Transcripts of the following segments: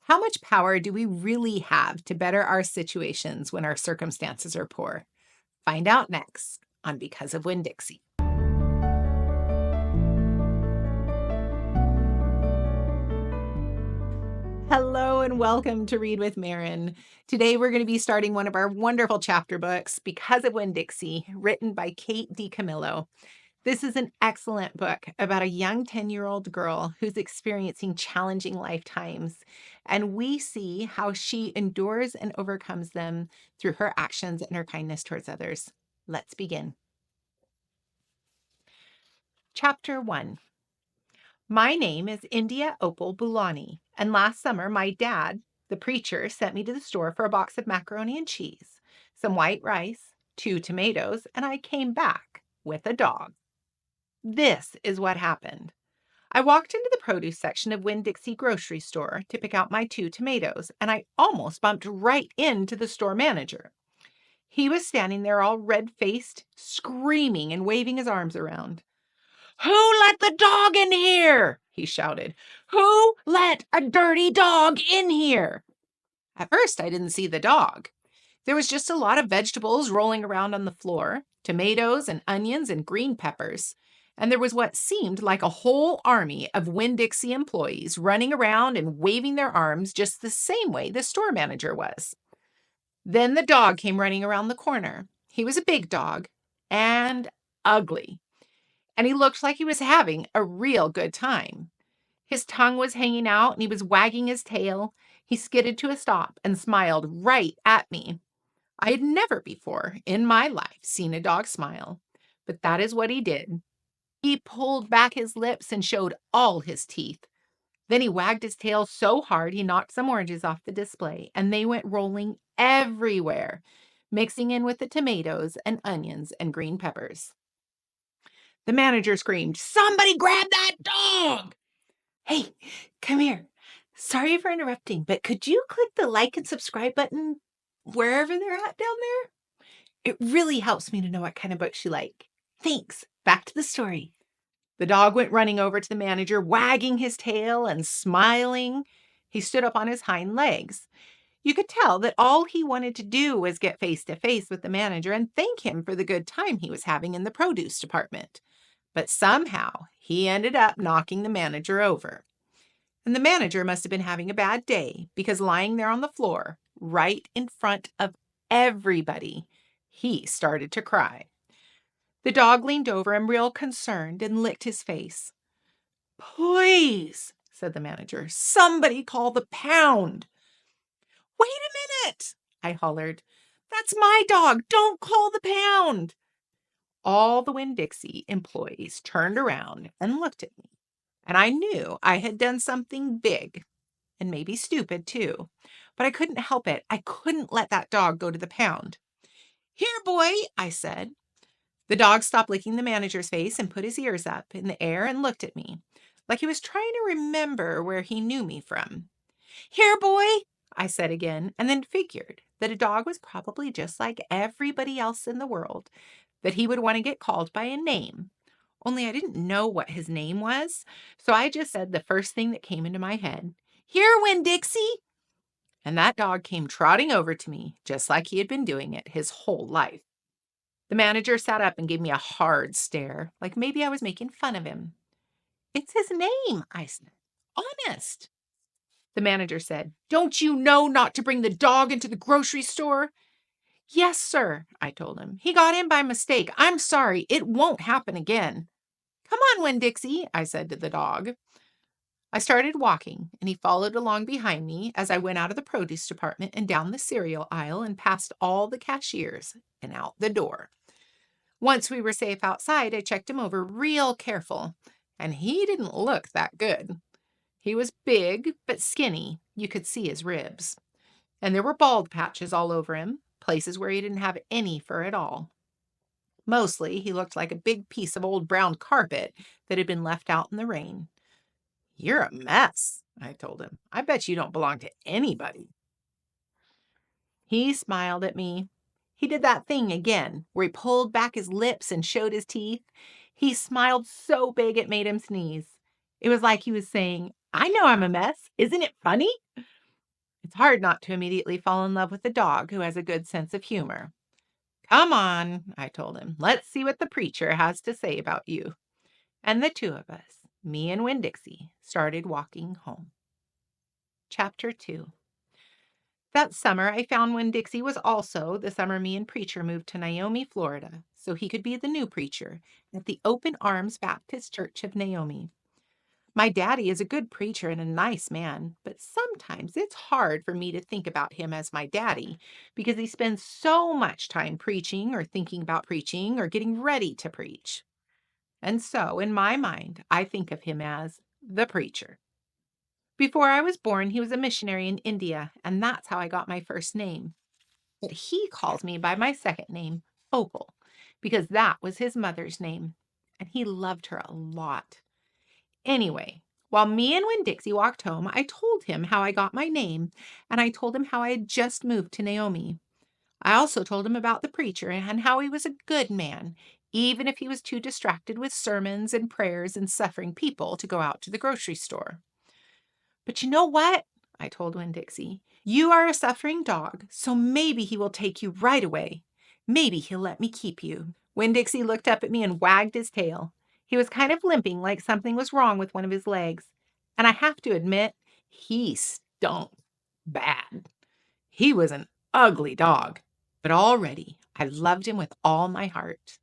How much power do we really have to better our situations when our circumstances are poor? Find out next on Because of Winn Dixie. Hello and welcome to Read with Maren. Today we're going to be starting one of our wonderful chapter books, Because of Winn Dixie, written by Kate DiCamillo. This is an excellent book about a young 10-year-old girl who's experiencing challenging lifetimes, and we see how she endures and overcomes them through her actions and her kindness towards others. Let's begin. Chapter 1. My name is India Opal Bulani, and last summer my dad, the preacher, sent me to the store for a box of macaroni and cheese, some white rice, 2 tomatoes, and I came back with a dog. This is what happened. I walked into the produce section of Winn Dixie grocery store to pick out my 2 tomatoes, and I almost bumped right into the store manager. He was standing there all red-faced, screaming and waving his arms around. "Who let the dog in here?" he shouted. "Who let a dirty dog in here?" At first, I didn't see the dog. There was just a lot of vegetables rolling around on the floor, tomatoes and onions and green peppers. And there was what seemed like a whole army of Winn Dixie employees running around and waving their arms just the same way the store manager was. Then the dog came running around the corner. He was a big dog and ugly. And he looked like he was having a real good time. His tongue was hanging out and he was wagging his tail. He skidded to a stop and smiled right at me. I had never before in my life seen a dog smile, but that is what he did. He pulled back his lips and showed all his teeth. Then he wagged his tail so hard he knocked some oranges off the display, and they went rolling everywhere, mixing in with the tomatoes and onions and green peppers. The manager screamed, "Somebody grab that dog!" "Hey, come here. Sorry for interrupting, but could you click the like and subscribe button wherever they're at down there? It really helps me to know what kind of books you like. Thanks. Back to the story." The dog went running over to the manager, wagging his tail and smiling. He stood up on his hind legs. You could tell that all he wanted to do was get face to face with the manager and thank him for the good time he was having in the produce department. But somehow he ended up knocking the manager over. And the manager must have been having a bad day because lying there on the floor, right in front of everybody, he started to cry. The dog leaned over him real concerned and licked his face. "Please," said the manager, "somebody call the pound." "Wait a minute," I hollered. "That's my dog. Don't call the pound." All the Winn Dixie employees turned around and looked at me, and I knew I had done something big and maybe stupid too, but I couldn't help it. I couldn't let that dog go to the pound. "Here, boy," I said. The dog stopped licking the manager's face and put his ears up in the air and looked at me, like he was trying to remember where he knew me from. "Here, boy," I said again, and then figured that a dog was probably just like everybody else in the world, that he would want to get called by a name. Only I didn't know what his name was, so I just said the first thing that came into my head. "Here, Winn Dixie." And that dog came trotting over to me, just like he had been doing it his whole life. The manager sat up and gave me a hard stare, like maybe I was making fun of him. "It's his name," I said. "Honest." The manager said, "Don't you know not to bring the dog into the grocery store?" "Yes, sir," I told him. "He got in by mistake. I'm sorry. It won't happen again." "Come on, Winn Dixie," I said to the dog. I started walking, and he followed along behind me as I went out of the produce department and down the cereal aisle and past all the cashiers and out the door. Once we were safe outside, I checked him over real careful, and he didn't look that good. He was big, but skinny. You could see his ribs. And there were bald patches all over him, places where he didn't have any fur at all. Mostly, he looked like a big piece of old brown carpet that had been left out in the rain. "You're a mess," I told him. "I bet you don't belong to anybody." He smiled at me. He did that thing again, where he pulled back his lips and showed his teeth. He smiled so big it made him sneeze. It was like he was saying, "I know I'm a mess. Isn't it funny?" It's hard not to immediately fall in love with a dog who has a good sense of humor. Come on, I told him. Let's see what the preacher has to say about you. And the two of us, me and Winn Dixie, started walking home. Chapter 2. That summer, I found Winn Dixie was also the summer me and Preacher moved to Naomi, Florida, so he could be the new preacher at the Open Arms Baptist Church of Naomi. My daddy is a good preacher and a nice man, but sometimes it's hard for me to think about him as my daddy because he spends so much time preaching or thinking about preaching or getting ready to preach. And so, in my mind, I think of him as the preacher. Before I was born, he was a missionary in India, and that's how I got my first name. But he calls me by my second name, Opal, because that was his mother's name, and he loved her a lot. Anyway, while me and Winn Dixie walked home, I told him how I got my name, and I told him how I had just moved to Naomi. I also told him about the preacher and how he was a good man, even if he was too distracted with sermons and prayers and suffering people to go out to the grocery store. But you know what? I told Winn Dixie. You are a suffering dog, so maybe he will take you right away. Maybe he'll let me keep you. Winn Dixie looked up at me and wagged his tail. He was kind of limping like something was wrong with one of his legs. And I have to admit, he stunk bad. He was an ugly dog, but already I loved him with all my heart.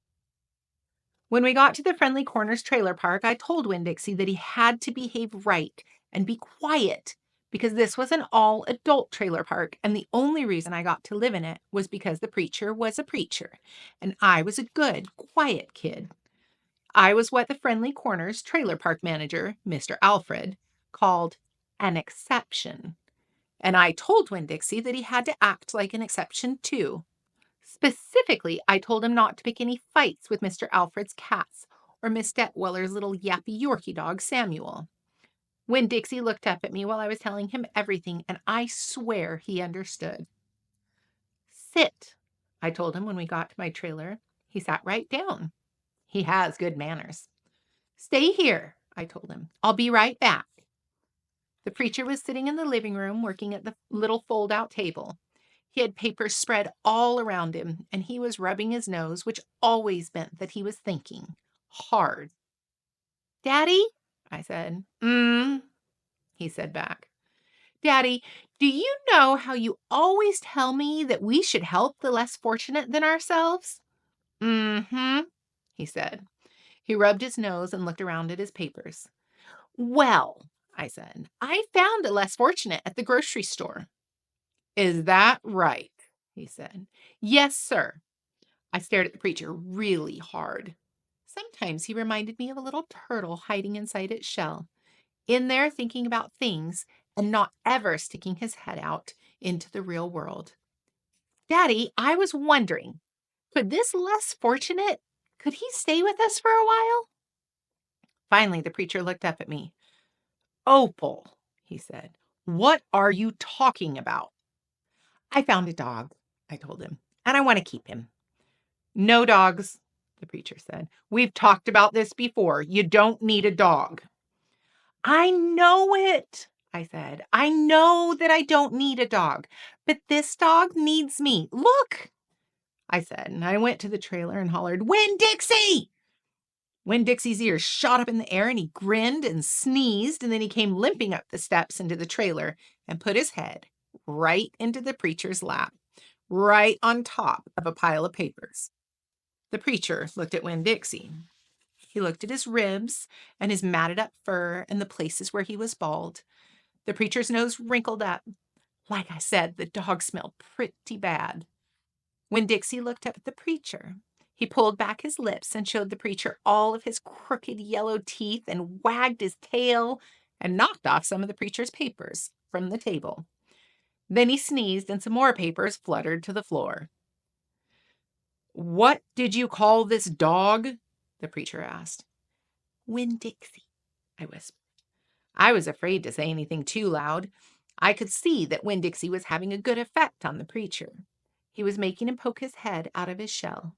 When we got to the Friendly Corners trailer park, I told Winn Dixie that he had to behave right and be quiet because this was an all-adult trailer park, and the only reason I got to live in it was because the preacher was a preacher, and I was a good, quiet kid. I was what the Friendly Corners trailer park manager, Mr. Alfred, called an exception. And I told Winn Dixie that he had to act like an exception too. Specifically, I told him not to pick any fights with Mr. Alfred's cats or Miss Detweller's little yappy Yorkie dog, Samuel. Winn Dixie looked up at me while I was telling him everything, and I swear he understood. Sit, I told him when we got to my trailer. He sat right down. He has good manners. Stay here, I told him. I'll be right back. The preacher was sitting in the living room working at the little fold-out table. He had papers spread all around him, and he was rubbing his nose, which always meant that he was thinking hard. Daddy, I said. He said back. Daddy, do you know how you always tell me that we should help the less fortunate than ourselves? He said. He rubbed his nose and looked around at his papers. Well, I said, I found a less fortunate at the grocery store. Is that right? He said. Yes, sir. I stared at the preacher really hard. Sometimes he reminded me of a little turtle hiding inside its shell, in there thinking about things and not ever sticking his head out into the real world. Daddy, I was wondering, could this less fortunate, could he stay with us for a while? Finally, the preacher looked up at me. Opal, he said, what are you talking about? I found a dog, I told him, and I want to keep him. No dogs, the preacher said. We've talked about this before. You don't need a dog. I know it, I said. I know that I don't need a dog, but this dog needs me. Look, I said, and I went to the trailer and hollered, Winn Dixie! Winn Dixie's ears shot up in the air and he grinned and sneezed, and then he came limping up the steps into the trailer and put his head right into the preacher's lap, right on top of a pile of papers. The preacher looked at Winn Dixie. He looked at his ribs and his matted up fur and the places where he was bald. The preacher's nose wrinkled up. Like I said, the dog smelled pretty bad. Winn Dixie looked up at the preacher. He pulled back his lips and showed the preacher all of his crooked yellow teeth and wagged his tail and knocked off some of the preacher's papers from the table. Then he sneezed and some more papers fluttered to the floor. What did you call this dog? The preacher asked. Winn Dixie, I whispered. I was afraid to say anything too loud. I could see that Winn Dixie was having a good effect on the preacher. He was making him poke his head out of his shell.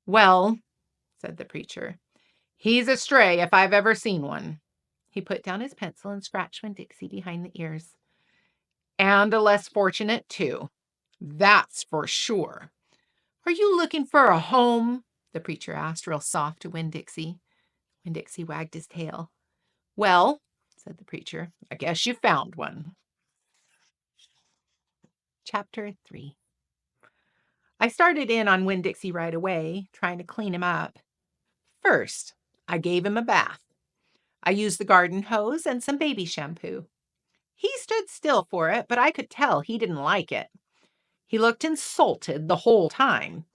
Well, said the preacher, he's a stray if I've ever seen one. He put down his pencil and scratched Winn Dixie behind the ears. And a less fortunate, too. That's for sure. Are you looking for a home? The preacher asked real soft to Winn Dixie. Winn Dixie wagged his tail. Well, said the preacher, I guess you found one. Chapter 3. I started in on Winn Dixie right away, trying to clean him up. First, I gave him a bath. I used the garden hose and some baby shampoo. He stood still for it, but I could tell he didn't like it. He looked insulted the whole time.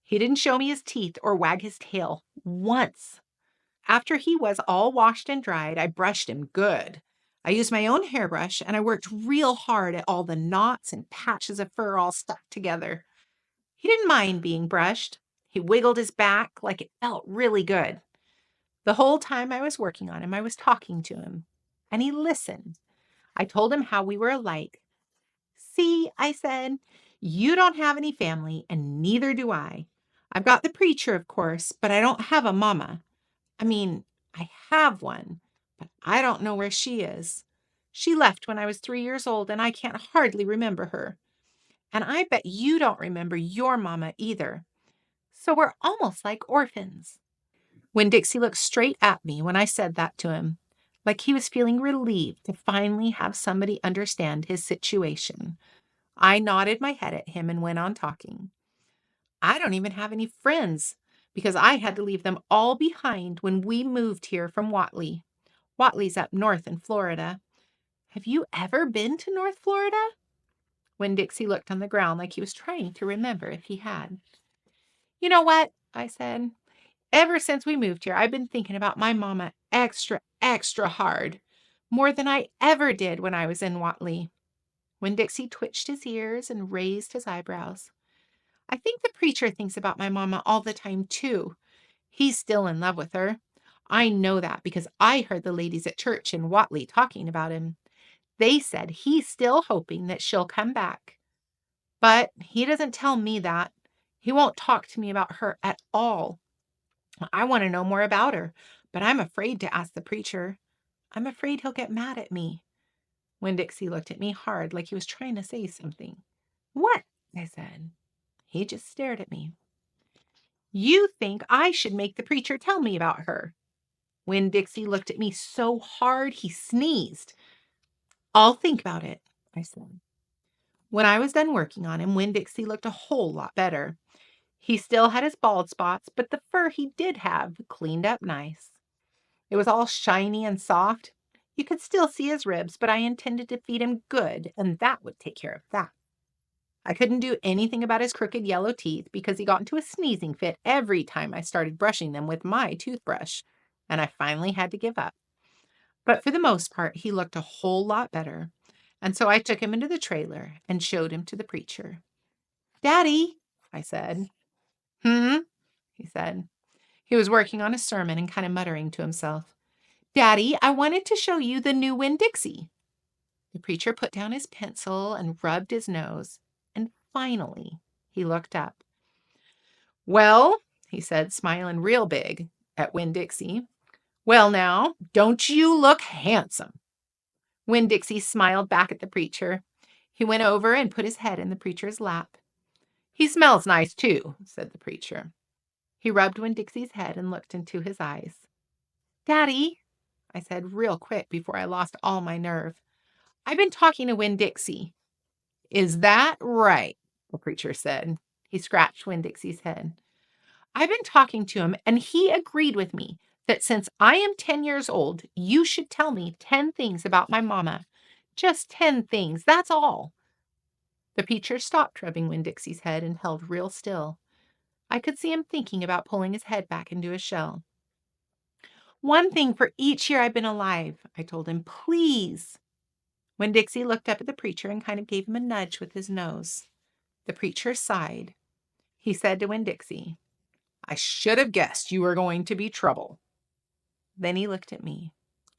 He didn't show me his teeth or wag his tail once. After he was all washed and dried, I brushed him good. I used my own hairbrush and I worked real hard at all the knots and patches of fur all stuck together. He didn't mind being brushed. He wiggled his back like it felt really good. The whole time I was working on him, I was talking to him, and he listened. I told him how we were alike. See, I said, you don't have any family, and neither do I. I've got the preacher, of course, but I don't have a mama. I mean, I have one, but I don't know where she is. She left when I was 3 years old, and I can't hardly remember her. And I bet you don't remember your mama either. So we're almost like orphans. Winn Dixie looked straight at me when I said that to him, like he was feeling relieved to finally have somebody understand his situation. I nodded my head at him and went on talking. I don't even have any friends because I had to leave them all behind when we moved here from Watley. Watley's up north in Florida. Have you ever been to North Florida? Winn Dixie looked on the ground like he was trying to remember if he had. You know what? I said. Ever since we moved here, I've been thinking about my mama extra, extra hard. More than I ever did when I was in Watley. Winn Dixie twitched his ears and raised his eyebrows. I think the preacher thinks about my mama all the time, too. He's still in love with her. I know that because I heard the ladies at church in Watley talking about him. They said he's still hoping that she'll come back. But he doesn't tell me that. He won't talk to me about her at all. I want to know more about her, but I'm afraid to ask the preacher. I'm afraid he'll get mad at me. Winn Dixie looked at me hard like he was trying to say something. What? I said. He just stared at me. You think I should make the preacher tell me about her? Winn Dixie looked at me so hard he sneezed. I'll think about it, I said. When I was done working on him, Winn Dixie looked a whole lot better. He still had his bald spots, but the fur he did have cleaned up nice. It was all shiny and soft. You could still see his ribs, but I intended to feed him good, and that would take care of that. I couldn't do anything about his crooked yellow teeth because he got into a sneezing fit every time I started brushing them with my toothbrush, and I finally had to give up. But for the most part, he looked a whole lot better, and so I took him into the trailer and showed him to the preacher. Daddy, I said. He said. He was working on a sermon and kind of muttering to himself. Daddy, I wanted to show you the new Winn Dixie. The preacher put down his pencil and rubbed his nose, and finally he looked up. Well, he said, smiling real big at Winn Dixie. Well now, don't you look handsome? Winn Dixie smiled back at the preacher. He went over and put his head in the preacher's lap. He smells nice too, said the preacher. He rubbed Winn Dixie's head and looked into his eyes. Daddy, I said real quick before I lost all my nerve. I've been talking to Winn Dixie. Is that right? The preacher said. He scratched Winn Dixie's head. I've been talking to him, and he agreed with me that since I am 10 years old, you should tell me 10 things about my mama. Just 10 things, that's all. The preacher stopped rubbing Winn Dixie's head and held real still. I could see him thinking about pulling his head back into his shell. One thing for each year I've been alive, I told him, please. Winn Dixie looked up at the preacher and kind of gave him a nudge with his nose. The preacher sighed. He said to Winn Dixie, I should have guessed you were going to be trouble. Then he looked at me.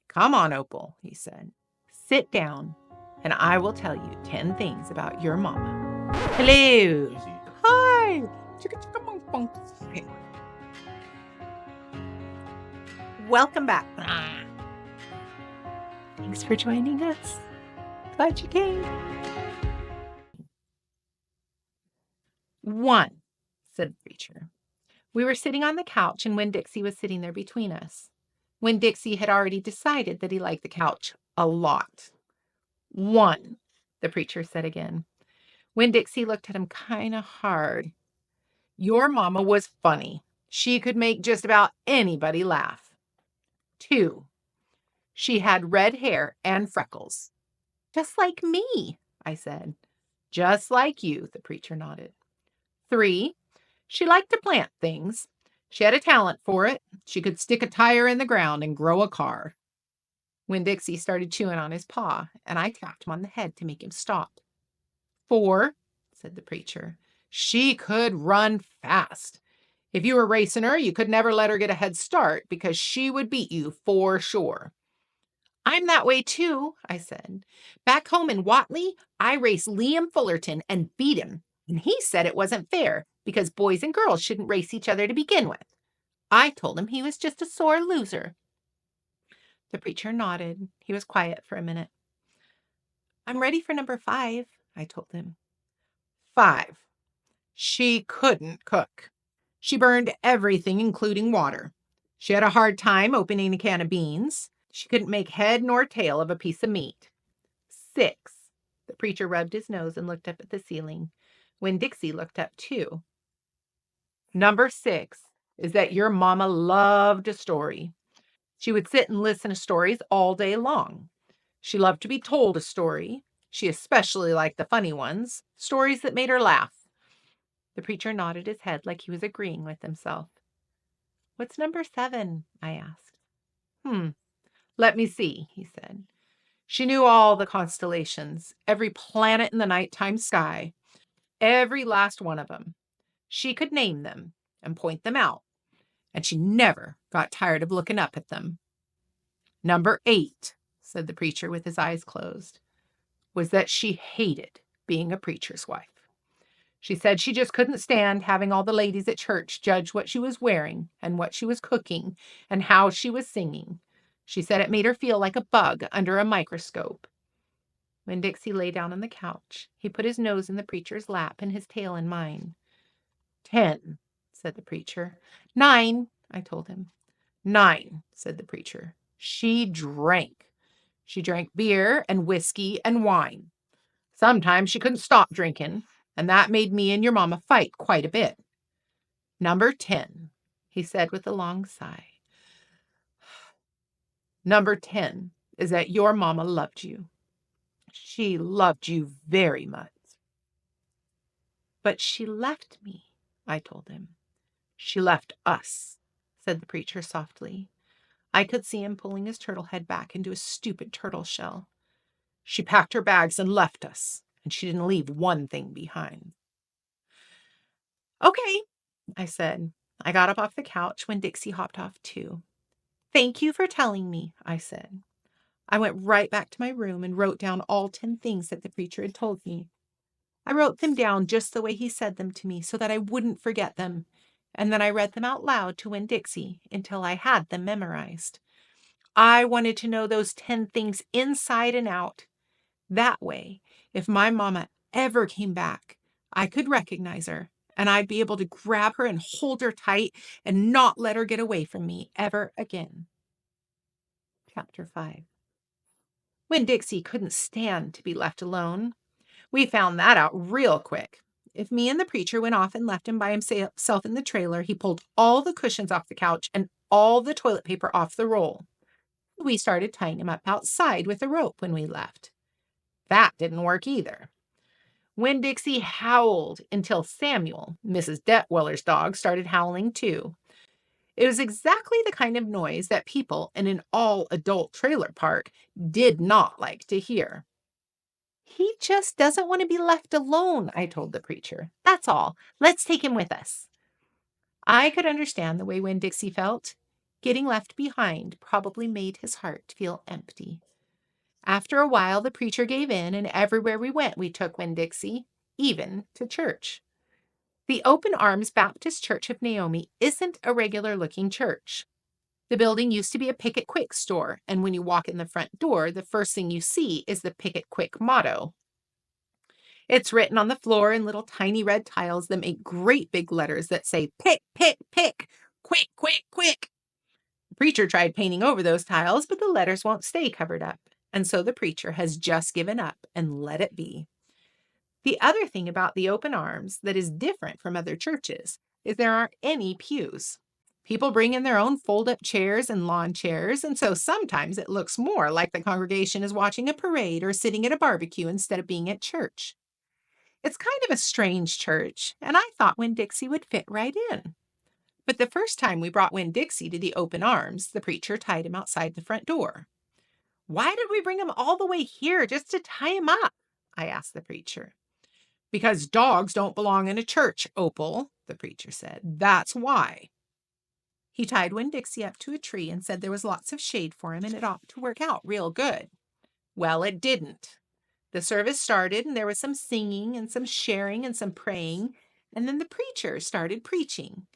Come on, Opal, he said. Sit down, and I will tell you 10 things about your mama. Hello. Hi. Welcome back. Thanks for joining us. Glad you came. 1, said the preacher. We were sitting on the couch, and Winn Dixie was sitting there between us. Winn Dixie had already decided that he liked the couch a lot. 1, the preacher said again. Winn Dixie looked at him kind of hard. Your mama was funny. She could make just about anybody laugh. 2, she had red hair and freckles. Just like me, I said. Just like you, the preacher nodded. 3, she liked to plant things. She had a talent for it. She could stick a tire in the ground and grow a car. Winn Dixie started chewing on his paw, and I tapped him on the head to make him stop. 4, said the preacher, she could run fast. If you were racing her, you could never let her get a head start because she would beat you for sure. I'm that way too, I said. Back home in Watley, I raced Liam Fullerton and beat him, and he said it wasn't fair because boys and girls shouldn't race each other to begin with. I told him he was just a sore loser. The preacher nodded. He was quiet for a minute. I'm ready for number 5, I told him. 5, she couldn't cook. She burned everything, including water. She had a hard time opening a can of beans. She couldn't make head nor tail of a piece of meat. 6, the preacher rubbed his nose and looked up at the ceiling. Winn Dixie looked up too. Number 6 is that your mama loved a story. She would sit and listen to stories all day long. She loved to be told a story. She especially liked the funny ones, stories that made her laugh. The preacher nodded his head like he was agreeing with himself. What's number 7? I asked. Let me see, he said. She knew all the constellations, every planet in the nighttime sky, every last one of them. She could name them and point them out, and she never got tired of looking up at them. Number 8, said the preacher with his eyes closed, was that she hated being a preacher's wife. She said she just couldn't stand having all the ladies at church judge what she was wearing and what she was cooking and how she was singing. She said it made her feel like a bug under a microscope. When Dixie lay down on the couch, he put his nose in the preacher's lap and his tail in mine. 10, said the preacher. 9, I told him. 9, said the preacher. She drank. She drank beer and whiskey and wine. Sometimes she couldn't stop drinking, and that made me and your mama fight quite a bit. Number 10, he said with a long sigh. Number 10 is that your mama loved you. She loved you very much. But she left me, I told him. She left us, said the preacher softly. I could see him pulling his turtle head back into his stupid turtle shell. She packed her bags and left us, and she didn't leave one thing behind. Okay, I said. I got up off the couch when Dixie hopped off too. Thank you for telling me, I said. I went right back to my room and wrote down all 10 things that the preacher had told me. I wrote them down just the way he said them to me so that I wouldn't forget them, and then I read them out loud to Winn Dixie until I had them memorized. I wanted to know those 10 things inside and out. That way, if my mama ever came back, I could recognize her, and I'd be able to grab her and hold her tight and not let her get away from me ever again. Chapter 5. Winn Dixie couldn't stand to be left alone. We found that out real quick. If me and the preacher went off and left him by himself in the trailer, he pulled all the cushions off the couch and all the toilet paper off the roll. We started tying him up outside with a rope when we left. That didn't work either. Winn Dixie howled until Samuel, Mrs. Detwiller's dog, started howling too. It was exactly the kind of noise that people in an all-adult trailer park did not like to hear. He just doesn't want to be left alone, I told the preacher. That's all. Let's take him with us. I could understand the way Winn Dixie felt. Getting left behind probably made his heart feel empty. After a while, the preacher gave in, and everywhere we went, we took Winn Dixie, even to church. The Open Arms Baptist Church of Naomi isn't a regular-looking church. The building used to be a Pick It Quick store, and when you walk in the front door, the first thing you see is the Pick It Quick motto. It's written on the floor in little tiny red tiles that make great big letters that say, pick, pick, pick, quick, quick, quick. The preacher tried painting over those tiles, but the letters won't stay covered up. And so the preacher has just given up and let it be. The other thing about the open arms that is different from other churches is there aren't any pews. People bring in their own fold-up chairs and lawn chairs, and so sometimes it looks more like the congregation is watching a parade or sitting at a barbecue instead of being at church. It's kind of a strange church, and I thought Winn Dixie would fit right in. But the first time we brought Winn Dixie to the open arms, the preacher tied him outside the front door. Why did we bring him all the way here just to tie him up? I asked the preacher. Because dogs don't belong in a church, Opal, the preacher said. That's why. He tied Winn Dixie up to a tree and said there was lots of shade for him and it ought to work out real good. Well, it didn't. The service started and there was some singing and some sharing and some praying, and then the preacher started preaching.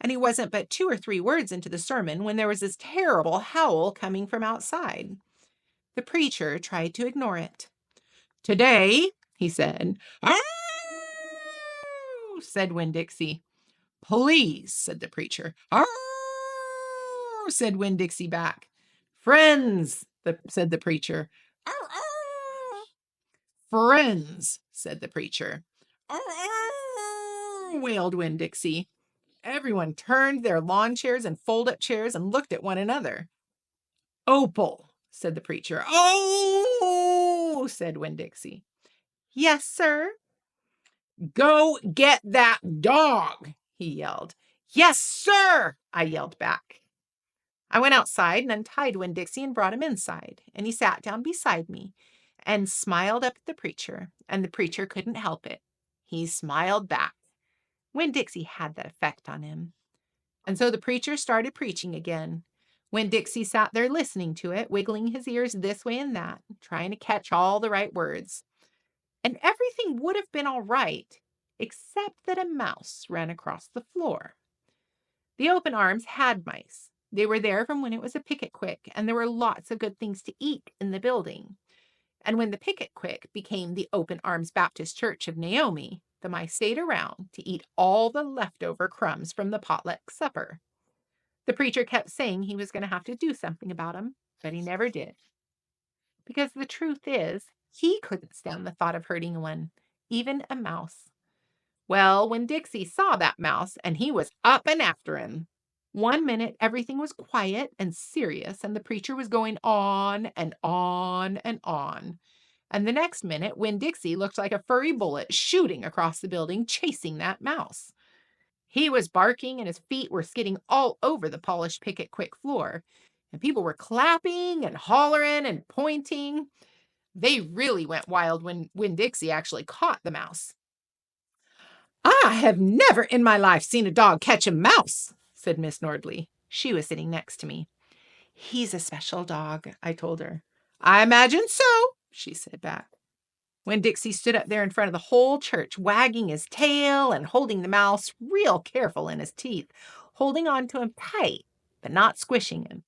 And he wasn't but 2 or 3 words into the sermon when there was this terrible howl coming from outside. The preacher tried to ignore it. Today, he said, "Ow!" said Winn Dixie. Please, said the preacher. "Ow!" said Winn Dixie back. Friends, said the preacher. "Ow, ow!" Friends, said the preacher. "Ow, ow!" wailed Winn Dixie. Everyone turned their lawn chairs and fold-up chairs and looked at one another. Opal, said the preacher. Oh, said Winn Dixie. Yes, sir. Go get that dog, he yelled. Yes, sir, I yelled back. I went outside and untied Winn Dixie and brought him inside, and he sat down beside me and smiled up at the preacher, and the preacher couldn't help it. He smiled back. Winn Dixie had that effect on him. And so the preacher started preaching again. Winn Dixie sat there listening to it, wiggling his ears this way and that, trying to catch all the right words. And everything would have been all right, except that a mouse ran across the floor. The open arms had mice. They were there from when it was a picket quick, and there were lots of good things to eat in the building. And when the picket quick became the Open Arms Baptist Church of Naomi, the mice stayed around to eat all the leftover crumbs from the potluck supper. The preacher kept saying he was going to have to do something about them, but he never did. Because the truth is, he couldn't stand the thought of hurting one, even a mouse. Well, when Dixie saw that mouse, and he was up and after him. 1 minute, everything was quiet and serious, and the preacher was going on and on and on. And the next minute, Winn Dixie looked like a furry bullet shooting across the building, chasing that mouse. He was barking, and his feet were skidding all over the polished picket quick floor. And people were clapping and hollering and pointing. They really went wild when Winn Dixie actually caught the mouse. I have never in my life seen a dog catch a mouse, said Miss Nordley. She was sitting next to me. He's a special dog, I told her. I imagine so, she said back. Winn Dixie stood up there in front of the whole church, wagging his tail and holding the mouse real careful in his teeth, holding on to him tight, but not squishing him.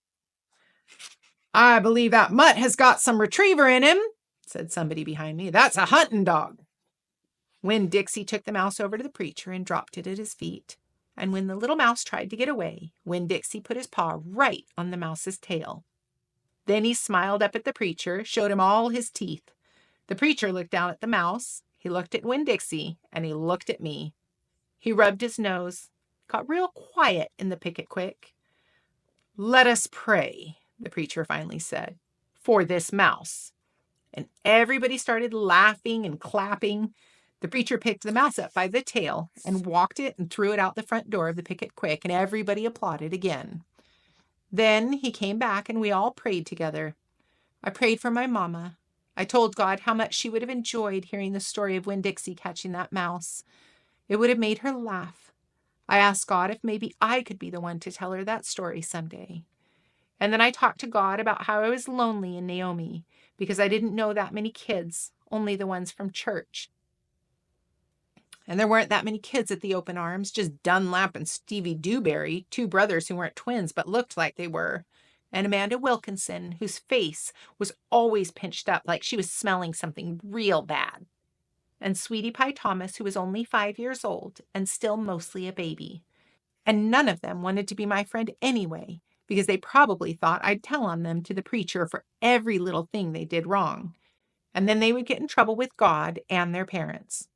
I believe that mutt has got some retriever in him, said somebody behind me. That's a hunting dog. Winn Dixie took the mouse over to the preacher and dropped it at his feet. And when the little mouse tried to get away, Winn Dixie put his paw right on the mouse's tail. Then he smiled up at the preacher, showed him all his teeth. The preacher looked down at the mouse, he looked at Winn Dixie, and he looked at me. He rubbed his nose, got real quiet in the picket quick. Let us pray, the preacher finally said, for this mouse. And everybody started laughing and clapping. The preacher picked the mouse up by the tail and walked it and threw it out the front door of the picket quick, and everybody applauded again. Then he came back and we all prayed together. I prayed for my mama. I told God how much she would have enjoyed hearing the story of Winn Dixie catching that mouse. It would have made her laugh. I asked God if maybe I could be the one to tell her that story someday. And then I talked to God about how I was lonely in Naomi because I didn't know that many kids, only the ones from church. And there weren't that many kids at the open arms, just Dunlap and Stevie Dewberry, 2 brothers who weren't twins but looked like they were, and Amanda Wilkinson, whose face was always pinched up like she was smelling something real bad. and Sweetie Pie Thomas, who was only 5 years old and still mostly a baby. And none of them wanted to be my friend anyway, because they probably thought I'd tell on them to the preacher for every little thing they did wrong. And then they would get in trouble with God and their parents.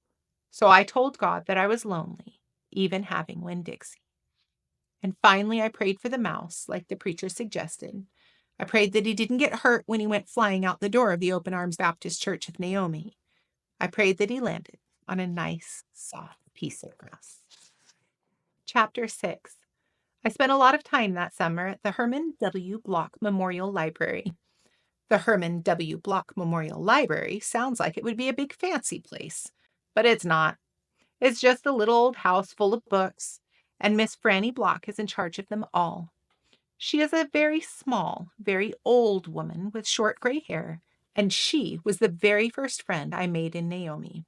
So I told God that I was lonely, even having Winn Dixie. And finally, I prayed for the mouse, like the preacher suggested. I prayed that he didn't get hurt when he went flying out the door of the Open Arms Baptist Church of Naomi. I prayed that he landed on a nice, soft piece of grass. Chapter 6. I spent a lot of time that summer at the Herman W. Block Memorial Library. The Herman W. Block Memorial Library sounds like it would be a big fancy place, but it's not. It's just a little old house full of books, and Miss Franny Block is in charge of them all. She is a very small, very old woman with short gray hair, and she was the very first friend I made in Naomi.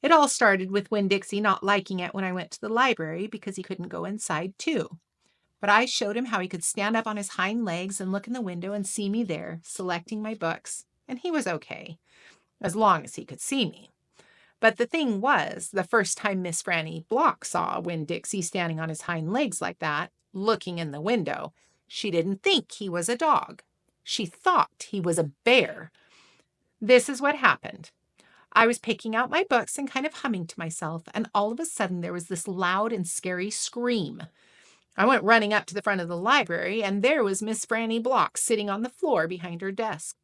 It all started with Winn Dixie not liking it when I went to the library because he couldn't go inside too. But I showed him how he could stand up on his hind legs and look in the window and see me there, selecting my books, and he was okay, as long as he could see me. But the thing was, the first time Miss Franny Block saw Winn Dixie standing on his hind legs like that, looking in the window, she didn't think he was a dog. She thought he was a bear. This is what happened. I was picking out my books and kind of humming to myself, and all of a sudden there was this loud and scary scream. I went running up to the front of the library, and there was Miss Franny Block sitting on the floor behind her desk.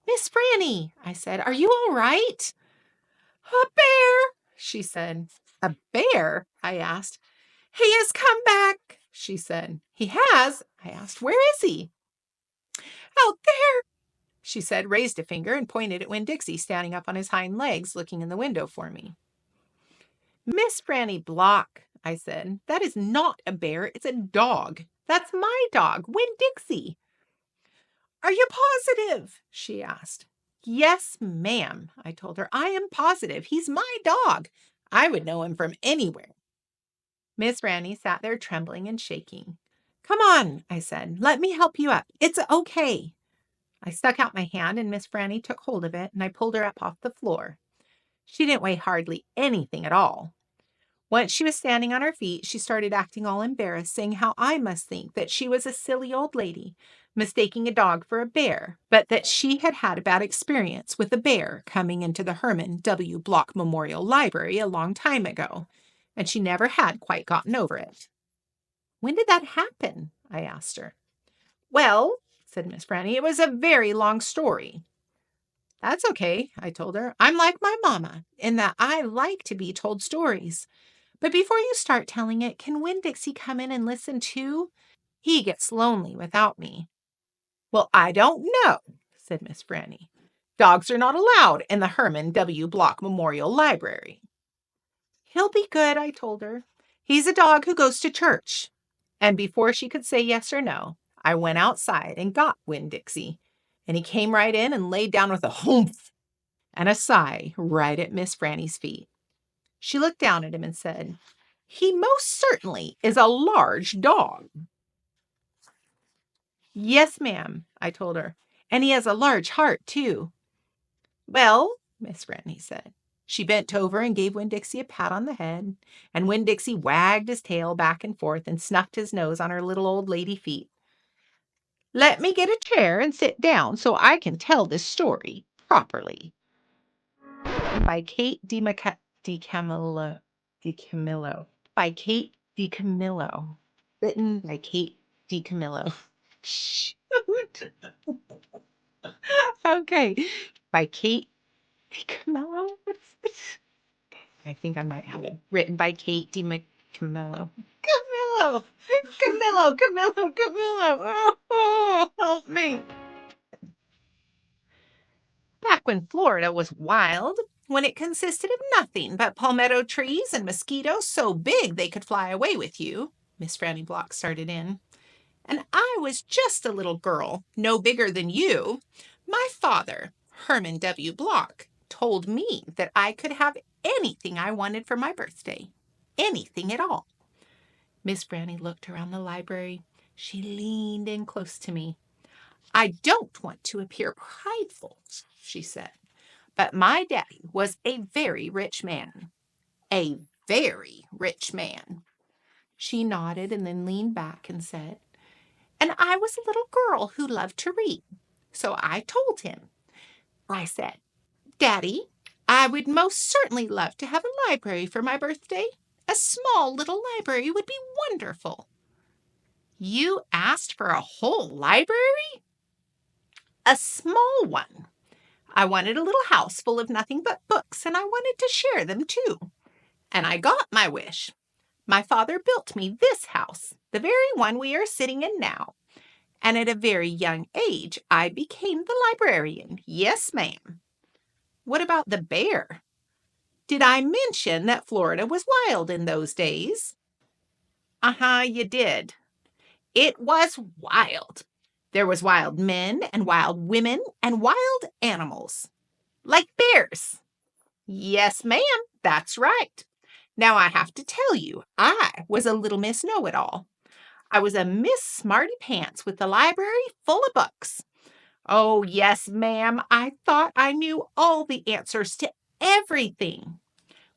"Miss Franny," I said, "are you all right?" "A bear," she said. "A bear?" I asked. "He has come back," she said. "He has?" I asked. "Where is he?" "Out there," she said, raised a finger and pointed at Winn Dixie standing up on his hind legs looking in the window for me. "Miss Franny Block," I said, "that is not a bear, it's a dog. That's my dog, Winn Dixie." "Are you positive?" she asked. "Yes, ma'am," I told her. "I am positive. He's my dog. I would know him from anywhere." Miss Franny sat there trembling and shaking. "Come on," I said. "Let me help you up. It's okay." I stuck out my hand and Miss Franny took hold of it and I pulled her up off the floor. She didn't weigh hardly anything at all. Once she was standing on her feet, she started acting all embarrassed, saying how I must think that she was a silly old lady, mistaking a dog for a bear, but that she had had a bad experience with a bear coming into the Herman W. Block Memorial Library a long time ago, and she never had quite gotten over it. "When did that happen?" I asked her. "Well," said Miss Franny, "it was a very long story." "That's okay," I told her. "I'm like my mama, in that I like to be told stories. But before you start telling it, can Winn Dixie come in and listen too? He gets lonely without me." "Well, I don't know," said Miss Franny. "Dogs are not allowed in the Herman W. Block Memorial Library." "He'll be good," I told her. "He's a dog who goes to church." And before she could say yes or no, I went outside and got Winn Dixie. And he came right in and laid down with a humph and a sigh right at Miss Franny's feet. She looked down at him and said, "He most certainly is a large dog." "Yes, ma'am," I told her. "And he has a large heart, too." "Well," Miss Franny said. She bent over and gave Winn Dixie a pat on the head, and Winn Dixie wagged his tail back and forth and snuffed his nose on her little old lady feet. "Let me get a chair and sit down so I can tell this story properly." By Kate DiCamillo. By Kate DiCamillo. Written by Kate DiCamillo. Shoot. Okay. By Kate DiCamillo. I think I might have it. Written by Kate DiCamillo. Camillo! Camillo! Oh, help me. Back when Florida was wild, when it consisted of nothing but palmetto trees and mosquitoes so big they could fly away with you, Miss Franny Block started in. "And I was just a little girl, no bigger than you. My father, Herman W. Block, told me that I could have anything I wanted for my birthday. Anything at all." Miss Franny looked around the library. She leaned in close to me. "I don't want to appear prideful," she said, But my daddy was a very rich man. A very rich man. She nodded and then leaned back and said, and I was a little girl who loved to read. So I told him, I said, Daddy, I would most certainly love to have a library for my birthday. A small little library would be wonderful. You asked for a whole library? A small one. I wanted a little house full of nothing but books, and I wanted to share them too. And I got my wish. My father built me this house, the very one we are sitting in now. And at a very young age, I became the librarian. Yes, ma'am. What about the bear? Did I mention that Florida was wild in those days? Uh-huh, you did. It was wild. There was wild men and wild women and wild animals. Like bears. Yes, ma'am, that's right. Now I have to tell you, I was a little Miss Know-it-all. I was a Miss Smarty Pants with the library full of books. Oh, yes, ma'am, I thought I knew all the answers to everything.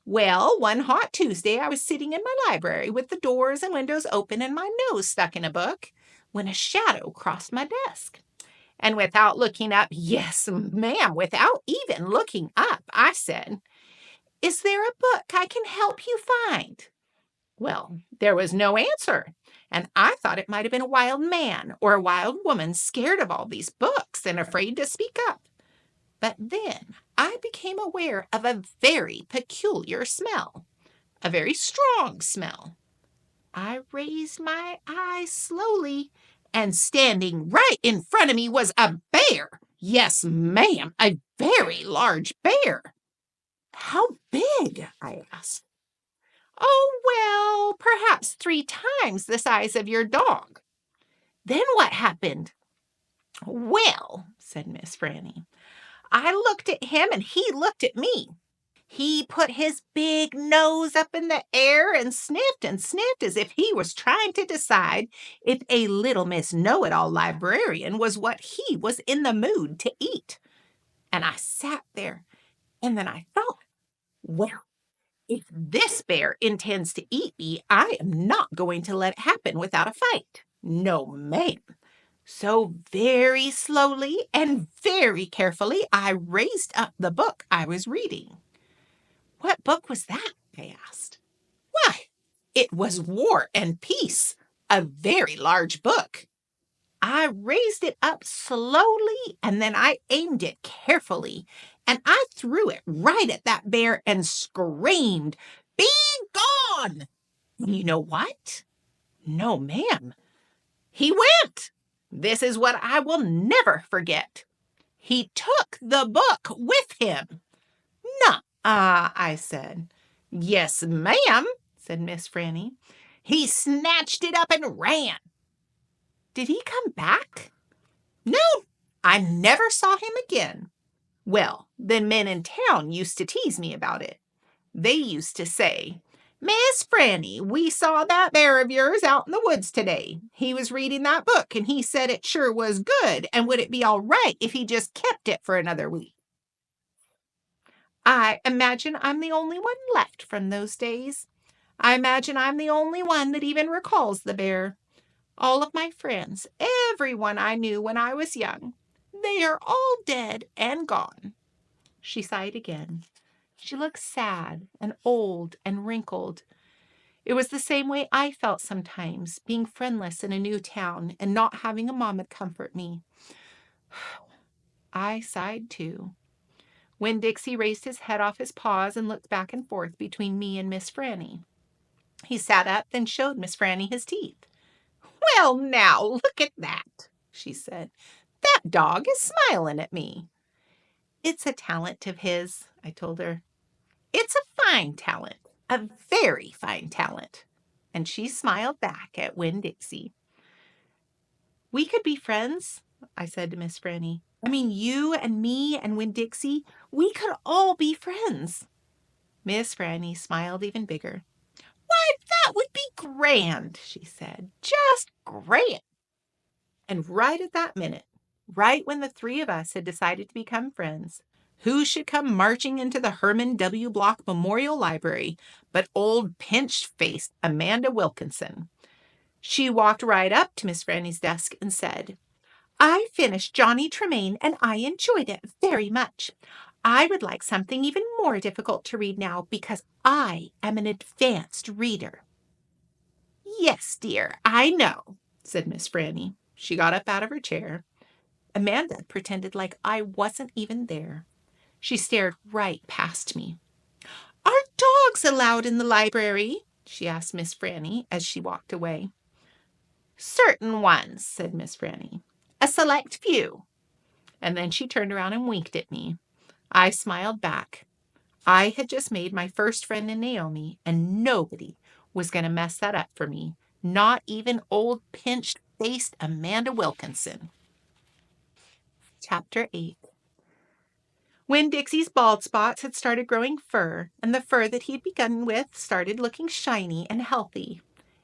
Well, one hot Tuesday, I was sitting in my library with the doors and windows open and my nose stuck in a book when a shadow crossed my desk. And without looking up, yes, ma'am, without even looking up, I said, is there a book I can help you find? Well, there was no answer, and I thought it might have been a wild man or a wild woman scared of all these books and afraid to speak up. But then I became aware of a very peculiar smell, a very strong smell. I raised my eyes slowly, and standing right in front of me was a bear. Yes, ma'am, a very large bear. How big? I asked. Oh, well, perhaps 3 times the size of your dog. Then what happened? Well, said Miss Franny, I looked at him and he looked at me. He put his big nose up in the air and sniffed as if he was trying to decide if a little Miss Know-it-all librarian was what he was in the mood to eat. And I sat there, and then I thought, well, if this bear intends to eat me, I am not going to let it happen without a fight. No, ma'am. So very slowly and very carefully, I raised up the book I was reading. What book was that? I asked. Why, it was War and Peace, a very large book. I raised it up slowly and then I aimed it carefully and I threw it right at that bear and screamed, "Be gone!" And you know what? No, ma'am. He went. This is what I will never forget. He took the book with him. Nuh-uh, I said. Yes, ma'am, said Miss Franny. He snatched it up and ran. Did he come back? No, I never saw him again. Well, the men in town used to tease me about it. They used to say, Miss Franny, we saw that bear of yours out in the woods today. He was reading that book, and he said it sure was good, and would it be all right if he just kept it for another week? I imagine I'm the only one left from those days. I imagine I'm the only one that even recalls the bear. All of my friends, everyone I knew when I was young, they are all dead and gone. She sighed again. She looked sad and old and wrinkled. It was the same way I felt sometimes, being friendless in a new town and not having a mama to comfort me. I sighed too. Winn Dixie raised his head off his paws and looked back and forth between me and Miss Franny. He sat up, then showed Miss Franny his teeth. Well, now, look at that, she said. That dog is smiling at me. It's a talent of his, I told her. It's a fine talent, a very fine talent. And she smiled back at Winn Dixie. We could be friends, I said to Miss Franny. I mean, you and me and Winn Dixie, we could all be friends. Miss Franny smiled even bigger. Why, that would be grand, she said. Just grand. And right at that minute, right when the 3 of us had decided to become friends, Who should come marching into the Herman W. Block Memorial Library but old pinched-faced Amanda Wilkinson? She walked right up to Miss Franny's desk and said, "I finished Johnny Tremaine and I enjoyed it very much. I would like something even more difficult to read now because I am an advanced reader." "Yes, dear, I know," said Miss Franny. She got up out of her chair. Amanda pretended like I wasn't even there. She stared right past me. "Are dogs allowed in the library?" she asked Miss Franny as she walked away. "Certain ones," said Miss Franny. "A select few." And then she turned around and winked at me. I smiled back. I had just made my first friend in Naomi, and nobody was going to mess that up for me, not even old pinched-faced Amanda Wilkinson. Chapter 8. Winn Dixie's bald spots had started growing fur, and the fur that he'd begun with started looking shiny and healthy,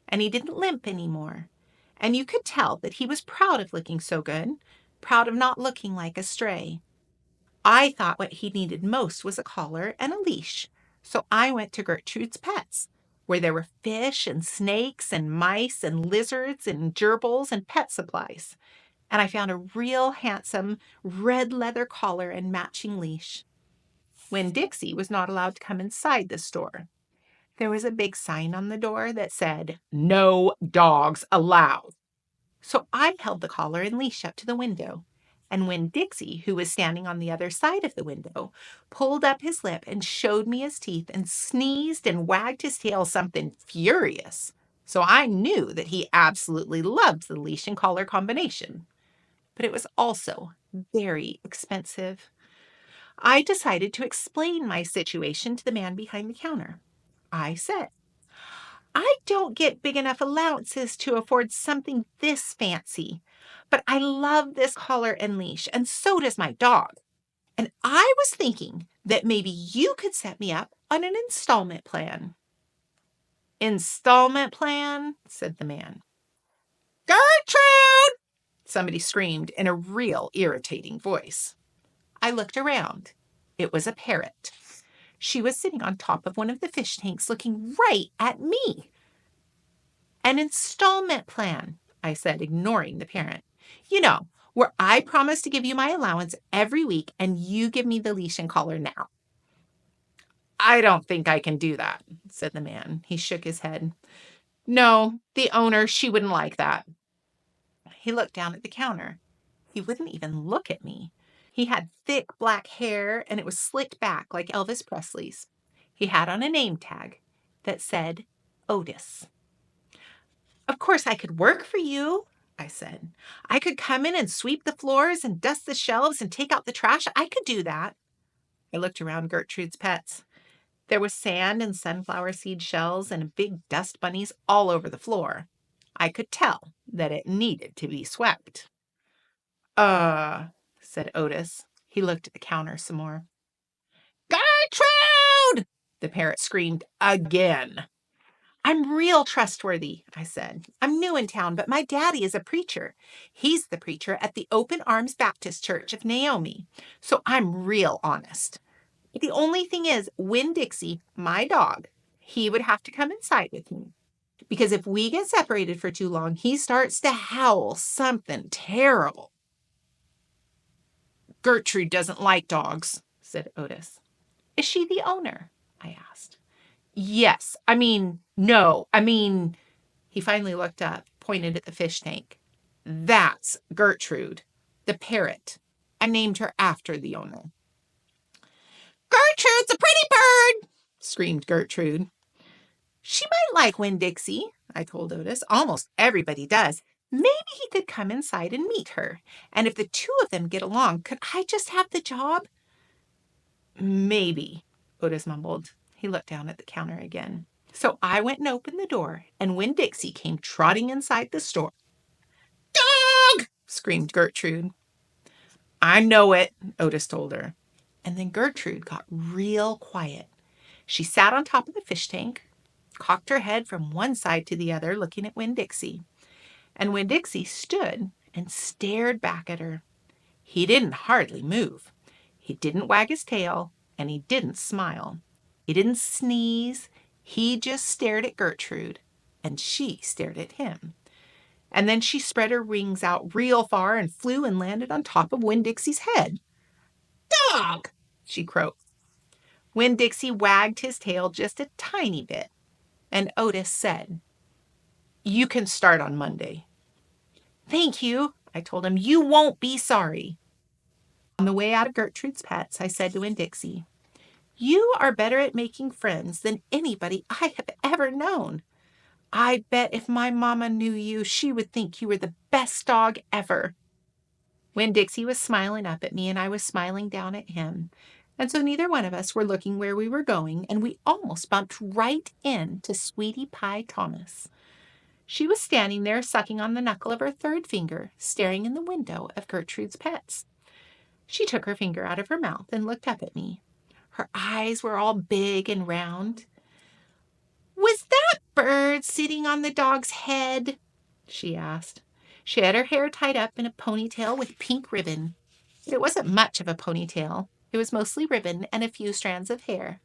and he didn't limp anymore. And you could tell that he was proud of looking so good, proud of not looking like a stray. I thought what he needed most was a collar and a leash, so I went to Gertrude's Pets, where there were fish and snakes and mice and lizards and gerbils and pet supplies, and I found a real handsome red leather collar and matching leash. Winn Dixie was not allowed to come inside the store. There was a big sign on the door that said, "No dogs allowed." So I held the collar and leash up to the window, and Winn Dixie, who was standing on the other side of the window, pulled up his lip and showed me his teeth and sneezed and wagged his tail something furious. So I knew that he absolutely loved the leash and collar combination. But it was also very expensive. I decided to explain my situation to the man behind the counter. I said, "I don't get big enough allowances to afford something this fancy, but I love this collar and leash, and so does my dog. And I was thinking that maybe you could set me up on an installment plan." "Installment plan?" said the man. "Gertrude!" somebody screamed in a real irritating voice. I looked around. It was a parrot. She was sitting on top of one of the fish tanks looking right at me. "An installment plan," I said, ignoring the parrot. "You know, where I promise to give you my allowance every week and you give me the leash and collar now." "I don't think I can do that," said the man. He shook his head. "No, the owner, she wouldn't like that." He looked down at the counter. He wouldn't even look at me. He had thick black hair, and it was slicked back like Elvis Presley's. He had on a name tag that said Otis. "Of course I could work for you," I said. "I could come in and sweep the floors and dust the shelves and take out the trash. I could do that." I looked around Gertrude's Pets. There was sand and sunflower seed shells and big dust bunnies all over the floor. I could tell that it needed to be swept. "Uh," said Otis. He looked at the counter some more. "Gertrude!" the parrot screamed again. "I'm real trustworthy," I said. "I'm new in town, but my daddy is a preacher. He's the preacher at the Open Arms Baptist Church of Naomi, so I'm real honest. The only thing is, Winn Dixie, my dog, he would have to come inside with me. Because if we get separated for too long, he starts to howl something terrible." "Gertrude doesn't like dogs," said Otis. "Is she the owner?" I asked. "Yes. No. He finally looked up, pointed at the fish tank. "That's Gertrude, the parrot. I named her after the owner." "Gertrude's a pretty bird!" screamed Gertrude. "She might like Winn Dixie," I told Otis. "Almost everybody does. Maybe he could come inside and meet her. And if the two of them get along, could I just have the job?" "Maybe," Otis mumbled. He looked down at the counter again. So I went and opened the door, and Winn Dixie came trotting inside the store. "Dog!" screamed Gertrude. "I know it," Otis told her. And then Gertrude got real quiet. She sat on top of the fish tank, cocked her head from one side to the other, looking at Winn Dixie. And Winn Dixie stood and stared back at her. He didn't hardly move. He didn't wag his tail, and he didn't smile. He didn't sneeze. He just stared at Gertrude, and she stared at him. And then she spread her wings out real far and flew and landed on top of Winn Dixie's head. "Dog!" she croaked. Winn Dixie wagged his tail just a tiny bit, and Otis said, "You can start on Monday." "Thank you," I told him. "You won't be sorry." On the way out of Gertrude's Pets, I said to Winn Dixie, "You are better at making friends than anybody I have ever known. I bet if my mama knew you, she would think you were the best dog ever." Winn Dixie was smiling up at me, and I was smiling down at him. And so neither one of us were looking where we were going, and we almost bumped right into Sweetie Pie Thomas. She was standing there sucking on the knuckle of her third finger, staring in the window of Gertrude's Pets. She took her finger out of her mouth and looked up at me. Her eyes were all big and round. "Was that bird sitting on the dog's head?" she asked. She had her hair tied up in a ponytail with pink ribbon. But it wasn't much of a ponytail. It was mostly ribbon and a few strands of hair.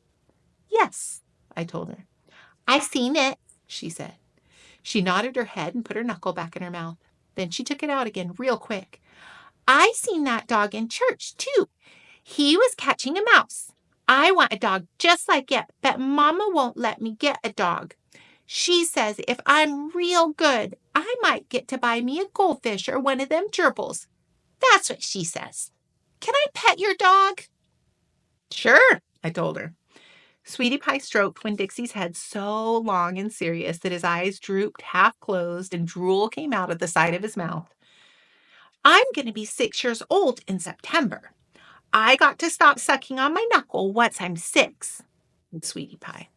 "Yes," I told her. "I seen it," she said. She nodded her head and put her knuckle back in her mouth. Then she took it out again real quick. "I seen that dog in church, too. He was catching a mouse. I want a dog just like it, but Mama won't let me get a dog. She says if I'm real good, I might get to buy me a goldfish or one of them gerbils. That's what she says. Can I pet your dog?" "Sure," I told her. Sweetie Pie stroked Winn Dixie's head so long and serious that his eyes drooped half closed and drool came out of the side of his mouth. "I'm going to be 6 years old in September. I got to stop sucking on my knuckle once I'm 6, said Sweetie Pie.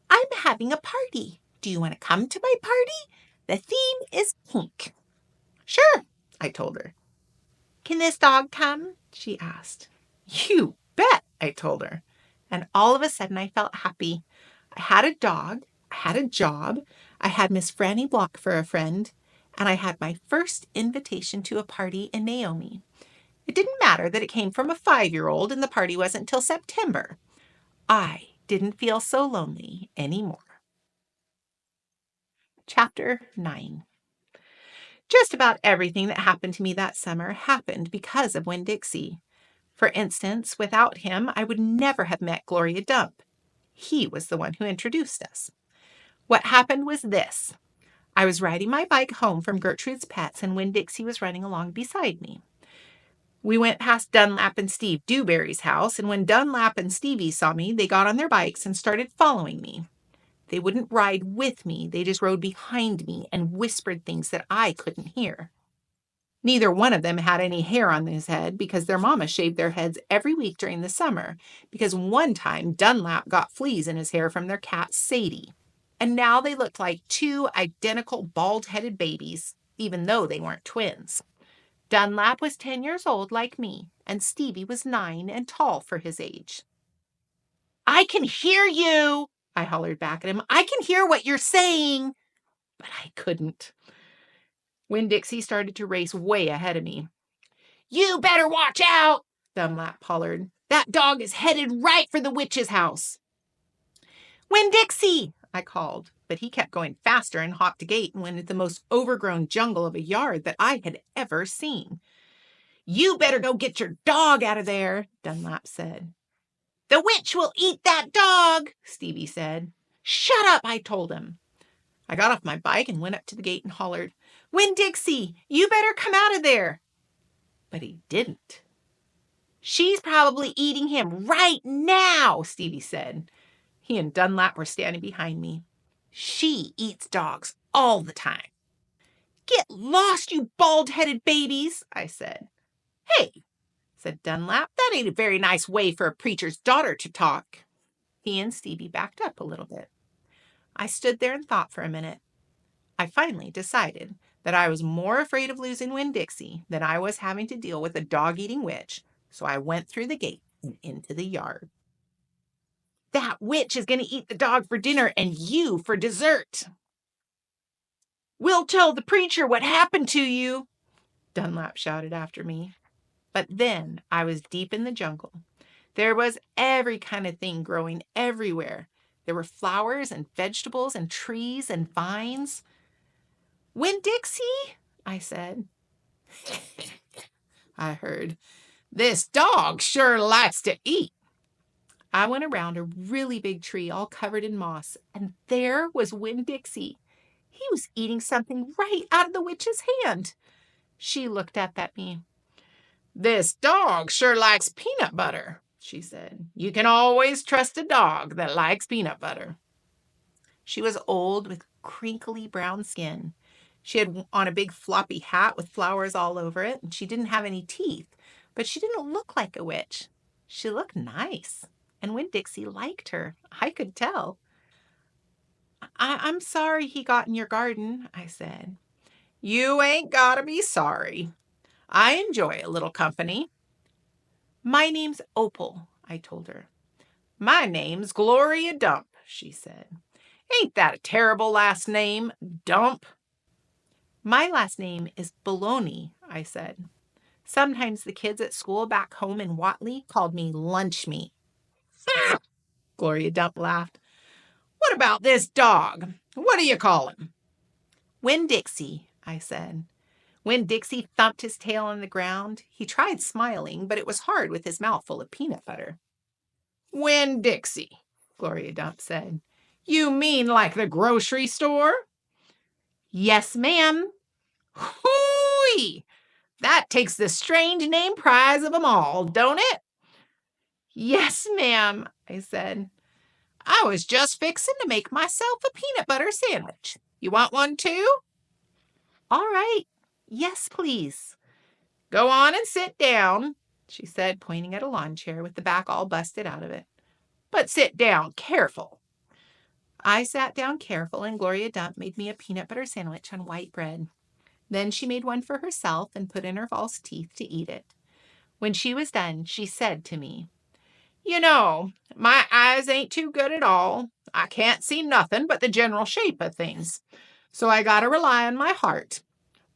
"I'm having a party. Do you want to come to my party? The theme is pink." "Sure," I told her. "Can this dog come?" she asked. "You bet," I told her. And all of a sudden I felt happy. I had a dog, I had a job, I had Miss Franny Block for a friend, and I had my first invitation to a party in Naomi. It didn't matter that it came from a 5-year-old and the party wasn't till September. I didn't feel so lonely anymore. Chapter 9. Just about everything that happened to me that summer happened because of Winn Dixie. For instance, without him, I would never have met Gloria Dump. He was the one who introduced us. What happened was this. I was riding my bike home from Gertrude's Pets, and Winn Dixie was running along beside me. We went past Dunlap and Steve Dewberry's house, and when Dunlap and Stevie saw me, they got on their bikes and started following me. They wouldn't ride with me, they just rode behind me and whispered things that I couldn't hear. Neither one of them had any hair on his head because their mama shaved their heads every week during the summer, because one time Dunlap got fleas in his hair from their cat Sadie. And now they looked like two identical bald-headed babies, even though they weren't twins. Dunlap was 10 years old like me, and Stevie was 9 and tall for his age. "I can hear you," I hollered back at him. "I can hear what you're saying." But I couldn't. Winn Dixie started to race way ahead of me. "You better watch out," Dunlap hollered. "That dog is headed right for the witch's house." "Winn Dixie," I called, but he kept going faster and hopped a gate and went into the most overgrown jungle of a yard that I had ever seen. "You better go get your dog out of there," Dunlap said. "The witch will eat that dog," Stevie said. "Shut up," I told him. I got off my bike and went up to the gate and hollered, "Winn Dixie, you better come out of there." But he didn't. "She's probably eating him right now," Stevie said. He and Dunlap were standing behind me. "She eats dogs all the time." "Get lost, you bald-headed babies," I said. "Hey," said Dunlap, "that ain't a very nice way for a preacher's daughter to talk." He and Stevie backed up a little bit. I stood there and thought for a minute. I finally decided that I was more afraid of losing Winn Dixie than I was having to deal with a dog-eating witch, so I went through the gate and into the yard. "That witch is going to eat the dog for dinner and you for dessert." "We'll tell the preacher what happened to you," Dunlap shouted after me. But then I was deep in the jungle. There was every kind of thing growing everywhere. There were flowers and vegetables and trees and vines. Winn Dixie, I said. I heard, "This dog sure likes to eat." I went around a really big tree all covered in moss, and there was Winn Dixie. He was eating something right out of the witch's hand. She looked up at me. "This dog sure likes peanut butter," she said. "You can always trust a dog that likes peanut butter." She was old with crinkly brown skin. She had on a big floppy hat with flowers all over it, and she didn't have any teeth, but she didn't look like a witch. She looked nice, and Winn Dixie liked her. I could tell. I'm sorry he got in your garden," I said. "You ain't gotta be sorry. I enjoy a little company." "My name's Opal," I told her. "My name's Gloria Dump," she said. "Ain't that a terrible last name, Dump?" "My last name is Baloney," I said. "Sometimes the kids at school back home in Watley called me lunch meat." Gloria Dump laughed. "What about this dog? What do you call him?" "Winn Dixie," I said. Winn Dixie thumped his tail on the ground. He tried smiling, but it was hard with his mouth full of peanut butter. "Winn Dixie," Gloria Dump said. "You mean like the grocery store?" "Yes, ma'am." "Hooey! That takes the strange name prize of 'em all, don't it?" "Yes, ma'am," I said. "I was just fixing to make myself a peanut butter sandwich. You want one too?" "All right. Yes, please." "Go on and sit down," she said, pointing at a lawn chair with the back all busted out of it. "But sit down careful." I sat down careful, and Gloria Dump made me a peanut butter sandwich on white bread. Then she made one for herself and put in her false teeth to eat it. When she was done, she said to me, "You know, my eyes ain't too good at all. I can't see nothing but the general shape of things. So I gotta rely on my heart.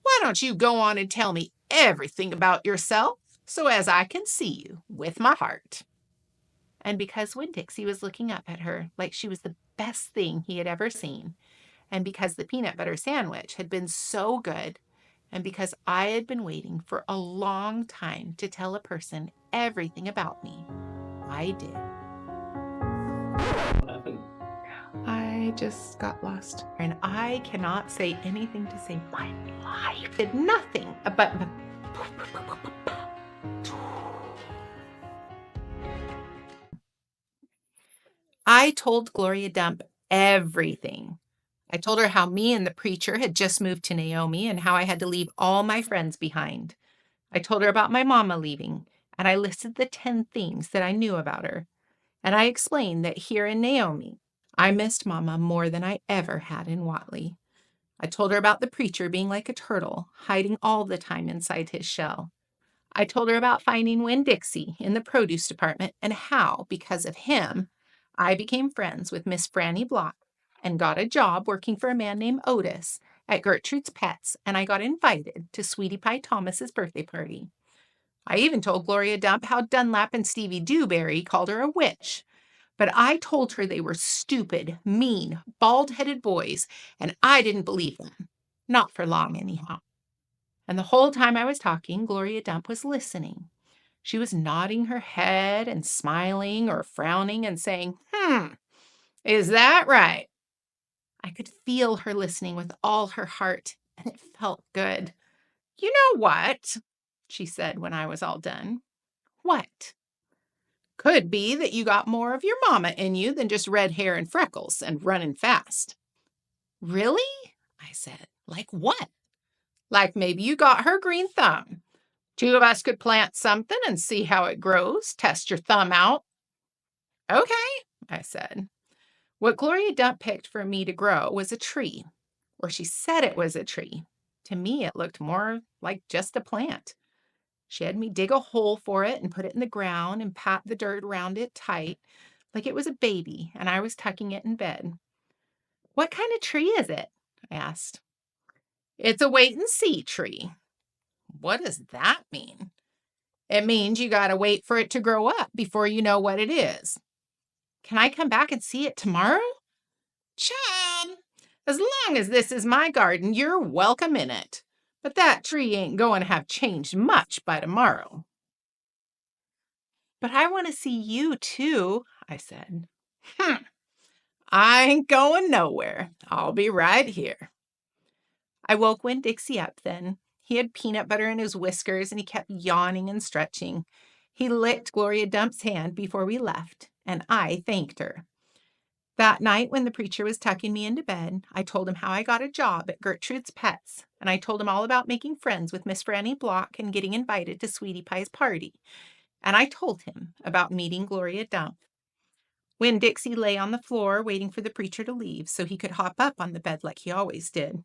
Why don't you go on and tell me everything about yourself so as I can see you with my heart?" And because Winn Dixie was looking up at her like she was the best thing he had ever seen, and because the peanut butter sandwich had been so good, and because I had been waiting for a long time to tell a person everything about me, I did. I just got lost, and I cannot say anything to save my life. Did nothing but. I told Gloria Dump everything. I told her how me and the preacher had just moved to Naomi and how I had to leave all my friends behind. I told her about my mama leaving, and I listed the 10 things that I knew about her. And I explained that here in Naomi, I missed Mama more than I ever had in Watley. I told her about the preacher being like a turtle, hiding all the time inside his shell. I told her about finding Winn Dixie in the produce department and how, because of him, I became friends with Miss Franny and got a job working for a man named Otis at Gertrude's Pets, and I got invited to Sweetie Pie Thomas's birthday party. I even told Gloria Dump how Dunlap and Stevie Dewberry called her a witch. But I told her they were stupid, mean, bald-headed boys, and I didn't believe them. Not for long, anyhow. And the whole time I was talking, Gloria Dump was listening. She was nodding her head and smiling or frowning and saying, "Is that right?" I could feel her listening with all her heart, and it felt good. "You know what?" she said when I was all done. "What?" "Could be that you got more of your mama in you than just red hair and freckles and running fast." "Really?" I said. "Like what?" "Like maybe you got her green thumb. 2 of us could plant something and see how it grows. Test your thumb out." "Okay," I said. What Gloria Dump picked for me to grow was a tree, or she said it was a tree. To me, it looked more like just a plant. She had me dig a hole for it and put it in the ground and pat the dirt around it tight, like it was a baby, and I was tucking it in bed. "What kind of tree is it?" I asked. "It's a wait and see tree." "What does that mean?" It means you got to wait for it to grow up before you know what it is. Can I come back and see it tomorrow? Child, as long as this is my garden, you're welcome in it. But that tree ain't going to have changed much by tomorrow. But I want to see you too, I said. I ain't going nowhere. I'll be right here. I woke Winn Dixie up then. He had peanut butter in his whiskers and he kept yawning and stretching. He licked Gloria Dump's hand before we left, and I thanked her. That night, when the preacher was tucking me into bed, I told him how I got a job at Gertrude's Pets, and I told him all about making friends with Miss Franny Block and getting invited to Sweetie Pie's party. And I told him about meeting Gloria Dump. Winn Dixie lay on the floor waiting for the preacher to leave so he could hop up on the bed like he always did.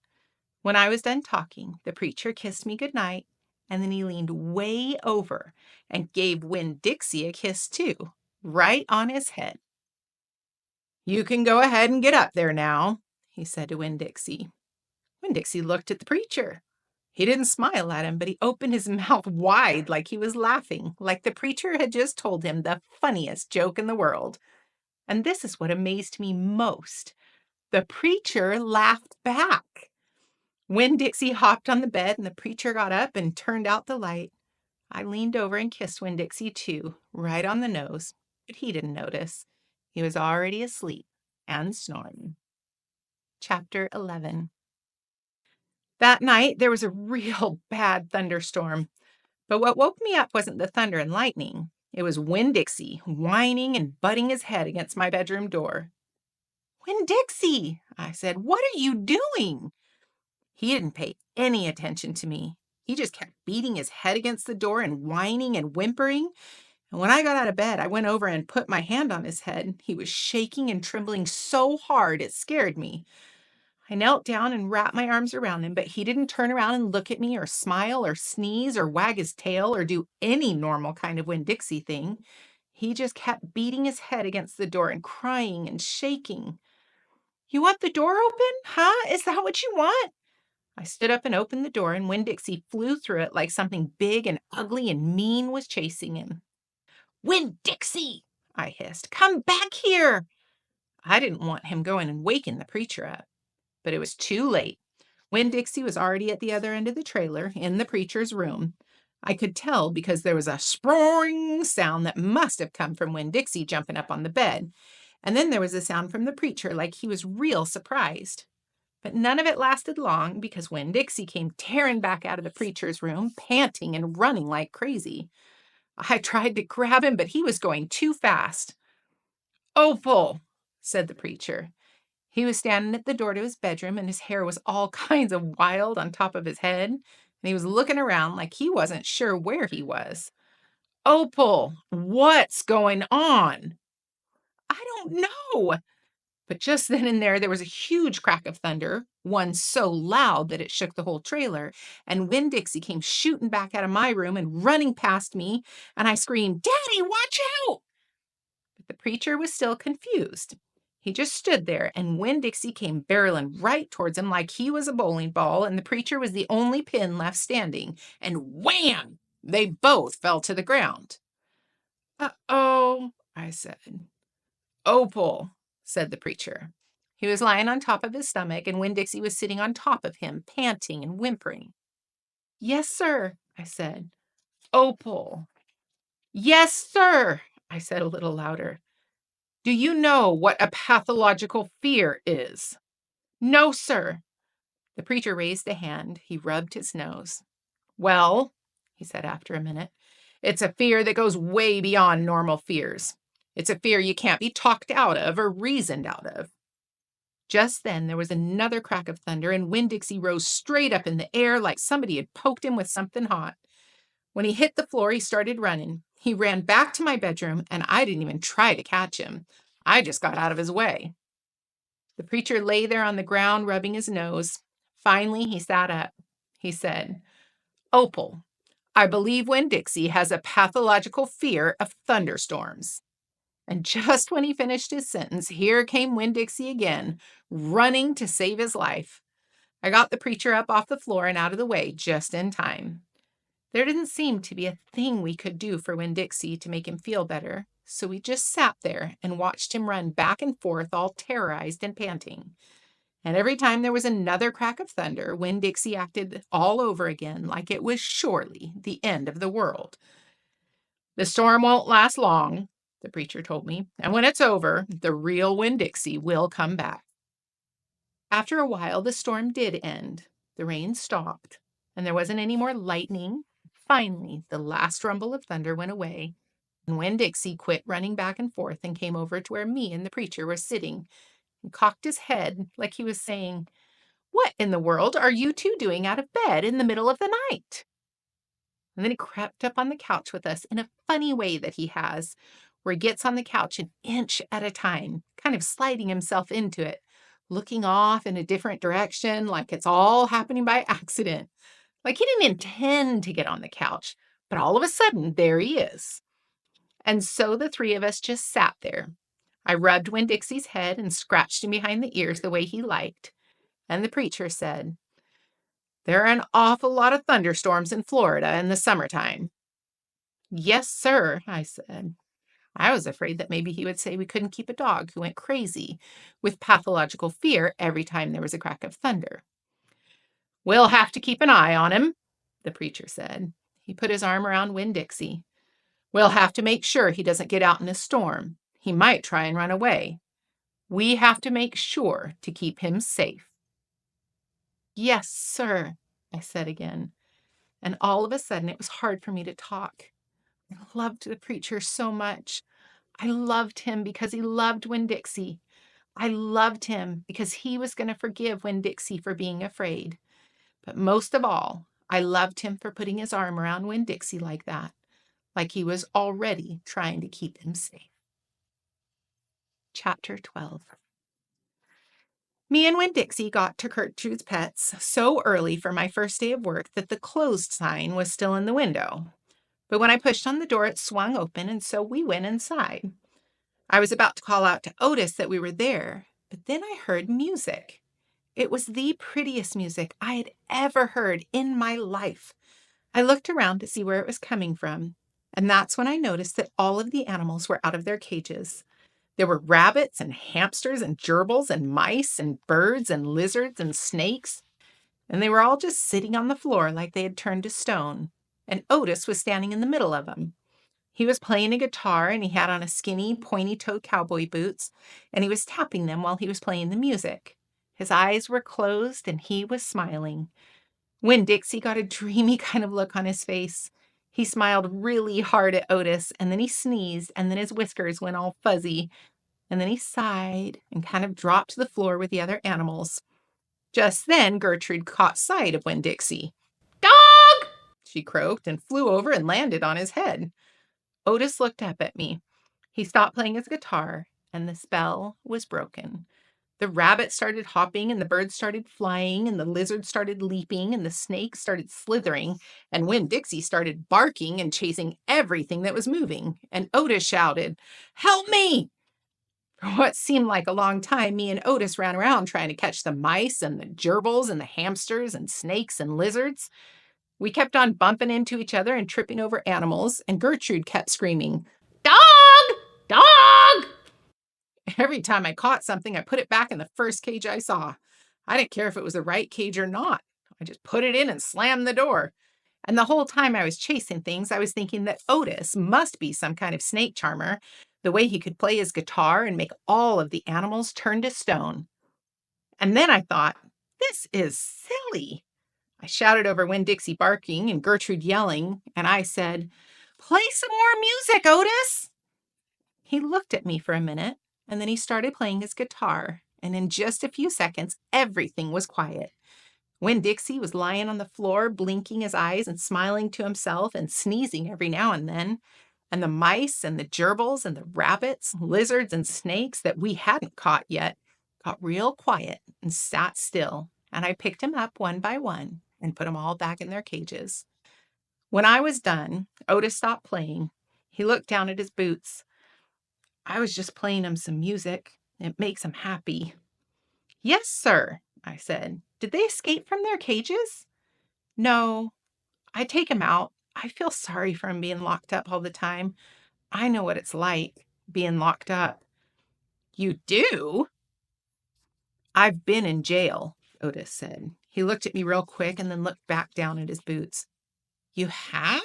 When I was done talking, the preacher kissed me goodnight, and then he leaned way over and gave Winn Dixie a kiss too, right on his head. You can go ahead and get up there now, he said to Winn Dixie. Winn Dixie looked at the preacher. He didn't smile at him, but he opened his mouth wide like he was laughing, like the preacher had just told him the funniest joke in the world. And this is what amazed me most. The preacher laughed back. Winn Dixie hopped on the bed and the preacher got up and turned out the light. I leaned over and kissed Winn Dixie too, right on the nose, but he didn't notice. He was already asleep and snoring. Chapter 11. That night, there was a real bad thunderstorm. But what woke me up wasn't the thunder and lightning. It was Winn Dixie whining and butting his head against my bedroom door. Winn Dixie, I said, what are you doing? He didn't pay any attention to me. He just kept beating his head against the door and whining and whimpering. And when I got out of bed, I went over and put my hand on his head. He was shaking and trembling so hard it scared me. I knelt down and wrapped my arms around him, but he didn't turn around and look at me or smile or sneeze or wag his tail or do any normal kind of Winn Dixie thing. He just kept beating his head against the door and crying and shaking. You want the door open? Huh? Is that what you want? I stood up and opened the door, and Winn Dixie flew through it like something big and ugly and mean was chasing him. Winn Dixie, I hissed, come back here. I didn't want him going and waking the preacher up. But it was too late. Winn Dixie was already at the other end of the trailer, in the preacher's room. I could tell because there was a sproing sound that must have come from Winn Dixie jumping up on the bed. And then there was a sound from the preacher like he was real surprised. But none of it lasted long because Winn Dixie came tearing back out of the preacher's room, panting and running like crazy. I tried to grab him, but he was going too fast. Opal, said the preacher. He was standing at the door to his bedroom, and his hair was all kinds of wild on top of his head, and he was looking around like he wasn't sure where he was. Opal, what's going on? I don't know. But just then and there was a huge crack of thunder, one so loud that it shook the whole trailer, and Winn Dixie came shooting back out of my room and running past me, and I screamed, Daddy, watch out! But the preacher was still confused. He just stood there, and Winn Dixie came barreling right towards him like he was a bowling ball, and the preacher was the only pin left standing, and wham! They both fell to the ground. Uh-oh, I said. Opal, said the preacher. He was lying on top of his stomach, and Winn Dixie was sitting on top of him, panting and whimpering. Yes, sir, I said. Opal. Yes, sir, I said a little louder. Do you know what a pathological fear is? No, sir. The preacher raised a hand. He rubbed his nose. Well, he said after a minute, it's a fear that goes way beyond normal fears. It's a fear you can't be talked out of or reasoned out of. Just then there was another crack of thunder, and Winn Dixie rose straight up in the air like somebody had poked him with something hot. When he hit the floor, he started running. He ran back to my bedroom, and I didn't even try to catch him. I just got out of his way. The preacher lay there on the ground, rubbing his nose. Finally, he sat up. He said, Opal, I believe Winn Dixie has a pathological fear of thunderstorms. And just when he finished his sentence, here came Winn Dixie again, running to save his life. I got the preacher up off the floor and out of the way just in time. There didn't seem to be a thing we could do for Winn Dixie to make him feel better, so we just sat there and watched him run back and forth, all terrorized and panting. And every time there was another crack of thunder, Winn Dixie acted all over again like it was surely the end of the world. "The storm won't last long," the preacher told me, "and when it's over, the real Winn Dixie will come back." After a while, the storm did end. The rain stopped, and there wasn't any more lightning. Finally, the last rumble of thunder went away, and Winn Dixie quit running back and forth and came over to where me and the preacher were sitting and cocked his head like he was saying, "What in the world are you two doing out of bed in the middle of the night?" And then he crept up on the couch with us in a funny way that he has, where he gets on the couch an inch at a time, kind of sliding himself into it, looking off in a different direction like it's all happening by accident. Like he didn't intend to get on the couch, but all of a sudden, there he is. And so the three of us just sat there. I rubbed Winn Dixie's head and scratched him behind the ears the way he liked. And the preacher said, "There are an awful lot of thunderstorms in Florida in the summertime." "Yes, sir," I said. I was afraid that maybe he would say we couldn't keep a dog who went crazy with pathological fear every time there was a crack of thunder. "We'll have to keep an eye on him," the preacher said. He put his arm around Winn Dixie. "We'll have to make sure he doesn't get out in a storm. He might try and run away. We have to make sure to keep him safe." "Yes, sir," I said again. And all of a sudden, it was hard for me to talk. I loved the preacher so much. I loved him because he loved Winn Dixie. I loved him because he was going to forgive Winn Dixie for being afraid. But most of all, I loved him for putting his arm around Winn Dixie like that, like he was already trying to keep him safe. Chapter 12. Me and Winn Dixie got to Gertrude's Pets so early for my first day of work that the closed sign was still in the window. But when I pushed on the door, it swung open, and so we went inside. I was about to call out to Otis that we were there, but then I heard music. It was the prettiest music I had ever heard in my life. I looked around to see where it was coming from, and that's when I noticed that all of the animals were out of their cages. There were rabbits and hamsters and gerbils and mice and birds and lizards and snakes, and they were all just sitting on the floor like they had turned to stone, and Otis was standing in the middle of them. He was playing a guitar, and he had on a skinny, pointy-toed cowboy boots, and he was tapping them while he was playing the music. His eyes were closed, and he was smiling. Winn Dixie got a dreamy kind of look on his face. He smiled really hard at Otis, and then he sneezed, and then his whiskers went all fuzzy, and then he sighed and kind of dropped to the floor with the other animals. Just then, Gertrude caught sight of Winn Dixie. "Dog!" she croaked and flew over and landed on his head. Otis looked up at me. He stopped playing his guitar, and the spell was broken. The rabbit started hopping, and the birds started flying, and the lizards started leaping, and the snakes started slithering, and Winn Dixie started barking and chasing everything that was moving. And Otis shouted, "Help me!" For what seemed like a long time, me and Otis ran around trying to catch the mice and the gerbils and the hamsters and snakes and lizards. We kept on bumping into each other and tripping over animals, and Gertrude kept screaming, "Dog! Dog!" Every time I caught something, I put it back in the first cage I saw. I didn't care if it was the right cage or not. I just put it in and slammed the door. And the whole time I was chasing things, I was thinking that Otis must be some kind of snake charmer, the way he could play his guitar and make all of the animals turn to stone. And then I thought, this is silly. I shouted over Winn Dixie barking and Gertrude yelling, and I said, "Play some more music, Otis!" He looked at me for a minute, and then he started playing his guitar, and in just a few seconds, everything was quiet. Winn Dixie was lying on the floor, blinking his eyes and smiling to himself and sneezing every now and then, and the mice and the gerbils and the rabbits, lizards and snakes that we hadn't caught yet got real quiet and sat still, and I picked them up one by one and put them all back in their cages. When I was done, Otis stopped playing. He looked down at his boots. "I was just playing him some music. It makes him happy." "Yes, sir," I said. "Did they escape from their cages?" "No. I take him out. I feel sorry for him being locked up all the time. I know what it's like, being locked up." "You do?" "I've been in jail," Otis said. He looked at me real quick and then looked back down at his boots. "You have?"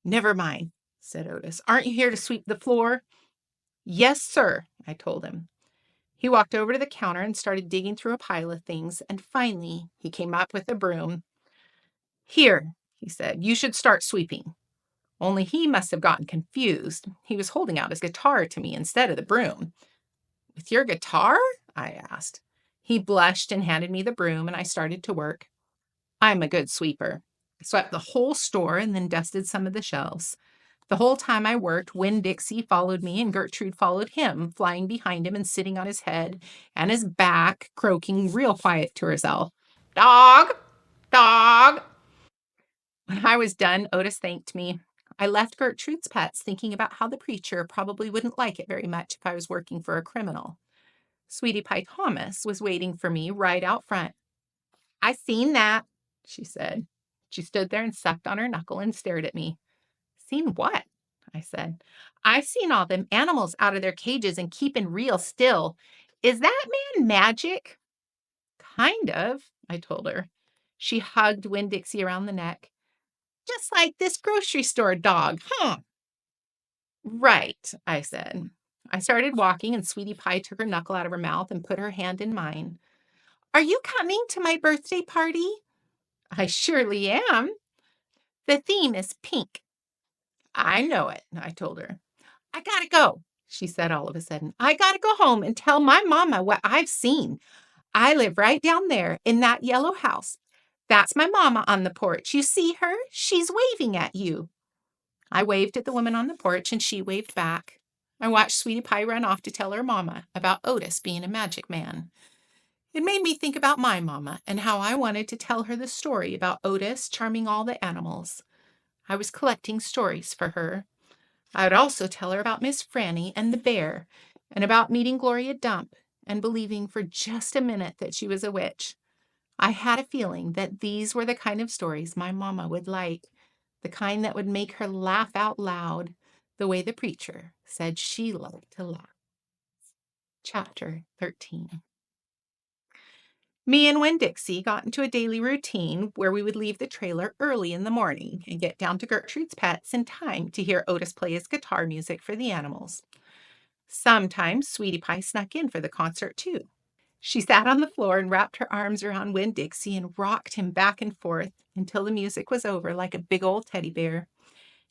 "Never mind," said Otis. "Aren't you here to sweep the floor?" "Yes, sir," I told him. He walked over to the counter and started digging through a pile of things, and finally he came up with a broom. "Here," he said, "you should start sweeping." Only he must have gotten confused. He was holding out his guitar to me instead of the broom. "With your guitar?" I asked. He blushed and handed me the broom, and I started to work. I'm a good sweeper. I swept the whole store and then dusted some of the shelves. The whole time I worked, Winn Dixie followed me and Gertrude followed him, flying behind him and sitting on his head and his back, croaking real quiet to herself. "Dog! Dog!" When I was done, Otis thanked me. I left Gertrude's pets thinking about how the preacher probably wouldn't like it very much if I was working for a criminal. Sweetie Pie Thomas was waiting for me right out front. "I seen that," she said. She stood there and sucked on her knuckle and stared at me. "Seen what?" I said. "I seen all them animals out of their cages and keeping real still. Is that man magic?" "Kind of," I told her. She hugged Winn Dixie around the neck. "Just like this grocery store dog, huh?" "Right," I said. I started walking, and Sweetie Pie took her knuckle out of her mouth and put her hand in mine. "Are you coming to my birthday party?" "I surely am. The theme is pink." "I know it," I told her. "I gotta go," she said all of a sudden. "I gotta go home and tell my mama what I've seen. I live right down there in that yellow house. That's my mama on the porch. You see her? She's waving at you." I waved at the woman on the porch, and she waved back. I watched Sweetie Pie run off to tell her mama about Otis being a magic man. It made me think about my mama and how I wanted to tell her the story about Otis charming all the animals. I was collecting stories for her. I would also tell her about Miss Franny and the bear, and about meeting Gloria Dump and believing for just a minute that she was a witch. I had a feeling that these were the kind of stories my mama would like, the kind that would make her laugh out loud, the way the preacher said she loved to laugh. Chapter 13. Me and Winn Dixie got into a daily routine where we would leave the trailer early in the morning and get down to Gertrude's Pets in time to hear Otis play his guitar music for the animals. Sometimes Sweetie Pie snuck in for the concert, too. She sat on the floor and wrapped her arms around Winn Dixie and rocked him back and forth until the music was over like a big old teddy bear.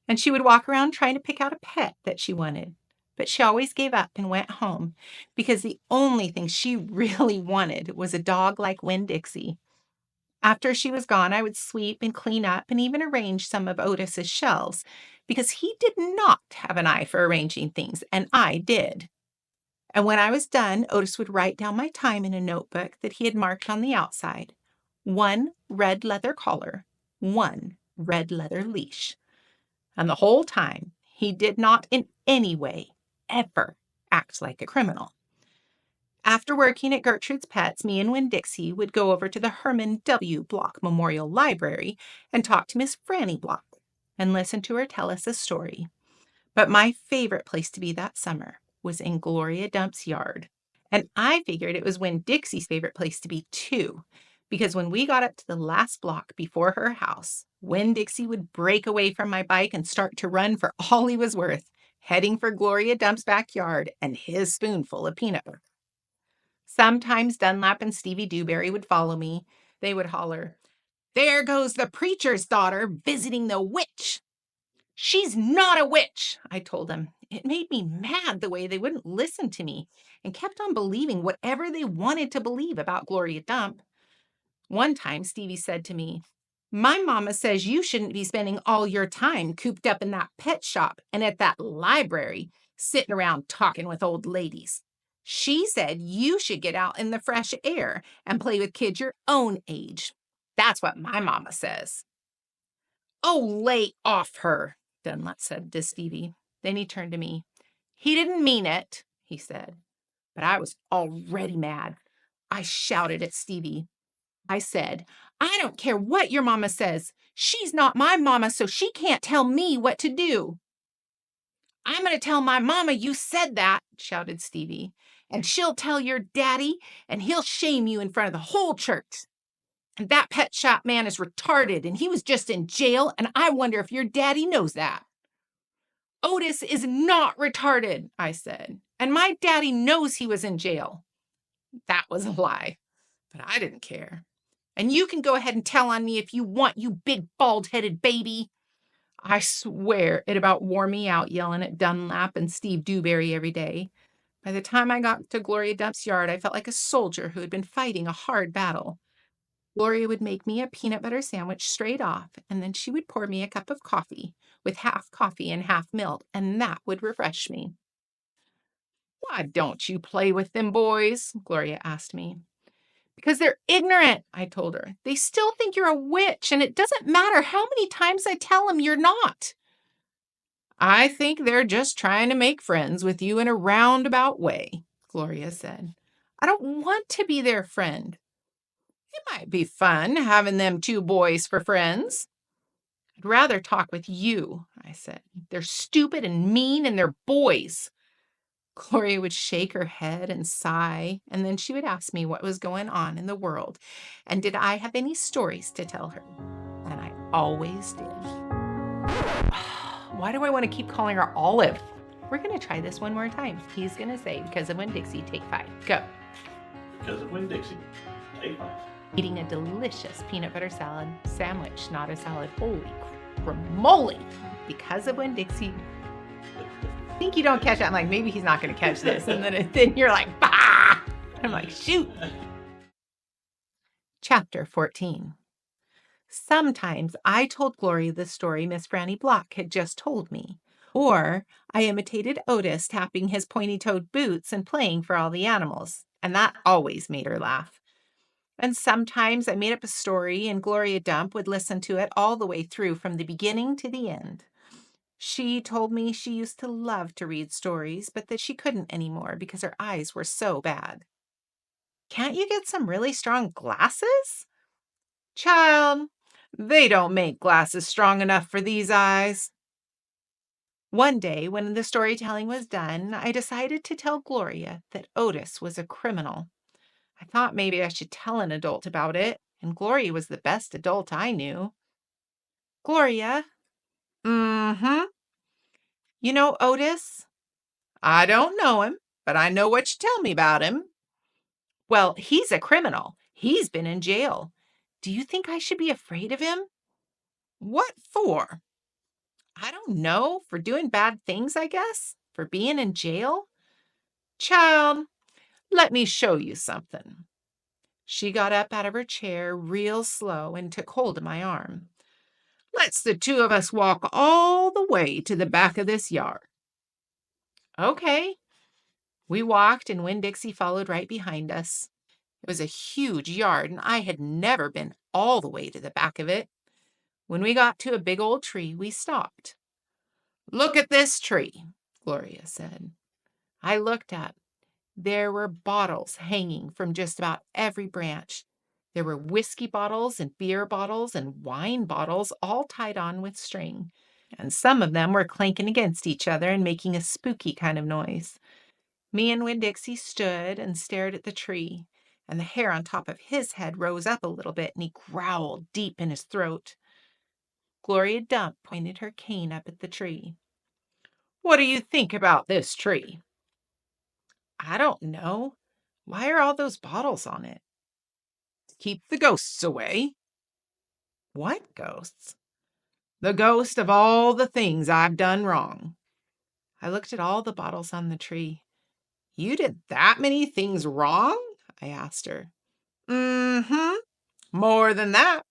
And she would walk around trying to pick out a pet that she wanted. But she always gave up and went home because the only thing she really wanted was a dog like Winn Dixie. After she was gone, I would sweep and clean up and even arrange some of Otis's shelves because he did not have an eye for arranging things, and I did. And when I was done, Otis would write down my time in a notebook that he had marked on the outside. 1 red leather collar, 1 red leather leash. And the whole time, he did not in any way ever act like a criminal. After working at Gertrude's Pets, me and Winn Dixie would go over to the Herman W. Block Memorial Library and talk to Miss Franny Block and listen to her tell us a story. But my favorite place to be that summer was in Gloria Dump's yard. And I figured it was Winn Dixie's favorite place to be too, because when we got up to the last block before her house, Winn Dixie would break away from my bike and start to run for all he was worth, heading for Gloria Dump's backyard and his spoonful of peanut butter. Sometimes Dunlap and Stevie Dewberry would follow me. They would holler, "There goes the preacher's daughter visiting the witch." "She's not a witch," I told them. It made me mad the way they wouldn't listen to me and kept on believing whatever they wanted to believe about Gloria Dump. One time, Stevie said to me, "My mama says you shouldn't be spending all your time cooped up in that pet shop and at that library, sitting around talking with old ladies. She said you should get out in the fresh air and play with kids your own age. That's what my mama says." "Oh, lay off her," Dunlap said to Stevie. Then he turned to me. "He didn't mean it," he said. But I was already mad. I shouted at Stevie, I said, I don't care what your mama says. She's not my mama, so she can't tell me what to do. I'm going to tell my mama you said that, shouted Stevie, and she'll tell your daddy, and he'll shame you in front of the whole church. And that pet shop man is retarded, and he was just in jail, and I wonder if your daddy knows that. Otis is not retarded, I said, and my daddy knows he was in jail. That was a lie, but I didn't care. And you can go ahead and tell on me if you want, you big bald-headed baby. I swear it about wore me out yelling at Dunlap and Steve Dewberry every day. By the time I got to Gloria Dump's yard, I felt like a soldier who had been fighting a hard battle. Gloria would make me a peanut butter sandwich straight off, and then she would pour me a cup of coffee with half coffee and half milk, and that would refresh me. Why don't you play with them boys? Gloria asked me. Because they're ignorant, I told her. They still think you're a witch, and it doesn't matter how many times I tell them you're not. I think they're just trying to make friends with you in a roundabout way, Gloria said. I don't want to be their friend. It might be fun having them two boys for friends. I'd rather talk with you, I said. They're stupid and mean, and they're boys. Gloria would shake her head and sigh, and then she would ask me what was going on in the world, and did I have any stories to tell her. And I always did. Why do I want to keep calling her Olive? We're going to try this one more time. He's going to say, because of Winn Dixie, take 5. Go. Because of Winn Dixie, take 5. Eating a delicious peanut butter salad sandwich, not a salad. Holy cramoly. Because of Winn Dixie. I think you don't catch that. I'm like, maybe he's not going to catch this. And then you're like, bah! I'm like, shoot. Chapter 14. Sometimes I told Gloria the story Miss Franny Block had just told me. Or I imitated Otis tapping his pointy-toed boots and playing for all the animals. And that always made her laugh. And sometimes I made up a story and Gloria Dump would listen to it all the way through from the beginning to the end. She told me she used to love to read stories, but that she couldn't anymore because her eyes were so bad. Can't you get some really strong glasses? Child, they don't make glasses strong enough for these eyes. One day, when the storytelling was done, I decided to tell Gloria that Otis was a criminal. I thought maybe I should tell an adult about it, and Gloria was the best adult I knew. Gloria? Mm-hmm. You know Otis? I don't know him, but I know what you tell me about him. Well, he's a criminal. He's been in jail. Do you think I should be afraid of him? What for? I don't know. For doing bad things, I guess. For being in jail. Child, let me show you something. She got up out of her chair real slow and took hold of my arm. Let's the two of us walk all the way to the back of this yard. Okay. We walked and Winn Dixie followed right behind us. It was a huge yard and I had never been all the way to the back of it. When we got to a big old tree, we stopped. Look at this tree, Gloria said. I looked up. There were bottles hanging from just about every branch. There were whiskey bottles and beer bottles and wine bottles all tied on with string. And some of them were clanking against each other and making a spooky kind of noise. Me and Winn Dixie stood and stared at the tree, and the hair on top of his head rose up a little bit, and he growled deep in his throat. Gloria Dump pointed her cane up at the tree. What do you think about this tree? I don't know. Why are all those bottles on it? To keep the ghosts away. What ghosts? The ghost of all the things I've done wrong. I looked at all the bottles on the tree. You did that many things wrong? I asked her. Mm-hmm. More than that.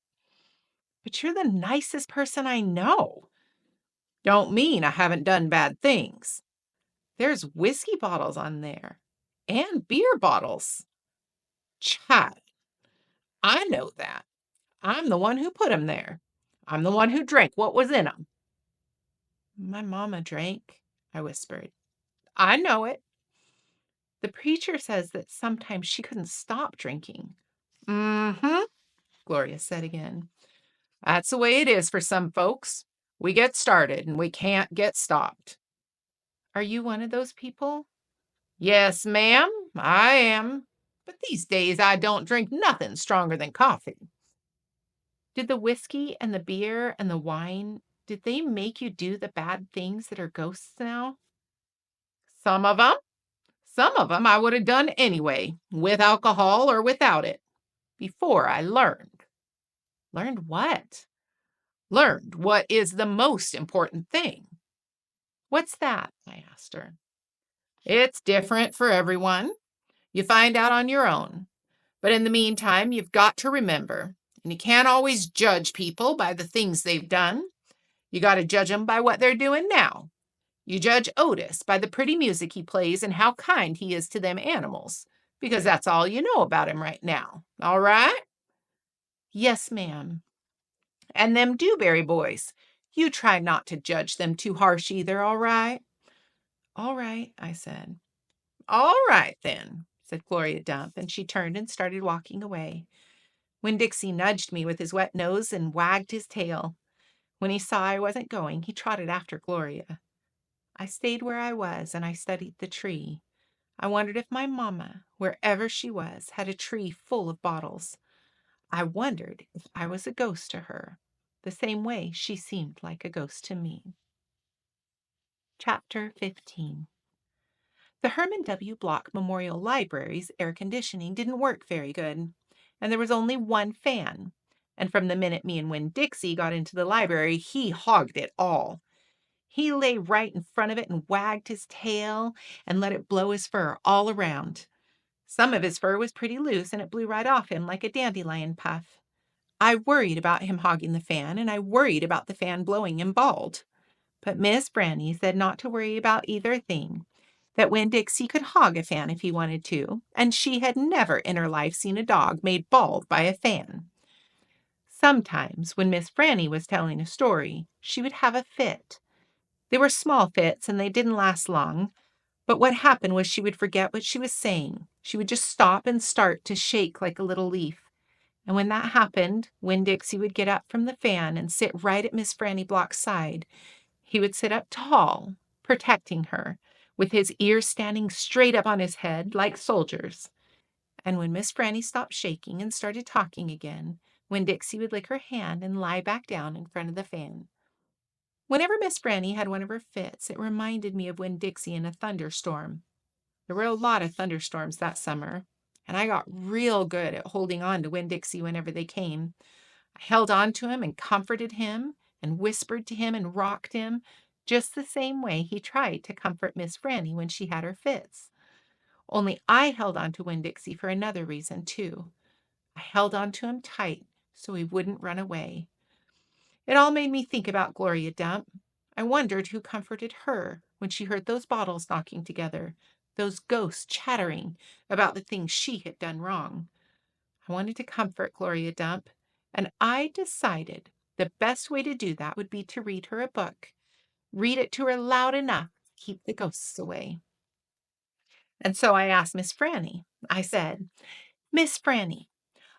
But you're the nicest person I know. Don't mean I haven't done bad things. There's whiskey bottles on there. And beer bottles. Child, I know that. I'm the one who put 'em there. I'm the one who drank what was in 'em. My mama drank, I whispered. I know it. The preacher says that sometimes she couldn't stop drinking. Mm-hmm. Gloria said again. That's the way it is for some folks. We get started and we can't get stopped. Are you one of those people? Yes, ma'am, I am. But these days I don't drink nothing stronger than coffee. Did the whiskey and the beer and the wine, did they make you do the bad things that are ghosts now? Some of them. Some of them I would have done anyway, with alcohol or without it, before I learned. Learned what? Learned what is the most important thing. What's that? I asked her. It's different for everyone. You find out on your own. But in the meantime, you've got to remember, and you can't always judge people by the things they've done. You got to judge them by what they're doing now. You judge Otis by the pretty music he plays and how kind he is to them animals, because that's all you know about him right now. All right? Yes, ma'am. And them Dewberry boys, you try not to judge them too harsh either, all right? All right, I said. All right, then, said Gloria Dump, and she turned and started walking away. Winn Dixie nudged me with his wet nose and wagged his tail. When he saw I wasn't going, he trotted after Gloria. I stayed where I was, and I studied the tree. I wondered if my mamma, wherever she was, had a tree full of bottles. I wondered if I was a ghost to her, the same way she seemed like a ghost to me. Chapter 15. The Herman W. Block Memorial Library's air conditioning didn't work very good, and there was only one fan. And from the minute me and Winn Dixie got into the library, he hogged it all. He lay right in front of it and wagged his tail and let it blow his fur all around. Some of his fur was pretty loose, and it blew right off him like a dandelion puff. I worried about him hogging the fan, and I worried about the fan blowing him bald. But Miss Franny said not to worry about either thing, that Winn Dixie could hog a fan if he wanted to, and she had never in her life seen a dog made bald by a fan. Sometimes, when Miss Franny was telling a story, she would have a fit. They were small fits, and they didn't last long, but what happened was she would forget what she was saying. She would just stop and start to shake like a little leaf. And when that happened, Winn Dixie would get up from the fan and sit right at Miss Franny Block's side. He would sit up tall, protecting her, with his ears standing straight up on his head like soldiers. And when Miss Franny stopped shaking and started talking again, Winn Dixie would lick her hand and lie back down in front of the fan. Whenever Miss Franny had one of her fits, it reminded me of Winn Dixie in a thunderstorm. There were a lot of thunderstorms that summer, and I got real good at holding on to Winn Dixie whenever they came. I held on to him and comforted him and whispered to him and rocked him, just the same way he tried to comfort Miss Franny when she had her fits. Only I held on to Winn Dixie for another reason, too. I held on to him tight so he wouldn't run away. It all made me think about Gloria Dump. I wondered who comforted her when she heard those bottles knocking together, those ghosts chattering about the things she had done wrong. I wanted to comfort Gloria Dump, and I decided the best way to do that would be to read her a book. Read it to her loud enough to keep the ghosts away. And so I asked Miss Franny. I said, Miss Franny,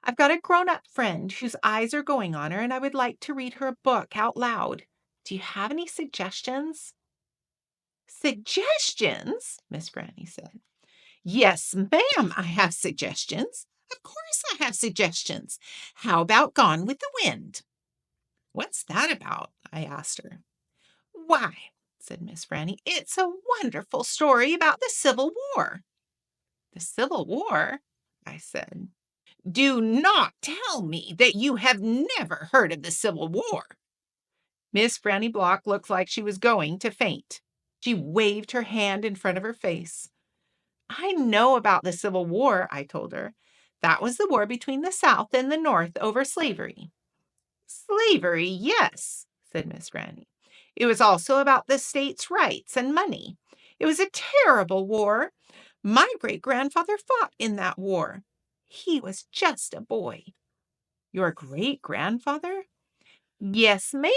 I've got a grown-up friend whose eyes are going on her, and I would like to read her a book out loud. Do you have any suggestions? Suggestions? Miss Franny said. Yes, ma'am, I have suggestions. Of course I have suggestions. How about Gone with the Wind? What's that about? I asked her. Why, said Miss Franny, it's a wonderful story about the Civil War. The Civil War? I said. Do not tell me that you have never heard of the Civil War. Miss Franny Block looked like she was going to faint. She waved her hand in front of her face. I know about the Civil War, I told her. That was the war between the South and the North over slavery. Slavery, yes, said Miss Franny. It was also about the states' rights and money. It was a terrible war. My great-grandfather fought in that war. He was just a boy. Your great-grandfather? Yes, ma'am.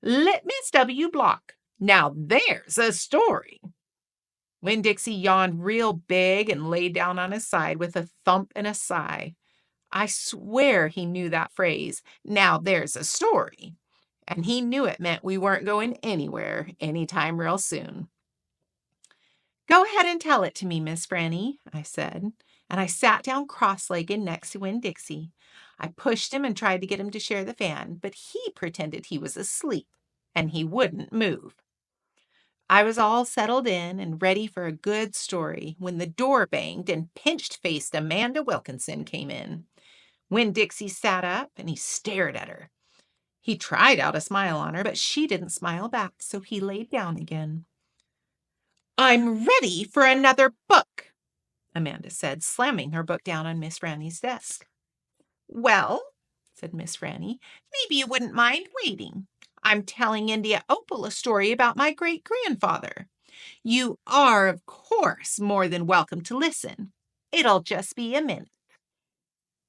Littmus W. Block. Now there's a story. Winn Dixie yawned real big and lay down on his side with a thump and a sigh. I swear he knew that phrase, "Now there's a story." And he knew it meant we weren't going anywhere anytime real soon. "Go ahead and tell it to me, Miss Franny," I said, and I sat down cross-legged next to Winn Dixie. I pushed him and tried to get him to share the fan, but he pretended he was asleep, and he wouldn't move. I was all settled in and ready for a good story when the door banged and pinched-faced Amanda Wilkinson came in. Winn Dixie sat up and he stared at her. He tried out a smile on her, but she didn't smile back, so he laid down again. "I'm ready for another book," Amanda said, slamming her book down on Miss Franny's desk. "Well," said Miss Franny, "maybe you wouldn't mind waiting. I'm telling India Opal a story about my great-grandfather. You are, of course, more than welcome to listen. It'll just be a minute."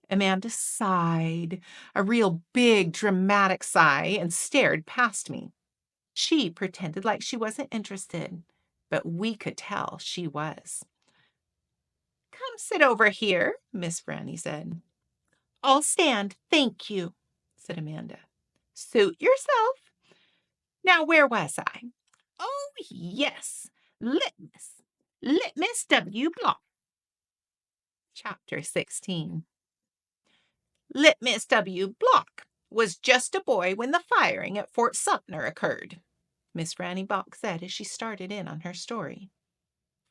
Amanda sighed, a real big, dramatic sigh, and stared past me. She pretended like she wasn't interested, but we could tell she was. "Come sit over here," Miss Franny said. "I'll stand, thank you," said Amanda. "Suit yourself. Now, where was I? Oh, yes, Littmus. Littmus W. Block. Chapter 16. Littmus W. Block was just a boy when the firing at Fort Sumter occurred," Miss Franny Block said as she started in on her story.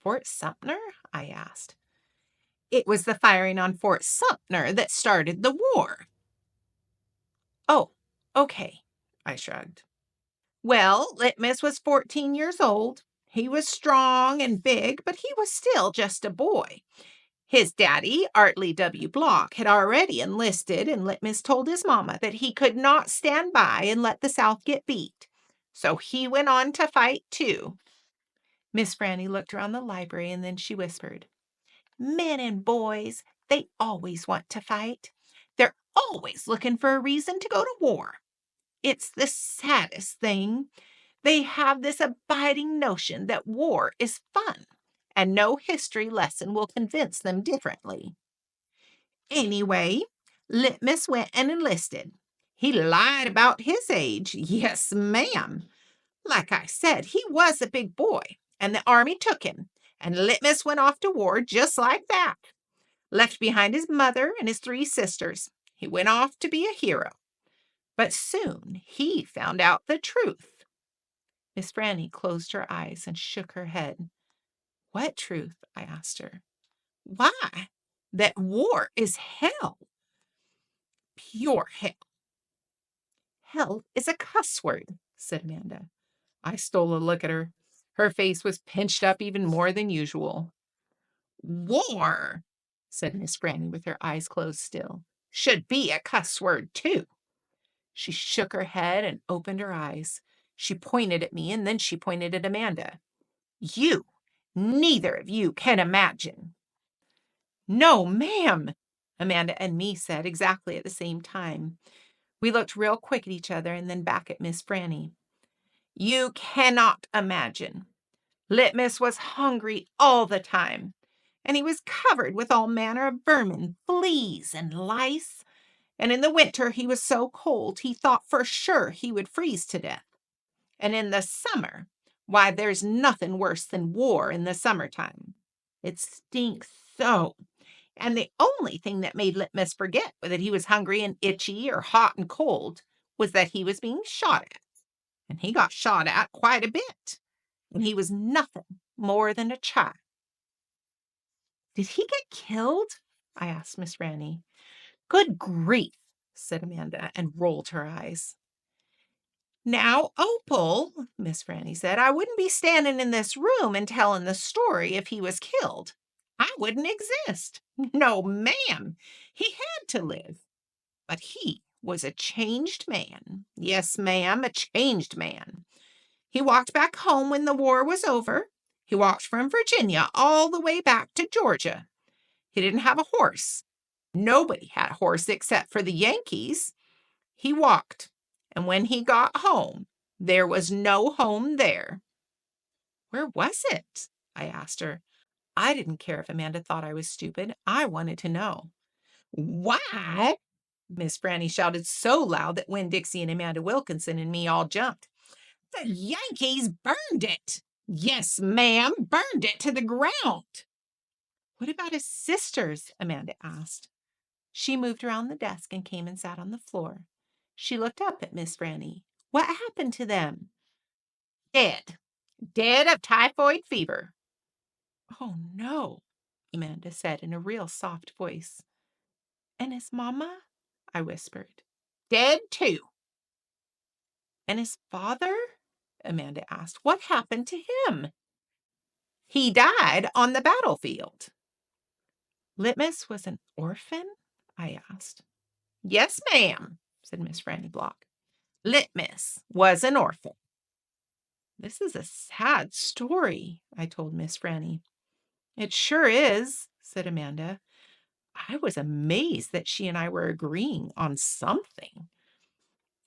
"Fort Sumter?" I asked. "It was the firing on Fort Sumter that started the war." "Oh, okay," I shrugged. "Well, Littmus was 14 years old. He was strong and big, but he was still just a boy. His daddy, Artley W. Block, had already enlisted, and Littmus told his mama that he could not stand by and let the South get beat. So he went on to fight, too." Miss Franny looked around the library, and then she whispered, "Men and boys, they always want to fight. They're always looking for a reason to go to war. It's the saddest thing. They have this abiding notion that war is fun, and no history lesson will convince them differently. Anyway, Littmus went and enlisted. He lied about his age. Yes, ma'am. Like I said, he was a big boy, and the army took him, and Littmus went off to war just like that. Left behind his mother and his 3 sisters. He went off to be a hero. But soon he found out the truth." Miss Franny closed her eyes and shook her head. "What truth?" I asked her. "Why, that war is hell. Pure hell." "Hell is a cuss word," said Amanda. I stole a look at her. Her face was pinched up even more than usual. "War," said Miss Franny with her eyes closed still, "should be a cuss word, too." She shook her head and opened her eyes. She pointed at me, and then she pointed at Amanda. "You, neither of you can imagine." "No, ma'am," Amanda and me said exactly at the same time. We looked real quick at each other and then back at Miss Franny. "You cannot imagine. Littmus was hungry all the time, and he was covered with all manner of vermin, fleas, and lice. And in the winter he was so cold he thought for sure he would freeze to death. And in the summer, why, there's nothing worse than war in the summertime. It stinks so. And the only thing that made Littmus forget that he was hungry and itchy or hot and cold was that he was being shot at. And he got shot at quite a bit. And he was nothing more than a child." "Did he get killed?" I asked Miss Franny. "Good grief," said Amanda, and rolled her eyes. "Now, Opal," Miss Franny said, "I wouldn't be standing in this room and telling the story if he was killed. I wouldn't exist. No, ma'am. He had to live. But he was a changed man. Yes, ma'am, a changed man. He walked back home when the war was over. He walked from Virginia all the way back to Georgia. He didn't have a horse. Nobody had a horse except for the Yankees. He walked, and when he got home, there was no home there." "Where was it?" I asked her. I didn't care if Amanda thought I was stupid. I wanted to know. Why? Miss Franny shouted so loud that Winn Dixie and Amanda Wilkinson and me all jumped. The Yankees burned it. Yes, ma'am, burned it to the ground. What about his sisters? Amanda asked. She moved around the desk and came and sat on the floor. She looked up at Miss Franny. What happened to them? Dead. Dead of typhoid fever. Oh, no, Amanda said in a real soft voice. And his mama? I whispered. Dead too. And his father? Amanda asked. What happened to him? He died on the battlefield. Littmus was an orphan? I asked. Yes, ma'am, said Miss Franny Block. Littmus was an orphan. This is a sad story, I told Miss Franny. It sure is, said Amanda. I was amazed that she and I were agreeing on something.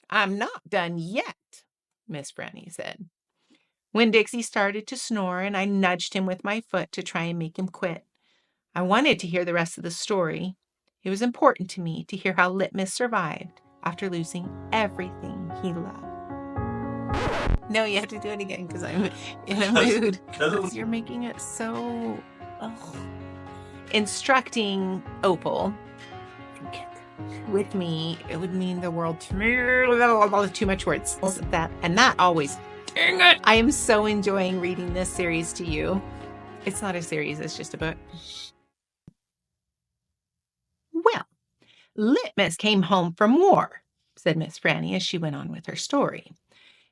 I'm not done yet, Miss Franny said. When Dixie started to snore and I nudged him with my foot to try and make him quit. I wanted to hear the rest of the story. It was important to me to hear how Littmus survived after losing everything he loved. No, you have to do it again because I'm in a mood. You're making it so instructing Opal with me. It would mean the world to me. Too much words. That always. Dang it! I am so enjoying reading this series to you. It's not a series, it's just a book. Well, Littmus came home from war, said Miss Franny as she went on with her story,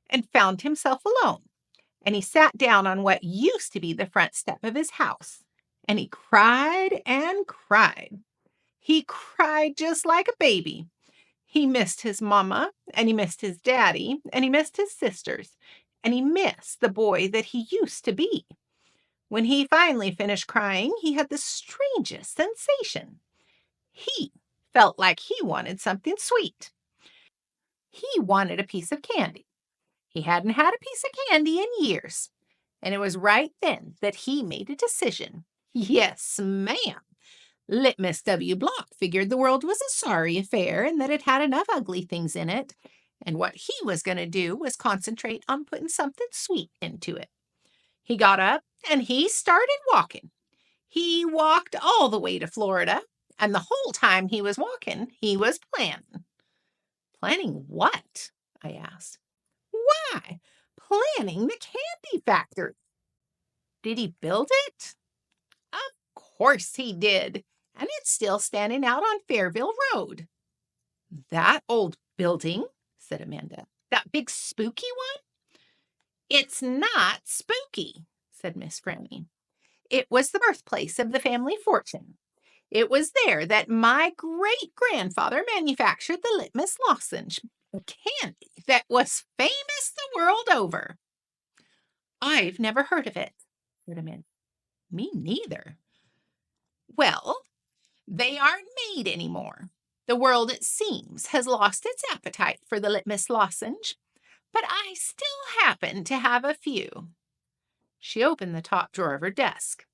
and found himself alone. And he sat down on what used to be the front step of his house, and he cried and cried. He cried just like a baby. He missed his mama, and he missed his daddy, and he missed his sisters, and he missed the boy that he used to be. When he finally finished crying, he had the strangest sensation. He felt like he wanted something sweet. He wanted a piece of candy. He hadn't had a piece of candy in years. And it was right then that he made a decision. Yes, ma'am. Littmus W. Block figured the world was a sorry affair and that it had enough ugly things in it. And what he was going to do was concentrate on putting something sweet into it. He got up and he started walking. He walked all the way to Florida, and the whole time he was walking, he was planning. Planning what? I asked. Why, planning the candy factory. Did he build it? Of course he did, and it's still standing out on Fairville Road. That old building, said Amanda. That big spooky one? It's not spooky, said Miss Franny. It was the birthplace of the family fortune. It was there that my great-grandfather manufactured the Littmus Lozenge, a candy that was famous the world over. I've never heard of it, said Amanda. Me neither. Well, they aren't made anymore. The world, it seems, has lost its appetite for the Littmus Lozenge, but I still happen to have a few. She opened the top drawer of her desk.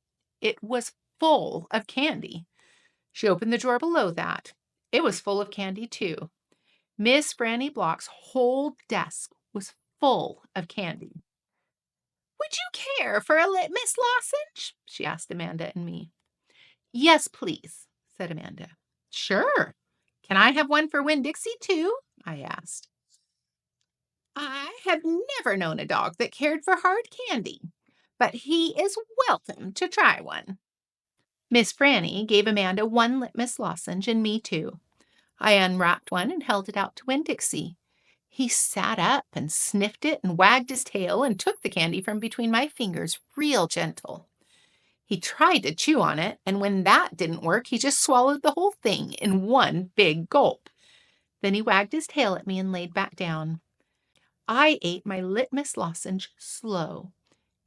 It was full of candy. She opened the drawer below that. It was full of candy, too. Miss Franny Block's whole desk was full of candy. Would you care for a Littmus Lozenge? She asked Amanda and me. Yes, please, said Amanda. Sure. Can I have one for Winn Dixie, too? I asked. I have never known a dog that cared for hard candy, but he is welcome to try one. Miss Franny gave Amanda one Littmus Lozenge and me too. I unwrapped one and held it out to Winn Dixie. He sat up and sniffed it and wagged his tail and took the candy from between my fingers real gentle. He tried to chew on it, and when that didn't work, he just swallowed the whole thing in one big gulp. Then he wagged his tail at me and laid back down. I ate my Littmus Lozenge slow.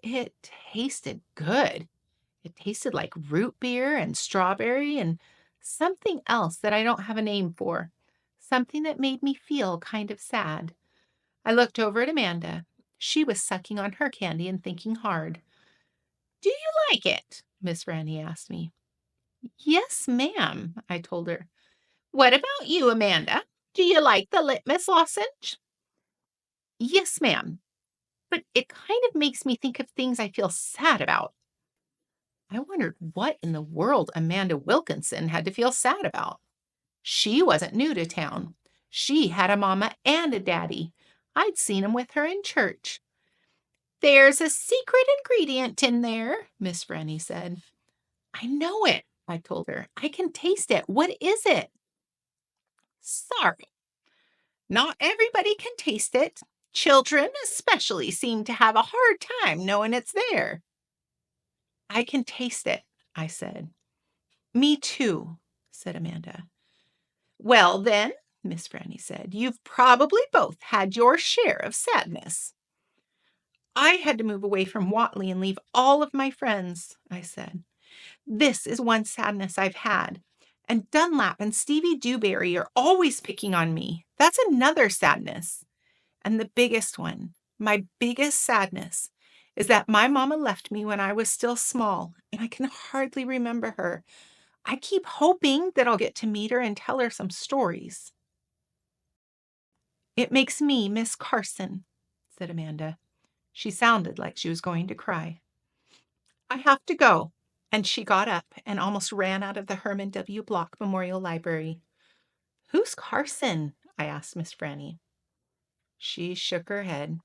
It tasted good. It tasted like root beer and strawberry and something else that I don't have a name for. Something that made me feel kind of sad. I looked over at Amanda. She was sucking on her candy and thinking hard. Do you like it? Miss Franny asked me. Yes, ma'am, I told her. What about you, Amanda? Do you like the Littmus lozenge? Yes, ma'am. But it kind of makes me think of things I feel sad about. I wondered what in the world Amanda Wilkinson had to feel sad about. She wasn't new to town. She had a mama and a daddy. I'd seen 'em with her in church. There's a secret ingredient in there, Miss Franny said. I know it, I told her. I can taste it. What is it? Sorrow. Not everybody can taste it. Children especially seem to have a hard time knowing it's there. I can taste it, I said. Me too, said Amanda. Well, then, Miss Franny said, you've probably both had your share of sadness. I had to move away from Watley and leave all of my friends, I said. This is one sadness I've had. And Dunlap and Stevie Dewberry are always picking on me. That's another sadness. And the biggest one, my biggest sadness, is that my mama left me when I was still small, and I can hardly remember her. I keep hoping that I'll get to meet her and tell her some stories. It makes me miss Carson, said Amanda. She sounded like she was going to cry. I have to go. And she got up and almost ran out of the Herman W. Block Memorial Library. Who's Carson? I asked Miss Franny. She shook her head.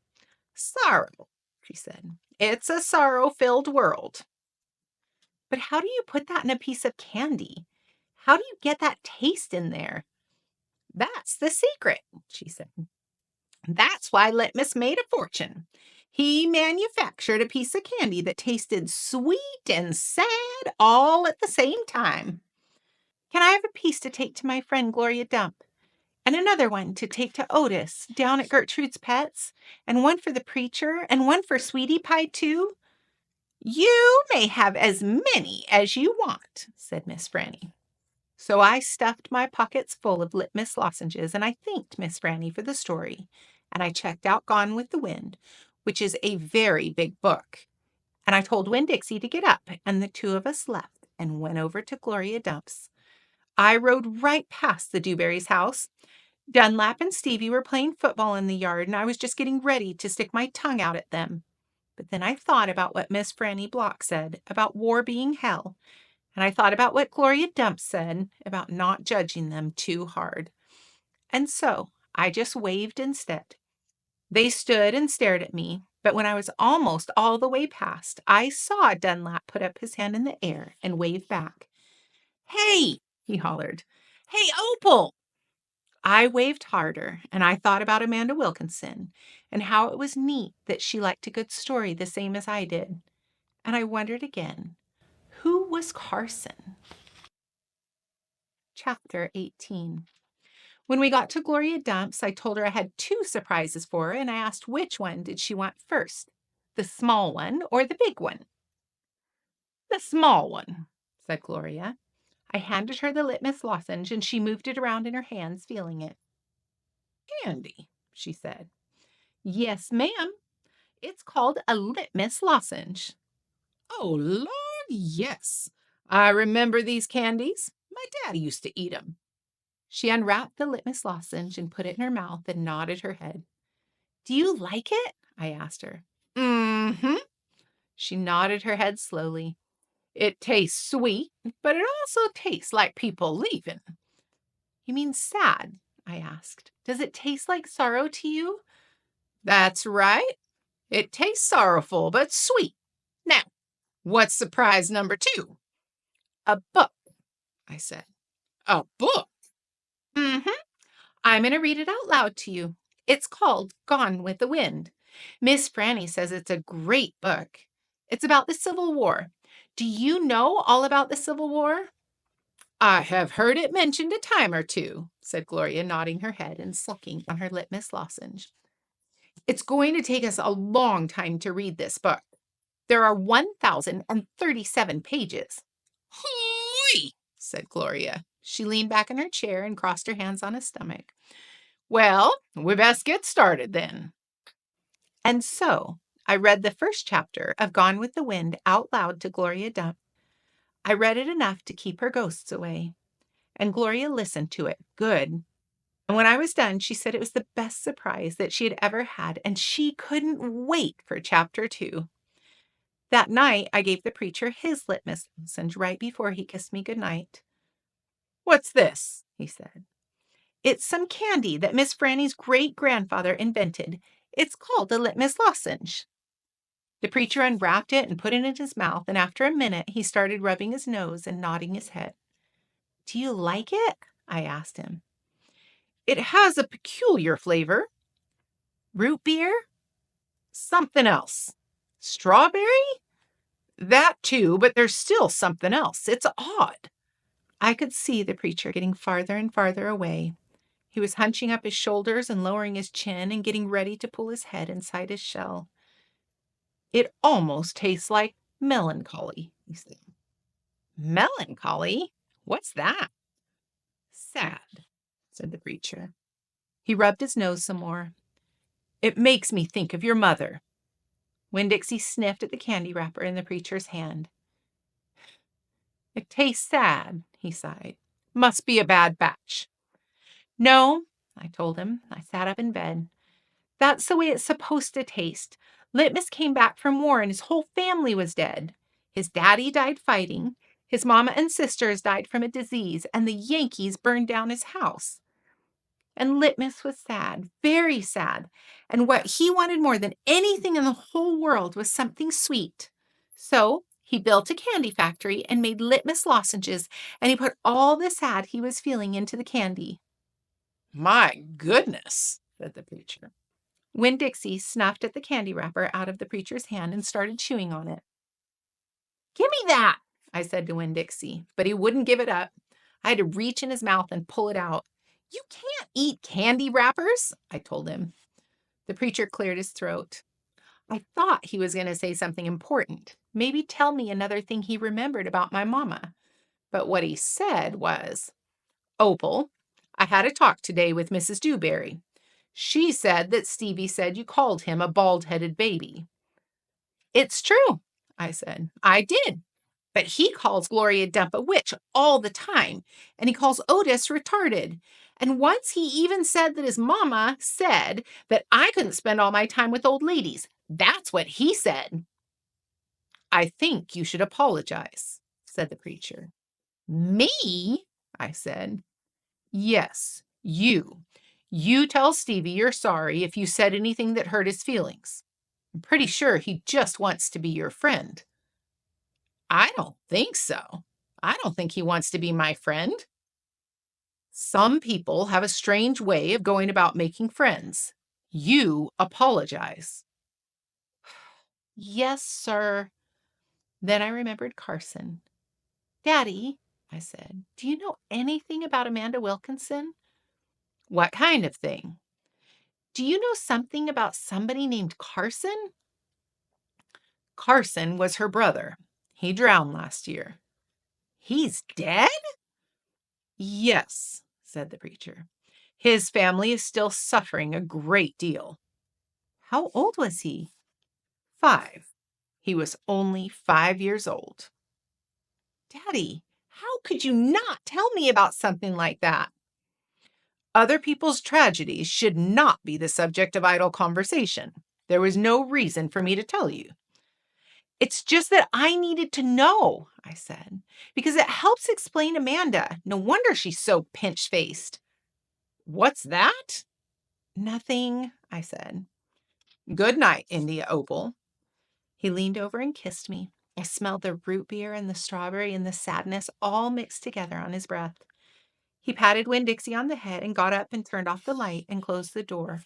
Sorrow, she said. It's a sorrow-filled world. But how do you put that in a piece of candy? How do you get that taste in there? That's the secret, she said. That's why Littmus made a fortune. He manufactured a piece of candy that tasted sweet and sad all at the same time. Can I have a piece to take to my friend Gloria Dump? And another one to take to Otis down at Gertrude's Pets? And one for the preacher? And one for Sweetie Pie, too? You may have as many as you want, said Miss Franny. So I stuffed my pockets full of Littmus lozenges, and I thanked Miss Franny for the story, and I checked out Gone with the Wind, which is a very big book. And I told Winn Dixie to get up, and the two of us left and went over to Gloria Dump's. I rode right past the Dewberry's house. Dunlap and Stevie were playing football in the yard, and I was just getting ready to stick my tongue out at them. But then I thought about what Miss Franny Block said about war being hell, and I thought about what Gloria Dump said about not judging them too hard. And so I just waved instead. They stood and stared at me, but when I was almost all the way past, I saw Dunlap put up his hand in the air and wave back. Hey, he hollered. Hey, Opal! I waved harder, and I thought about Amanda Wilkinson and how it was neat that she liked a good story the same as I did. And I wondered again, who was Carson? Chapter 18. When we got to Gloria Dump's, I told her I had 2 surprises for her, and I asked which one did she want first, the small one or the big one? The small one, said Gloria. I handed her the Littmus lozenge, and she moved it around in her hands, feeling it. Candy, she said. Yes, ma'am. It's called a Littmus lozenge. Oh, Lord, yes. I remember these candies. My daddy used to eat 'em. She unwrapped the Littmus lozenge and put it in her mouth and nodded her head. Do you like it? I asked her. Mm-hmm. She nodded her head slowly. It tastes sweet, but it also tastes like people leaving. You mean sad? I asked. Does it taste like sorrow to you? That's right. It tastes sorrowful, but sweet. Now, what's surprise number 2? A book, I said. A book? Mm-hmm. I'm going to read it out loud to you. It's called Gone with the Wind. Miss Franny says it's a great book. It's about the Civil War. Do you know all about the Civil War? I have heard it mentioned a time or two, said Gloria, nodding her head and sucking on her Littmus lozenge. It's going to take us a long time to read this book. There are 1,037 pages. Hooey, said Gloria. She leaned back in her chair and crossed her hands on her stomach. Well, we best get started then. And so I read the first chapter of Gone with the Wind out loud to Gloria Dump. I read it enough to keep her ghosts away. and Gloria listened to it good. And when I was done, she said it was the best surprise that she had ever had, and she couldn't wait for chapter 2. That night, I gave the preacher his Littmus lozenge right before he kissed me goodnight. "What's this?" he said. "It's some candy that Miss Franny's great-grandfather invented. It's called a Littmus lozenge." The preacher unwrapped it and put it in his mouth, and after a minute, he started rubbing his nose and nodding his head. "Do you like it?" I asked him. "It has a peculiar flavor." "Root beer?" "Something else." "Strawberry?" "That too, but there's still something else. It's odd." I could see the preacher getting farther and farther away. He was hunching up his shoulders and lowering his chin and getting ready to pull his head inside his shell. "It almost tastes like melancholy," he said. "Melancholy? What's that?" "Sad," said the preacher. He rubbed his nose some more. "It makes me think of your mother." Winn Dixie sniffed at the candy wrapper in the preacher's hand. "It tastes sad," he sighed. "Must be a bad batch." "No," I told him. I sat up in bed. "That's the way it's supposed to taste. Littmus came back from war and his whole family was dead. His daddy died fighting, his mama and sisters died from a disease, and the Yankees burned down his house. And Littmus was sad, very sad, and what he wanted more than anything in the whole world was something sweet. So he built a candy factory and made Littmus lozenges, and he put all the sad he was feeling into the candy." "My goodness," said the preacher. Winn Dixie snuffed at the candy wrapper out of the preacher's hand and started chewing on it. "Give me that," I said to Winn Dixie, but he wouldn't give it up. I had to reach in his mouth and pull it out. "You can't eat candy wrappers," I told him. The preacher cleared his throat. I thought he was going to say something important, maybe tell me another thing he remembered about my mama. But what he said was, "Opal, I had a talk today with Mrs. Dewberry. She said that Stevie said you called him a bald-headed baby." "It's true," I said. "I did. But he calls Gloria Dump a witch all the time, and he calls Otis retarded. And once he even said that his mama said that I couldn't spend all my time with old ladies. That's what he said." "I think you should apologize," said the preacher. "Me?" I said. "Yes, you. You tell Stevie you're sorry if you said anything that hurt his feelings. I'm pretty sure he just wants to be your friend." "I don't think so. I don't think he wants to be my friend." "Some people have a strange way of going about making friends. You apologize." "Yes, sir." Then I remembered Carson. "Daddy," I said, "do you know anything about Amanda Wilkinson?" "What kind of thing?" "Do you know something about somebody named Carson?" "Carson was her brother. He drowned last year." "He's dead?" "Yes," said the preacher. "His family is still suffering a great deal." "How old was he?" "5. He was only 5 years old." "Daddy, how could you not tell me about something like that?" "Other people's tragedies should not be the subject of idle conversation. There was no reason for me to tell you." "It's just that I needed to know," I said, "because it helps explain Amanda. No wonder she's so pinch-faced." "What's that?" "Nothing," I said. "Good night, India Opal." He leaned over and kissed me. I smelled the root beer and the strawberry and the sadness all mixed together on his breath. He patted Winn Dixie on the head and got up and turned off the light and closed the door.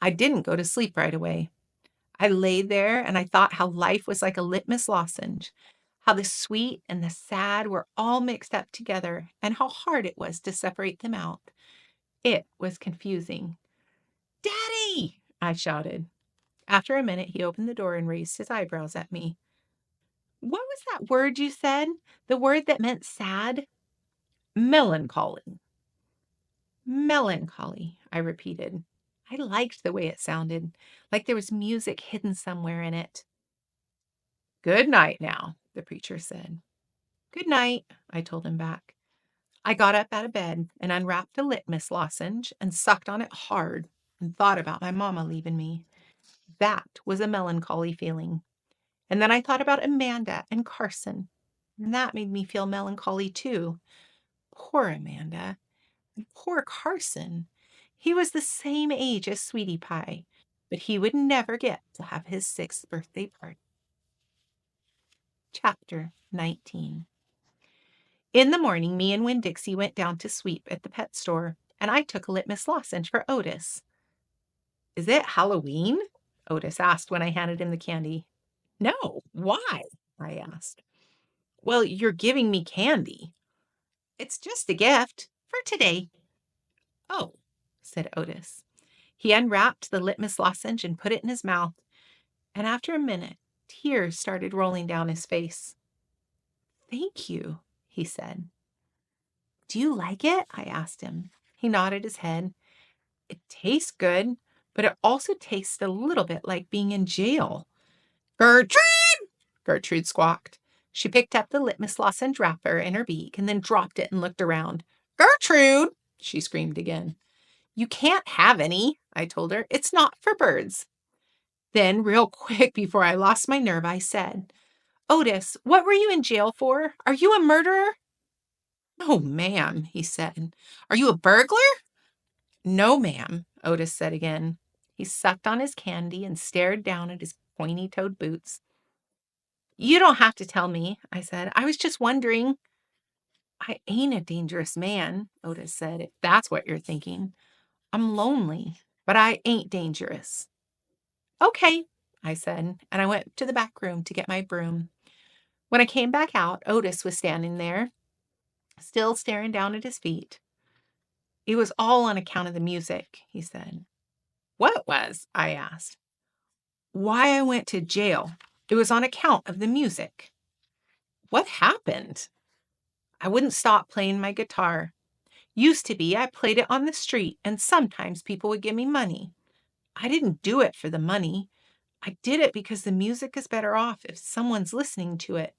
I didn't go to sleep right away. I lay there and I thought how life was like a Littmus lozenge, how the sweet and the sad were all mixed up together, and how hard it was to separate them out. It was confusing. "Daddy!" I shouted. After a minute, he opened the door and raised his eyebrows at me. "What was that word you said? The word that meant sad?" "Melancholy." "Melancholy," I repeated. I liked the way it sounded, like there was music hidden somewhere in it. "Good night now," the preacher said. "Good night," I told him back. I got up out of bed and unwrapped a Littmus lozenge and sucked on it hard and thought about my mama leaving me. That was a melancholy feeling. And then I thought about Amanda and Carson, and that made me feel melancholy too. Poor Amanda and poor Carson. He was the same age as Sweetie Pie, but he would never get to have his 6th birthday party. Chapter 19. In the morning, me and Winn Dixie went down to sweep at the pet store, and I took a Littmus lozenge for Otis. Is it Halloween? Otis asked when I handed him the candy. No, why? I asked. Well, you're giving me candy. It's just a gift for today. Oh, said Otis. He unwrapped the Littmus lozenge and put it in his mouth, and after a minute, tears started rolling down his face. Thank you, he said. Do you like it? I asked him. He nodded his head. It tastes good, but it also tastes a little bit like being in jail. Gertrude! Gertrude squawked. She picked up the Littmus lozenge wrapper in her beak and then dropped it and looked around. Gertrude! She screamed again. You can't have any, I told her. It's not for birds. Then, real quick before I lost my nerve, I said, Otis, what were you in jail for? Are you a murderer? No, ma'am, he said. Are you a burglar? No, ma'am, Otis said again. He sucked on his candy and stared down at his pointy-toed boots. You don't have to tell me, I said. I was just wondering. I ain't a dangerous man, Otis said, if that's what you're thinking. I'm lonely, but I ain't dangerous. Okay, I said, and I went to the back room to get my broom. When I came back out, Otis was standing there, still staring down at his feet. It was all on account of the music, he said. What was? I asked. Why I went to jail. It was on account of the music. What happened? I wouldn't stop playing my guitar. Used to be, I played it on the street, and sometimes people would give me money. I didn't do it for the money. I did it because the music is better off if someone's listening to it.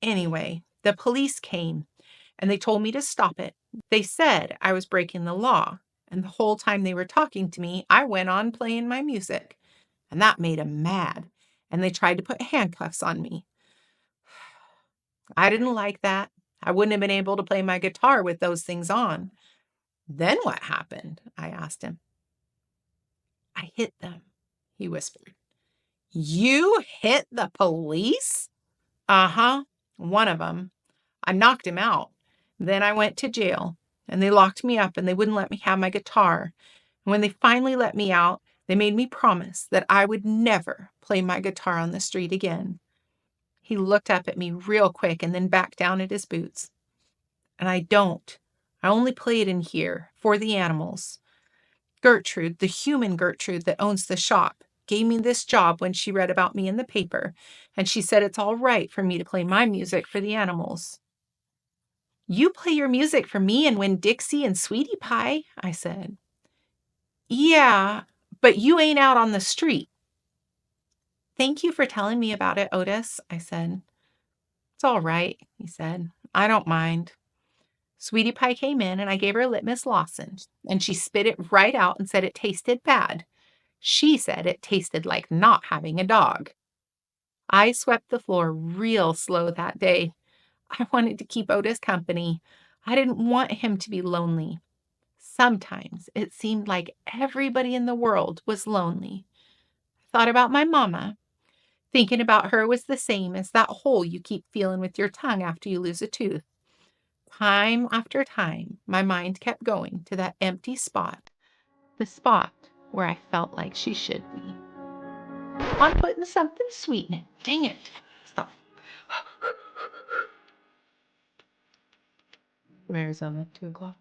Anyway, the police came, and they told me to stop it. They said I was breaking the law, and the whole time they were talking to me, I went on playing my music, and that made them mad, and they tried to put handcuffs on me. I didn't like that. I wouldn't have been able to play my guitar with those things on. Then what happened? I asked him. I hit them, he whispered. You hit the police? Uh-huh, one of them. I knocked him out. Then I went to jail, and they locked me up and they wouldn't let me have my guitar. And when they finally let me out, they made me promise that I would never play my guitar on the street again. He looked up at me real quick and then back down at his boots. And I don't. I only play it in here for the animals. Gertrude, the human Gertrude that owns the shop, gave me this job when she read about me in the paper, and she said it's all right for me to play my music for the animals. You play your music for me and Winn Dixie and Sweetie Pie, I said. Yeah, but you ain't out on the street. Thank you for telling me about it, Otis, I said. It's all right, he said. I don't mind. Sweetie Pie came in and I gave her a Littmus lozenge, and she spit it right out and said it tasted bad. She said it tasted like not having a dog. I swept the floor real slow that day. I wanted to keep Otis company. I didn't want him to be lonely. Sometimes it seemed like everybody in the world was lonely. I thought about my mama. Thinking about her was the same as that hole you keep feeling with your tongue after you lose a tooth. Time after time, my mind kept going to that empty spot, the spot where I felt like she should be. I'm putting something sweet in it. Dang it. Stop. Arizona, 2 o'clock.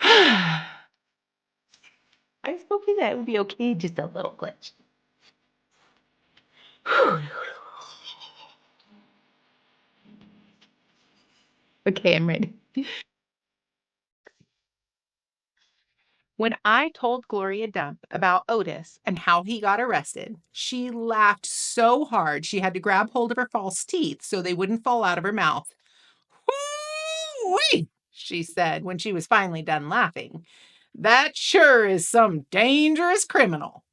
I was hoping that would be okay, just a little glitch. Okay, I'm ready. When I told Gloria Dump about Otis and how he got arrested, she laughed so hard she had to grab hold of her false teeth so they wouldn't fall out of her mouth. "Ooh-wee," she said when she was finally done laughing. "That sure is some dangerous criminal."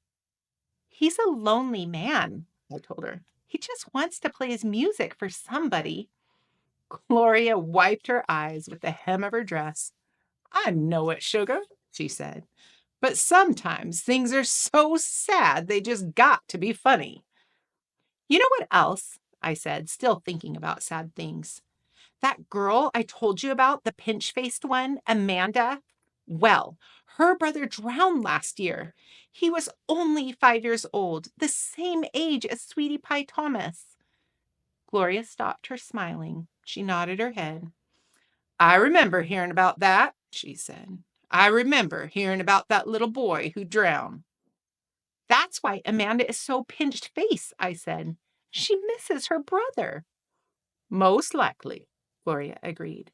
"He's a lonely man," I told her. "He just wants to play his music for somebody." Gloria wiped her eyes with the hem of her dress. "I know it, sugar," she said. "But sometimes things are so sad they just got to be funny." "You know what else?" I said, still thinking about sad things. "That girl I told you about, the pinch-faced one, Amanda? Well, her brother drowned last year. He was only 5 years old, the same age as Sweetie Pie Thomas." Gloria stopped her smiling. She nodded her head. "I remember hearing about that," she said. "I remember hearing about that little boy who drowned." "That's why Amanda is so pinched-faced," I said. "She misses her brother." "Most likely," Gloria agreed.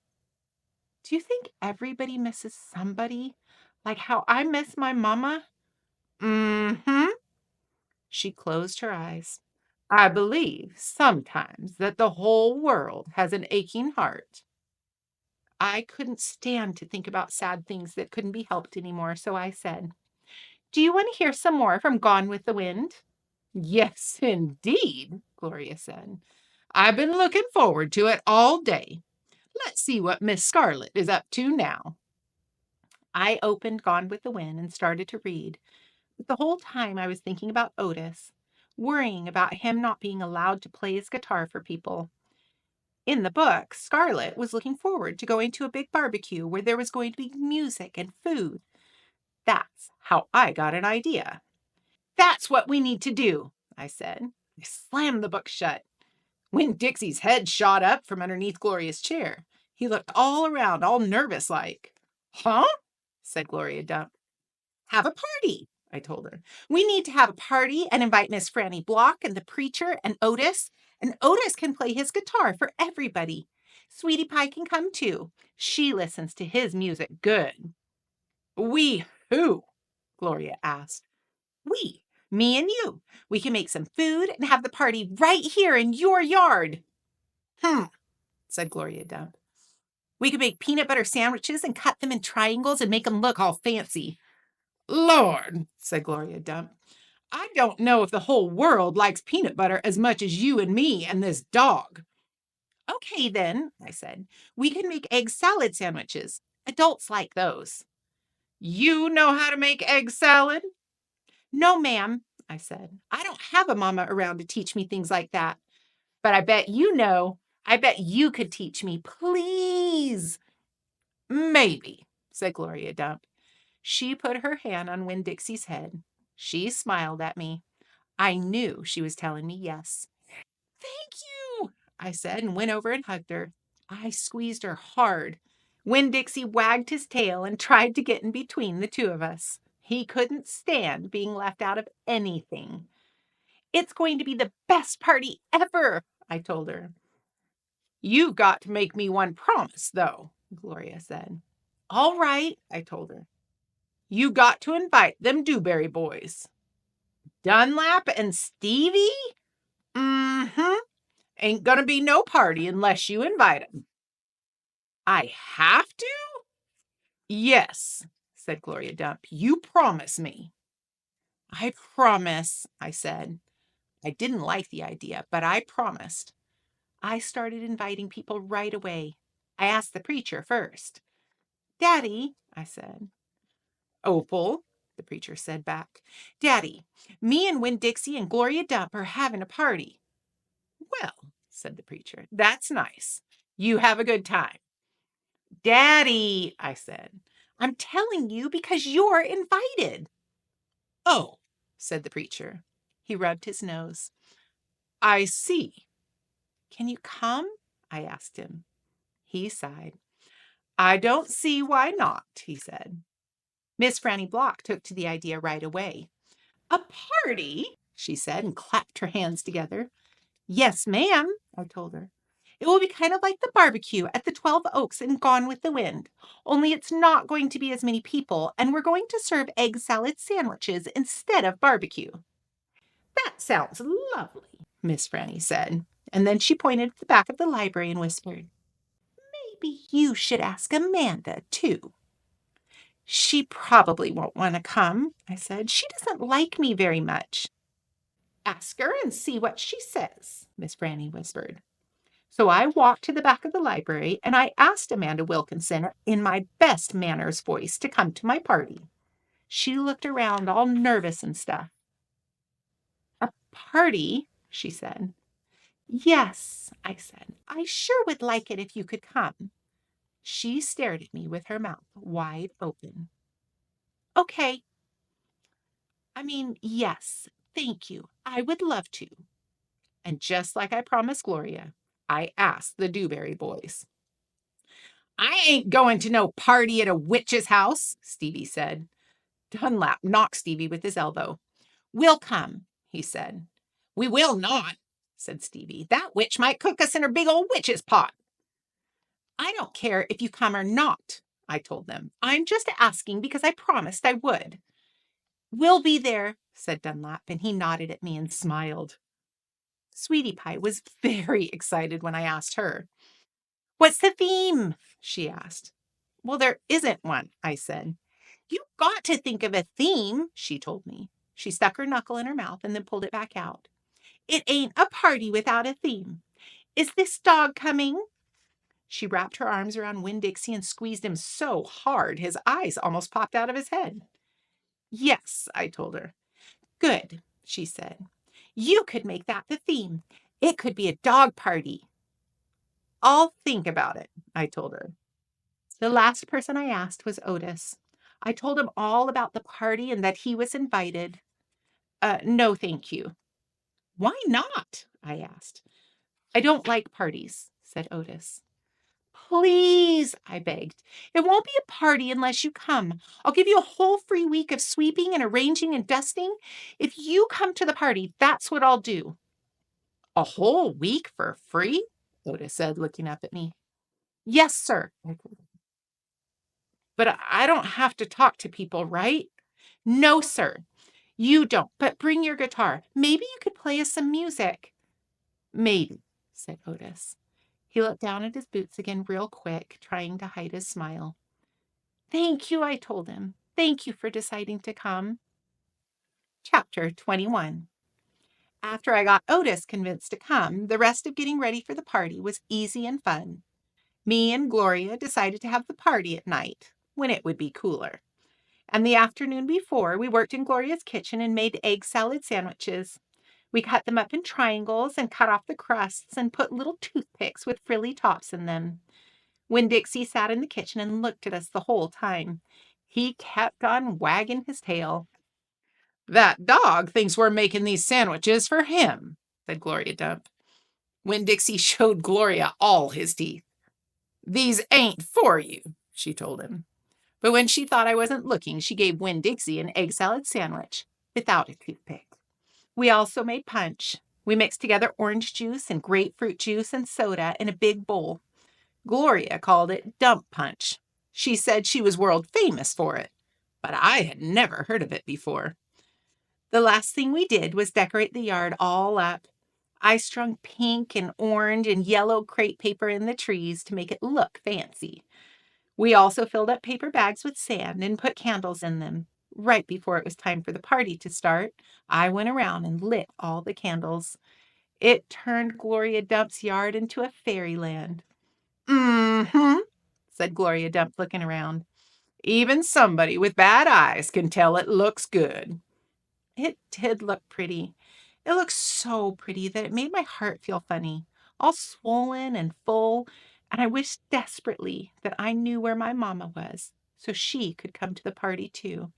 "Do you think everybody misses somebody? Like how I miss my mama?" "Mm-hmm." She closed her eyes. "I believe sometimes that the whole world has an aching heart." I couldn't stand to think about sad things that couldn't be helped anymore, so I said, "Do you want to hear some more from Gone with the Wind?" "Yes, indeed," Gloria said. "I've been looking forward to it all day. Let's see what Miss Scarlet is up to now." I opened Gone with the Wind and started to read. But the whole time I was thinking about Otis, worrying about him not being allowed to play his guitar for people. In the book, Scarlet was looking forward to going to a big barbecue where there was going to be music and food. That's how I got an idea. "That's what we need to do," I said. I slammed the book shut. Winn Dixie's head shot up from underneath Gloria's chair. He looked all around, all nervous like. "Huh?" said Gloria Dump. "Have a party," I told her. "We need to have a party and invite Miss Franny Block and the preacher and Otis can play his guitar for everybody. Sweetie Pie can come too. She listens to his music good." "We who?" Gloria asked. "We, me and you. We can make some food and have the party right here in your yard." Said Gloria Dump. "We could make peanut butter sandwiches and cut them in triangles and make them look all fancy." "Lord," said Gloria Dump. "I don't know if the whole world likes peanut butter as much as you and me and this dog." "Okay, then," I said. "We can make egg salad sandwiches. Adults like those." "You know how to make egg salad?" "No, ma'am," I said. "I don't have a mama around to teach me things like that. But I bet you know. I bet you could teach me. Please." "Maybe," said Gloria Dump. She put her hand on Winn Dixie's head. She smiled at me. I knew she was telling me yes. "Thank you," I said, and went over and hugged her. I squeezed her hard. Winn Dixie wagged his tail and tried to get in between the two of us. He couldn't stand being left out of anything. "It's going to be the best party ever," I told her. "You've got to make me one promise, though," Gloria said. "All right," I told her. "You got to invite them Dewberry boys." "Dunlap and Stevie?" "Mm-hmm. Ain't gonna be no party unless you invite them." "I have to?" "Yes," said Gloria Dump. "You promise me." "I promise," I said. I didn't like the idea, but I promised. I started inviting people right away. I asked the preacher first. "Daddy," I said. "Opal," the preacher said back. "Daddy, me and Winn Dixie and Gloria Dump are having a party." "Well," said the preacher, "that's nice. You have a good time." "Daddy," I said, "I'm telling you because you're invited." "Oh," said the preacher. He rubbed his nose. "I see." "Can you come?" I asked him. He sighed. "I don't see why not," he said. Miss Franny Block took to the idea right away. "A party?" she said and clapped her hands together. "Yes, ma'am," I told her. "It will be kind of like the barbecue at the 12 Oaks in Gone with the Wind, only it's not going to be as many people, and we're going to serve egg salad sandwiches instead of barbecue." "That sounds lovely," Miss Franny said, and then she pointed at the back of the library and whispered, maybe you should ask Amanda, too." "She probably won't want to come," I said. "She doesn't like me very much." "Ask her and see what she says," Miss Franny whispered. So I walked to the back of the library and I asked Amanda Wilkinson in my best manners voice to come to my party. She looked around all nervous and stuff. "A party?" she said. "Yes," I said. "I sure would like it if you could come." She stared at me with her mouth wide open. "Okay. Yes, thank you. I would love to." And just like I promised Gloria, I asked the Dewberry boys. "I ain't going to no party at a witch's house," Stevie said. Dunlap knocked Stevie with his elbow. "We'll come," he said. "We will not," said Stevie. "That witch might cook us in her big old witch's pot." "I don't care if you come or not," I told them. "I'm just asking because I promised I would." "We'll be there," said Dunlap, and he nodded at me and smiled. Sweetie Pie was very excited when I asked her. "What's the theme?" she asked. "Well, there isn't one," I said. "You've got to think of a theme," she told me. She stuck her knuckle in her mouth and then pulled it back out. "It ain't a party without a theme. Is this dog coming?" She wrapped her arms around Winn Dixie and squeezed him so hard his eyes almost popped out of his head. "Yes," I told her. "Good," she said. "You could make that the theme. It could be a dog party." "I'll think about it," I told her. The last person I asked was Otis. I told him all about the party and that he was invited. No, thank you." "Why not?" I asked. "I don't like parties," said Otis. "Please," I begged. "It won't be a party unless you come. I'll give you a whole free week of sweeping and arranging and dusting. If you come to the party, that's what I'll do." "A whole week for free?" Otis said, looking up at me. "Yes, sir." "But I don't have to talk to people, right?" "No, sir. You don't, but bring your guitar. Maybe you could play us some music." "Maybe," said Otis. He looked down at his boots again real quick, trying to hide his smile. "Thank you," I told him. "Thank you for deciding to come." Chapter 21. After I got Otis convinced to come, the rest of getting ready for the party was easy and fun. Me and Gloria decided to have the party at night, when it would be cooler. And the afternoon before, we worked in Gloria's kitchen and made egg salad sandwiches. We cut them up in triangles and cut off the crusts and put little toothpicks with frilly tops in them. Winn Dixie sat in the kitchen and looked at us the whole time. He kept on wagging his tail. "That dog thinks we're making these sandwiches for him," said Gloria Dump. Winn Dixie showed Gloria all his teeth. "These ain't for you," she told him. But when she thought I wasn't looking, she gave Winn Dixie an egg salad sandwich without a toothpick. We also made punch. We mixed together orange juice and grapefruit juice and soda in a big bowl. Gloria called it dump punch. She said she was world famous for it, but I had never heard of it before. The last thing we did was decorate the yard all up. I strung pink and orange and yellow crepe paper in the trees to make it look fancy. We also filled up paper bags with sand and put candles in them. Right before it was time for the party to start, I went around and lit all the candles. It turned Gloria Dump's yard into a fairyland. "Mm-hmm," said Gloria Dump, looking around. "Even somebody with bad eyes can tell it looks good." It did look pretty. It looked so pretty that it made my heart feel funny, all swollen and full, and I wished desperately that I knew where my mama was so she could come to the party too.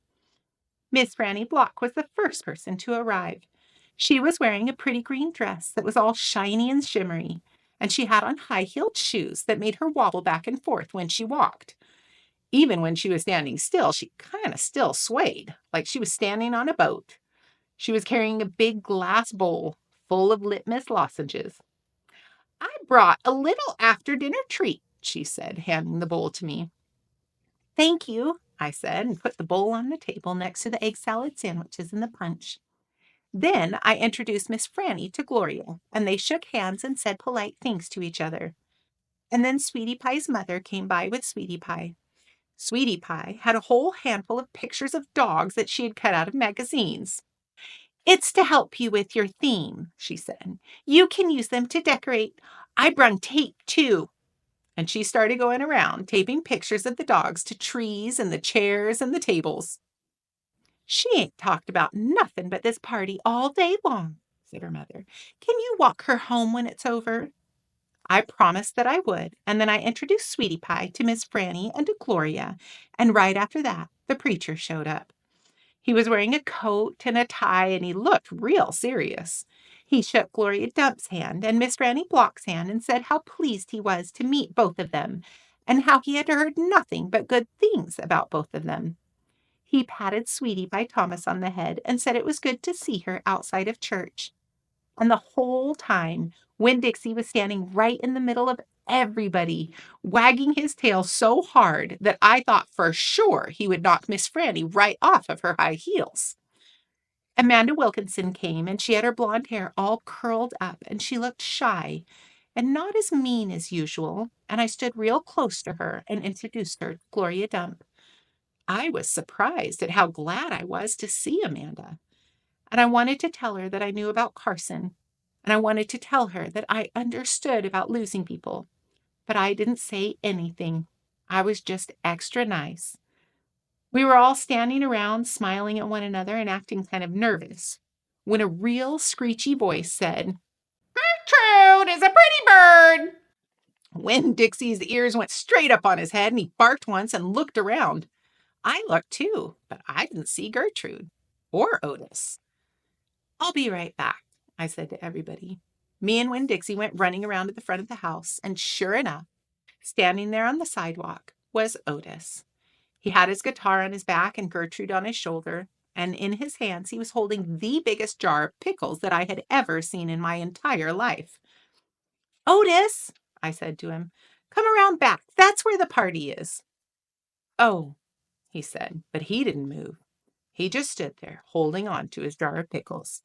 Miss Franny Block was the first person to arrive. She was wearing a pretty green dress that was all shiny and shimmery, and she had on high-heeled shoes that made her wobble back and forth when she walked. Even when she was standing still, she kind of still swayed, like she was standing on a boat. She was carrying a big glass bowl full of Littmus Lozenges. "I brought a little after-dinner treat," she said, handing the bowl to me. "Thank you," I said, and put the bowl on the table next to the egg salad sandwiches and the punch. Then I introduced Miss Franny to Gloria, and they shook hands and said polite things to each other. And then Sweetie Pie's mother came by with Sweetie Pie. Sweetie Pie had a whole handful of pictures of dogs that she had cut out of magazines. "It's to help you with your theme," she said. "You can use them to decorate. I brung tape, too." And she started going around, taping pictures of the dogs to trees and the chairs and the tables. "She ain't talked about nothing but this party all day long," said her mother. "Can you walk her home when it's over?" I promised that I would, and then I introduced Sweetie Pie to Miss Franny and to Gloria, and right after that, the preacher showed up. He was wearing a coat and a tie, and he looked real serious. He shook Gloria Dump's hand and Miss Franny Block's hand and said how pleased he was to meet both of them, and how he had heard nothing but good things about both of them. He patted Sweetie Pie Thomas on the head and said it was good to see her outside of church. And the whole time, Winn Dixie was standing right in the middle of everybody, wagging his tail so hard that I thought for sure he would knock Miss Franny right off of her high heels. Amanda Wilkinson came, and she had her blonde hair all curled up, and she looked shy and not as mean as usual, and I stood real close to her and introduced her to Gloria Dump. I was surprised at how glad I was to see Amanda. And I wanted to tell her that I knew about Carson. And I wanted to tell her that I understood about losing people. But I didn't say anything. I was just extra nice. We were all standing around, smiling at one another and acting kind of nervous, when a real screechy voice said, "Gertrude is a pretty bird." Winn Dixie's ears went straight up on his head, and he barked once and looked around. I looked too, but I didn't see Gertrude or Otis. "I'll be right back," I said to everybody. Me and Winn Dixie went running around to the front of the house, and sure enough, standing there on the sidewalk was Otis. He had his guitar on his back and Gertrude on his shoulder, and in his hands he was holding the biggest jar of pickles that I had ever seen in my entire life. "Otis," I said to him, "come around back. That's where the party is." "Oh," he said, but he didn't move. He just stood there, holding on to his jar of pickles.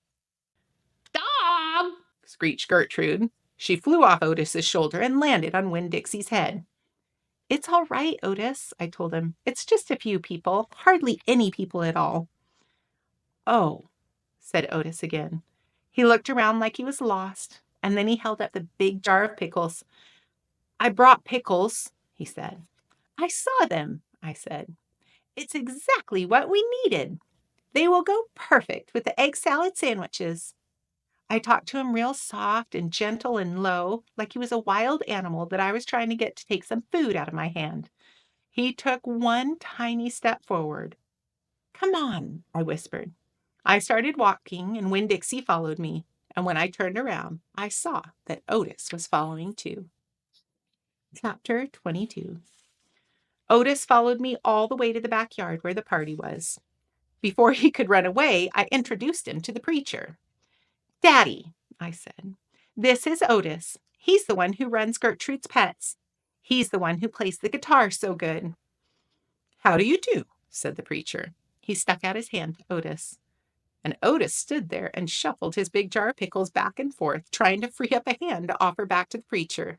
"Dog!" screeched Gertrude. She flew off Otis's shoulder and landed on Winn Dixie's head. "It's all right, Otis," I told him. "It's just a few people, hardly any people at all." "Oh," said Otis again. He looked around like he was lost, and then he held up the big jar of pickles. "I brought pickles," he said. "I saw them," I said. "It's exactly what we needed. They will go perfect with the egg salad sandwiches." I talked to him real soft and gentle and low, like he was a wild animal that I was trying to get to take some food out of my hand. He took one tiny step forward. "Come on," I whispered. I started walking, and Winn Dixie followed me. And when I turned around, I saw that Otis was following too. Chapter 22. Otis followed me all the way to the backyard where the party was. Before he could run away, I introduced him to the preacher. "Daddy," I said, "this is Otis. He's the one who runs Gertrude's Pets. He's the one who plays the guitar so good." "How do you do?" said the preacher. He stuck out his hand to Otis. And Otis stood there and shuffled his big jar of pickles back and forth, trying to free up a hand to offer back to the preacher.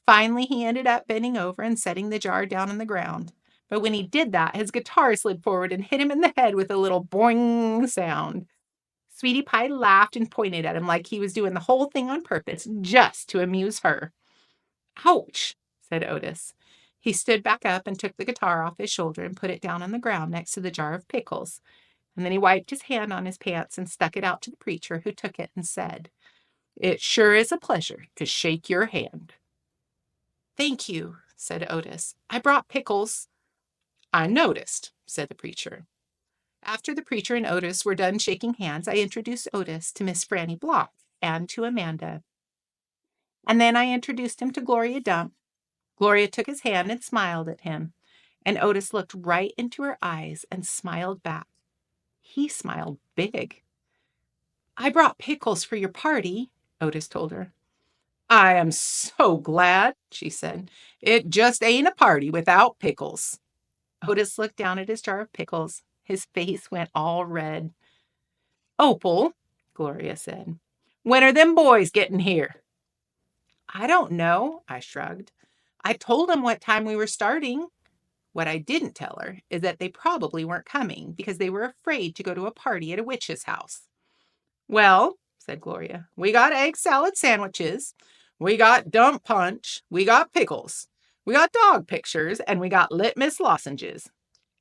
Finally, he ended up bending over and setting the jar down on the ground. But when he did that, his guitar slid forward and hit him in the head with a little boing sound. Sweetie Pie laughed and pointed at him like he was doing the whole thing on purpose, just to amuse her. "Ouch," said Otis. He stood back up and took the guitar off his shoulder and put it down on the ground next to the jar of pickles. And then he wiped his hand on his pants and stuck it out to the preacher, who took it and said, "It sure is a pleasure to shake your hand." "Thank you," said Otis. "I brought pickles." "I noticed," said the preacher. After the preacher and Otis were done shaking hands, I introduced Otis to Miss Franny Block and to Amanda. And then I introduced him to Gloria Dump. Gloria took his hand and smiled at him, and Otis looked right into her eyes and smiled back. He smiled big. "I brought pickles for your party," Otis told her. "I am so glad," she said. "It just ain't a party without pickles." Otis looked down at his jar of pickles. His face went all red. "Opal," Gloria said, "when are them boys getting here?" "I don't know," I shrugged. I told them what time we were starting. What I didn't tell her is that they probably weren't coming because they were afraid to go to a party at a witch's house. Well, said Gloria, we got egg salad sandwiches, we got dump punch, we got pickles, we got dog pictures, and we got Littmus Lozenges.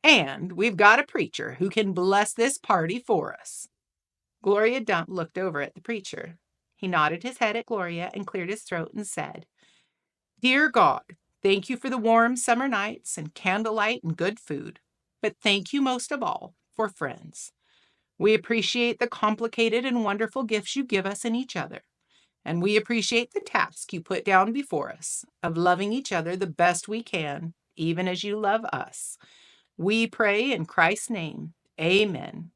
And we've got a preacher who can bless this party for us. Gloria Dump looked over at the preacher. He nodded his head at Gloria and cleared his throat and said, Dear God, thank you for the warm summer nights and candlelight and good food. But thank you most of all for friends. We appreciate the complicated and wonderful gifts you give us in each other. And we appreciate the task you put down before us of loving each other the best we can, even as you love us. We pray in Christ's name. Amen.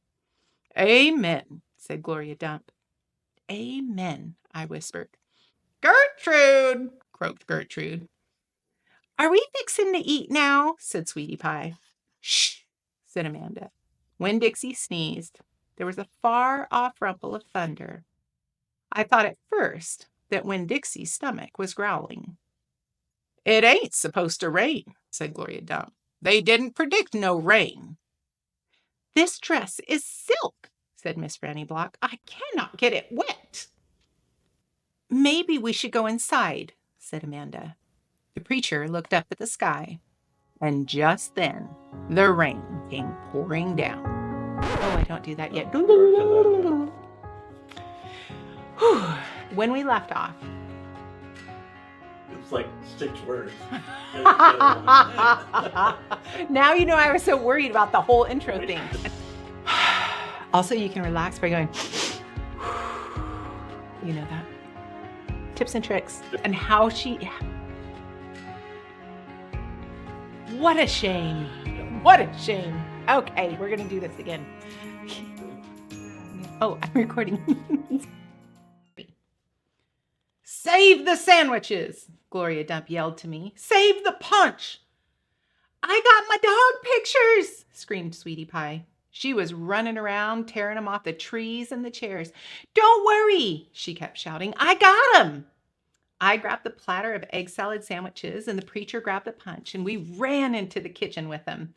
Amen, said Gloria Dump. Amen, I whispered. Gertrude, croaked Gertrude. Are we fixing to eat now? Said Sweetie Pie. Shh, said Amanda. Winn Dixie sneezed. There was a far-off rumble of thunder. I thought at first that Winn Dixie's stomach was growling. It ain't supposed to rain, said Gloria Dump. They didn't predict no rain. This dress is silk, said Miss Franny Block. I cannot get it wet. Maybe we should go inside, said Amanda. The preacher looked up at the sky, and just then the rain came pouring down. Oh, I don't do that yet. When we left off. It's like 6 words. Now you know I was so worried about the whole intro thing. Also, you can relax by going, you know that. Tips and tricks. And how she... What a shame. What a shame. Okay, we're going to do this again. Oh, I'm recording. Save the sandwiches, Gloria Dump yelled to me. Save the punch. I got my dog pictures, screamed Sweetie Pie. She was running around, tearing them off the trees and the chairs. Don't worry, she kept shouting. I got them. I grabbed the platter of egg salad sandwiches and the preacher grabbed the punch, and we ran into the kitchen with them.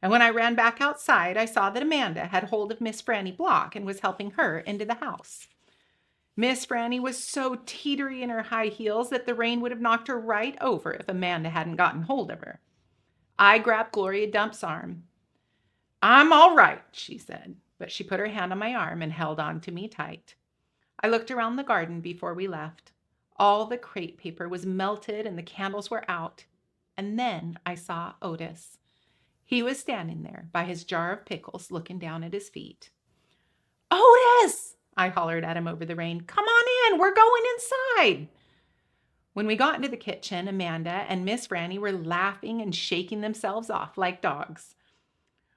And when I ran back outside, I saw that Amanda had hold of Miss Franny Block and was helping her into the house. Miss Franny was so teetery in her high heels that the rain would have knocked her right over if Amanda hadn't gotten hold of her. I grabbed Gloria Dump's arm. I'm all right, she said, but she put her hand on my arm and held on to me tight. I looked around the garden before we left. All the crepe paper was melted and the candles were out. And then I saw Otis. He was standing there by his jar of pickles looking down at his feet. Otis! I hollered at him over the rain. Come on in, we're going inside. When we got into the kitchen, Amanda and Miss Franny were laughing and shaking themselves off like dogs.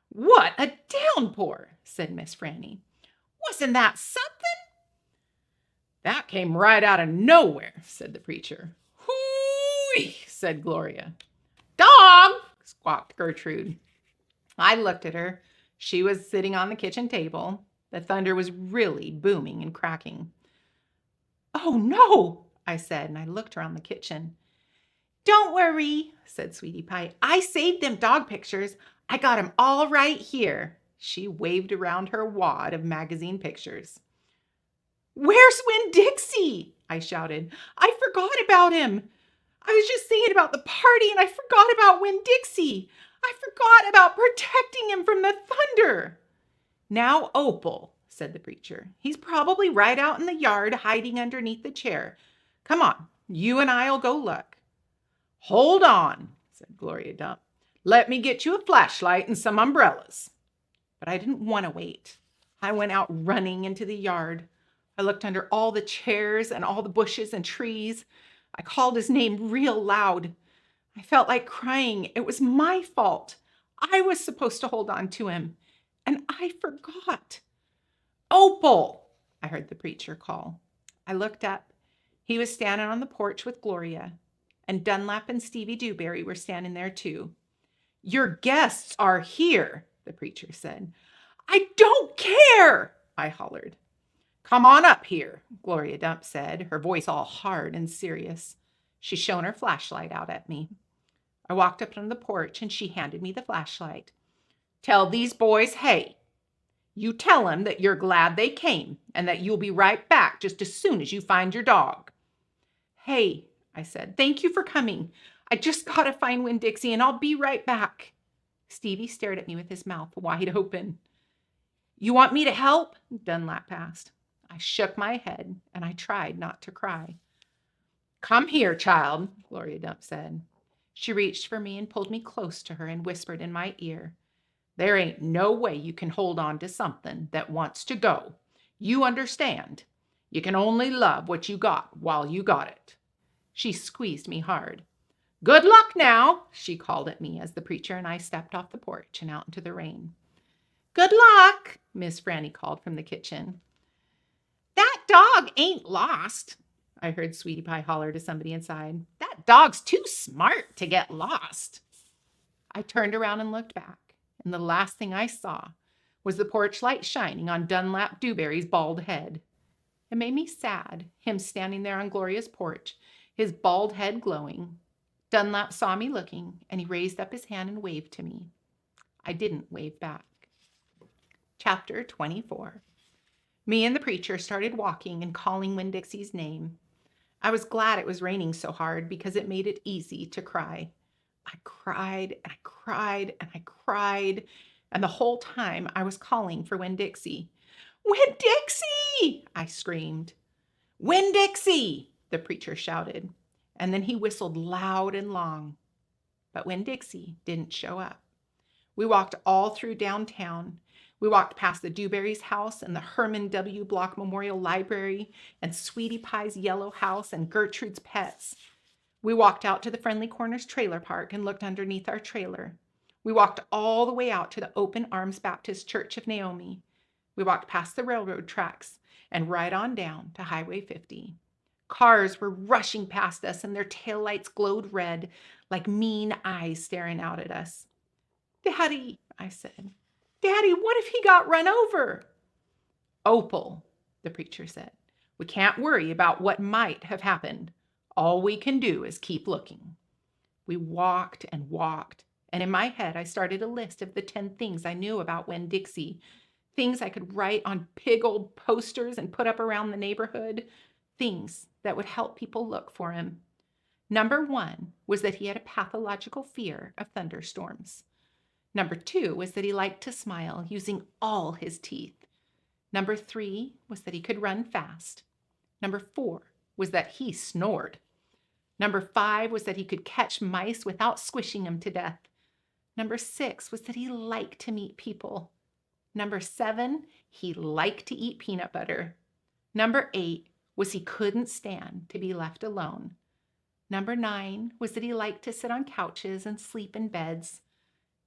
What a downpour, said Miss Franny. Wasn't that something? That came right out of nowhere, said the preacher. Hoo-wee, said Gloria. Dog, squawked Gertrude. I looked at her. She was sitting on the kitchen table. The thunder was really booming and cracking. Oh, no, I said, and I looked around the kitchen. Don't worry, said Sweetie Pie. I saved them dog pictures. I got them all right here. She waved around her wad of magazine pictures. Where's Winn Dixie? I shouted. I forgot about him. I was just thinking about the party and I forgot about Winn Dixie. I forgot about protecting him from the thunder. Now, Opal, said the preacher. He's probably right out in the yard hiding underneath the chair. Come on, you and I'll go look. Hold on, said Gloria Dump. Let me get you a flashlight and some umbrellas. But I didn't want to wait. I went out running into the yard. I looked under all the chairs and all the bushes and trees. I called his name real loud. I felt like crying. It was my fault. I was supposed to hold on to him. And I forgot. Opal, I heard the preacher call. I looked up. He was standing on the porch with Gloria. And Dunlap and Stevie Dewberry were standing there too. Your guests are here, the preacher said. I don't care, I hollered. Come on up here, Gloria Dump said, her voice all hard and serious. She shone her flashlight out at me. I walked up on the porch and she handed me the flashlight. Tell these boys, hey, you tell them that you're glad they came and that you'll be right back just as soon as you find your dog. Hey, I said, thank you for coming. I just got to find Winn Dixie and I'll be right back. Stevie stared at me with his mouth wide open. You want me to help? Dunlap asked. I shook my head and I tried not to cry. Come here, child, Gloria Dump said. She reached for me and pulled me close to her and whispered in my ear, there ain't no way you can hold on to something that wants to go. You understand? You can only love what you got while you got it. She squeezed me hard. Good luck now, she called at me as the preacher and I stepped off the porch and out into the rain. Good luck, Miss Franny called from the kitchen. That dog ain't lost, I heard Sweetie Pie holler to somebody inside. That dog's too smart to get lost. I turned around and looked back, and the last thing I saw was the porch light shining on Dunlap Dewberry's bald head. It made me sad, him standing there on Gloria's porch, his bald head glowing. Dunlap saw me looking, and he raised up his hand and waved to me. I didn't wave back. Chapter 24. Me and the preacher started walking and calling Winn Dixie's name. I was glad it was raining so hard because it made it easy to cry. I cried and I cried and I cried, and the whole time I was calling for Winn Dixie. Winn Dixie! I screamed. Winn Dixie! The preacher shouted, and then he whistled loud and long. But Winn Dixie didn't show up. We walked all through downtown. We walked past the Dewberry's house and the Herman W. Block Memorial Library and Sweetie Pie's yellow house and Gertrude's Pets. We walked out to the Friendly Corners trailer park and looked underneath our trailer. We walked all the way out to the Open Arms Baptist Church of Naomi. We walked past the railroad tracks and right on down to Highway 50. Cars were rushing past us and their taillights glowed red like mean eyes staring out at us. Daddy, I said. Daddy, what if he got run over? Opal, the preacher said. We can't worry about what might have happened. All we can do is keep looking. We walked and walked, and in my head I started a list of the 10 things I knew about Winn Dixie, things I could write on big old posters and put up around the neighborhood, things that would help people look for him. Number 1 was that he had a pathological fear of thunderstorms. Number 2 was that he liked to smile using all his teeth. Number 3 was that he could run fast. Number 4 was that he snored. Number 5 was that he could catch mice without squishing them to death. Number 6 was that he liked to meet people. Number 7, he liked to eat peanut butter. Number 8 was he couldn't stand to be left alone. Number 9 was that he liked to sit on couches and sleep in beds.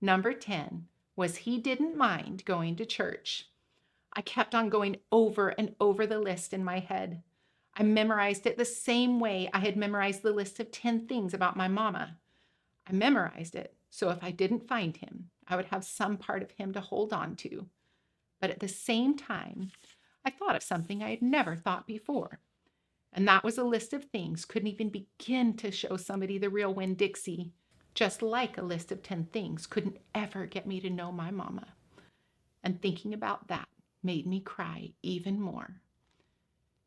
Number 10 was he didn't mind going to church. I kept on going over and over the list in my head. I memorized it the same way I had memorized the list of 10 things about my mama. I memorized it so if I didn't find him, I would have some part of him to hold on to. But at the same time, I thought of something I had never thought before. And that was a list of things couldn't even begin to show somebody the real Winn Dixie. Just like a list of 10 things couldn't ever get me to know my mama. And thinking about that made me cry even more.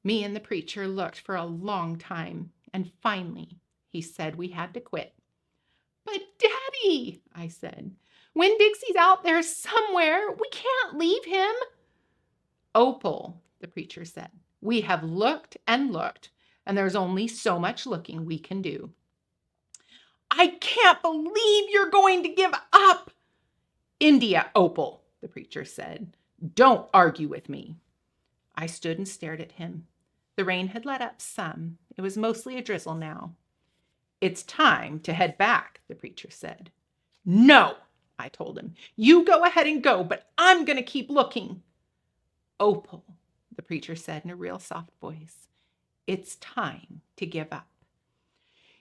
Me and the preacher looked for a long time, and finally he said we had to quit. But Daddy, I said, Winn Dixie's out there somewhere. We can't leave him. Opal, the preacher said, we have looked and looked, and there's only so much looking we can do. I can't believe you're going to give up. India, Opal, the preacher said. Don't argue with me. I stood and stared at him. The rain had let up some. It was mostly a drizzle now. It's time to head back, the preacher said. No, I told him. You go ahead and go, but I'm going to keep looking. Opal, the preacher said in a real soft voice. It's time to give up.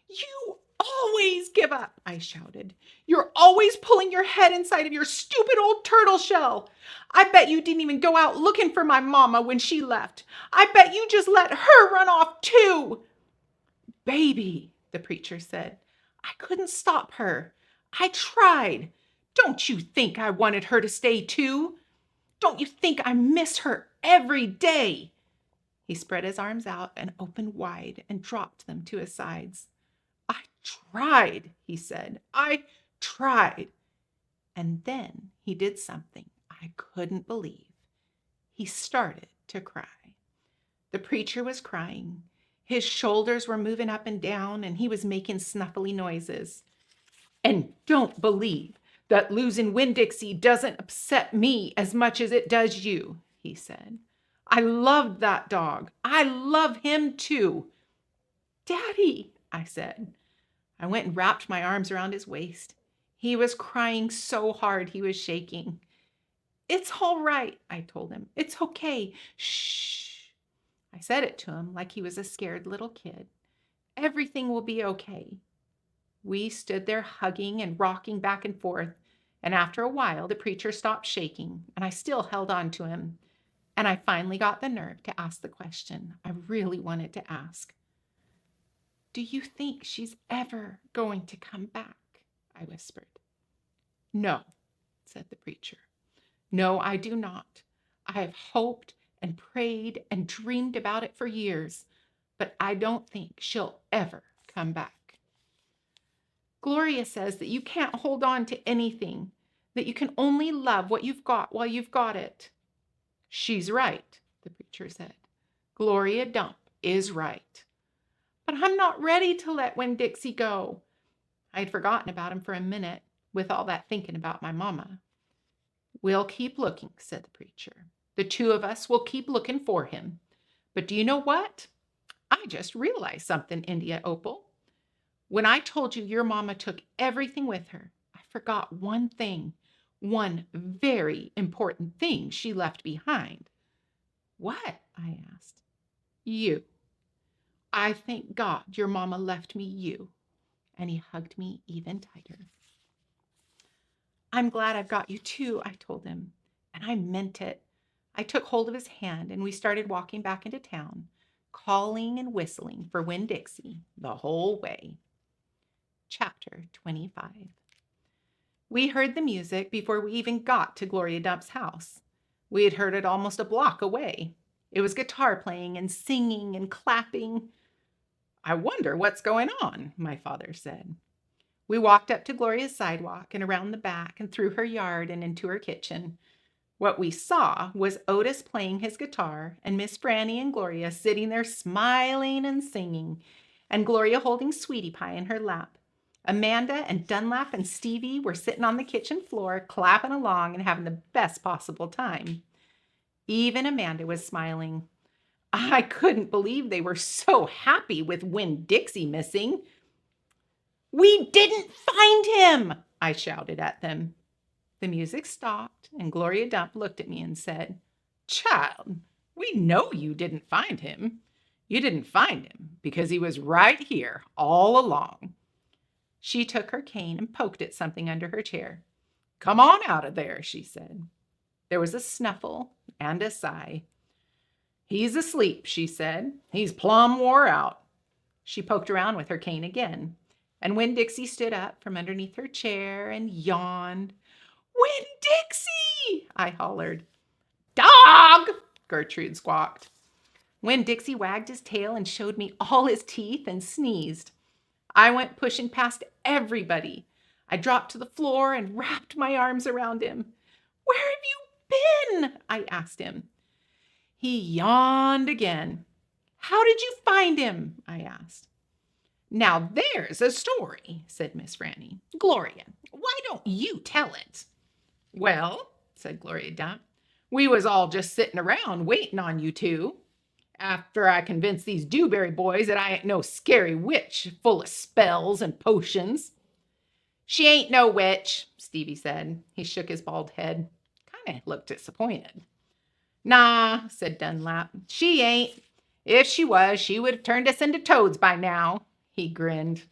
You always give up, I shouted. You're always pulling your head inside of your stupid old turtle shell. I bet you didn't even go out looking for my mama when she left. I bet you just let her run off too. Baby, the preacher said. I couldn't stop her. I tried. Don't you think I wanted her to stay too? Don't you think I miss her every day? He spread his arms out and opened wide and dropped them to his sides. I tried, he said. I tried. And then he did something I couldn't believe. He started to cry. The preacher was crying. His shoulders were moving up and down, and he was making snuffly noises. And don't believe that losing Winn Dixie doesn't upset me as much as it does you, he said. I loved that dog. I love him too. Daddy, I said. I went and wrapped my arms around his waist. He was crying so hard he was shaking. It's all right, I told him. It's okay. Shh. I said it to him like he was a scared little kid. Everything will be okay. We stood there hugging and rocking back and forth, and after a while, the preacher stopped shaking, and I still held on to him. And I finally got the nerve to ask the question I really wanted to ask. Do you think she's ever going to come back? I whispered. No, said the preacher. No, I do not. I have hoped and prayed and dreamed about it for years, but I don't think she'll ever come back. Gloria says that you can't hold on to anything, that you can only love what you've got while you've got it. She's right, the preacher said. Gloria Dump is right. But I'm not ready to let Winn Dixie go. I'd forgotten about him for a minute with all that thinking about my mama. We'll keep looking, said the preacher. The two of us will keep looking for him. But do you know what? I just realized something, India Opal. When I told you your mama took everything with her, I forgot one thing, one very important thing she left behind. What? I asked. You. I thank God your mama left me you. And he hugged me even tighter. I'm glad I've got you too, I told him. And I meant it. I took hold of his hand and we started walking back into town, calling and whistling for Winn Dixie the whole way. Chapter 25. We heard the music before we even got to Gloria Dump's house. We had heard it almost a block away. It was guitar playing and singing and clapping. I wonder what's going on, my father said. We walked up to Gloria's sidewalk and around the back and through her yard and into her kitchen. What we saw was Otis playing his guitar and Miss Franny and Gloria sitting there smiling and singing, and Gloria holding Sweetie Pie in her lap. Amanda and Dunlap and Stevie were sitting on the kitchen floor, clapping along and having the best possible time. Even Amanda was smiling. I couldn't believe they were so happy with Winn Dixie missing. We didn't find him, I shouted at them. The music stopped, and Gloria Dump looked at me and said, Child, we know you didn't find him. You didn't find him because he was right here all along. She took her cane and poked at something under her chair. Come on out of there, she said. There was a snuffle and a sigh. He's asleep, she said. He's plumb wore out. She poked around with her cane again, and Winn Dixie stood up from underneath her chair and yawned. Winn Dixie, I hollered. Dog, Gertrude squawked. Winn Dixie wagged his tail and showed me all his teeth and sneezed. I went pushing past everybody. I dropped to the floor and wrapped my arms around him. Where have you been? I asked him. He yawned again. How did you find him? I asked. Now there's a story, said Miss Franny. Gloria, why don't you tell it? Well, said Gloria Dump, we was all just sitting around waiting on you two. After I convinced these Dewberry boys that I ain't no scary witch full of spells and potions. She ain't no witch, Stevie said. He shook his bald head. Kind of looked disappointed. Nah, said Dunlap. She ain't. If she was, she would have turned us into toads by now. He grinned.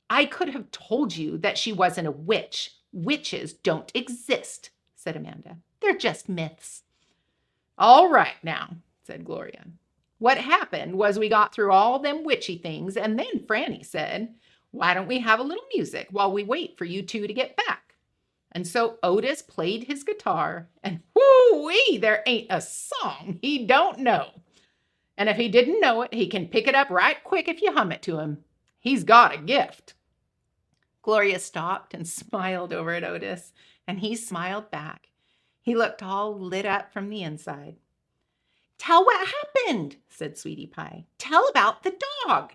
I could have told you that she wasn't a witch. Witches don't exist, said Amanda. They're just myths. All right now, said Gloria. What happened was we got through all them witchy things, and then Franny said, "Why don't we have a little music while we wait for you two to get back?" And so Otis played his guitar, and whoo-wee, there ain't a song he don't know. And if he didn't know it, he can pick it up right quick if you hum it to him. He's got a gift. Gloria stopped and smiled over at Otis, and he smiled back. He looked all lit up from the inside. "Tell what happened," said Sweetie Pie. "Tell about the dog."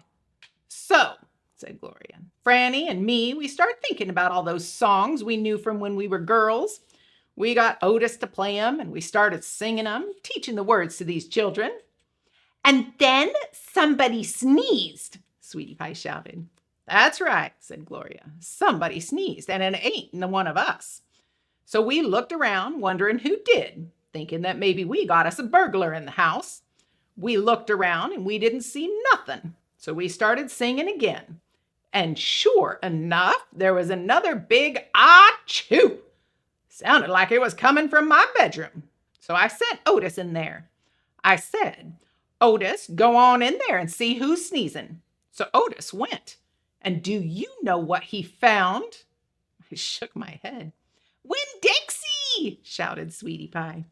"So," said Gloria, "Franny and me, we started thinking about all those songs we knew from when we were girls. We got Otis to play them, and we started singing them, teaching the words to these children." "And then somebody sneezed," Sweetie Pie shouted. "That's right," said Gloria. "Somebody sneezed, and it ain't one of us. So we looked around, wondering who did, thinking that maybe we got us a burglar in the house. We looked around, and we didn't see nothing. So we started singing again. And sure enough, there was another big achoo. Sounded like it was coming from my bedroom. So I sent Otis in there. I said, 'Otis, go on in there and see who's sneezing.' So Otis went. And do you know what he found?" I shook my head. "Winn Dixie!" shouted Sweetie Pie.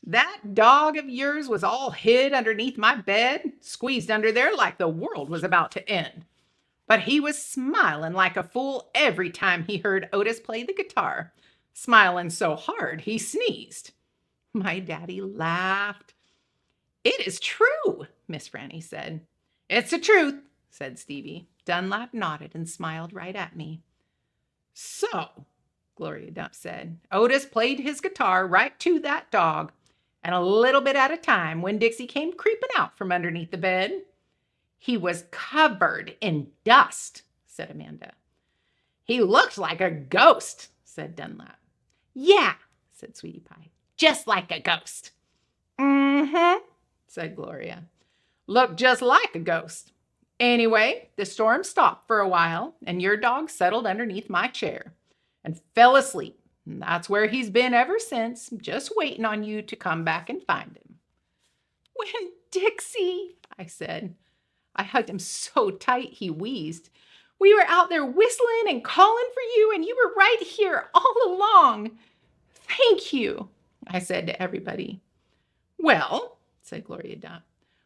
"That dog of yours was all hid underneath my bed, squeezed under there like the world was about to end. But he was smiling like a fool every time he heard Otis play the guitar, smiling so hard he sneezed." My daddy laughed. "It is true," Miss Franny said. "It's the truth," said Stevie. Dunlap nodded and smiled right at me. "So," Gloria Dump said, "Otis played his guitar right to that dog, and a little bit at a time when Dixie came creeping out from underneath the bed." "He was covered in dust," said Amanda. "He looked like a ghost," said Dunlap. "Yeah," said Sweetie Pie, "just like a ghost." "Mm-hmm," said Gloria. "Looked just like a ghost. Anyway, the storm stopped for a while, and your dog settled underneath my chair and fell asleep. And that's where he's been ever since, just waiting on you to come back and find him." "Winn Dixie," I said. I hugged him so tight he wheezed. "We were out there whistling and calling for you, and you were right here all along. Thank you," I said to everybody. "Well," said Gloria Dump,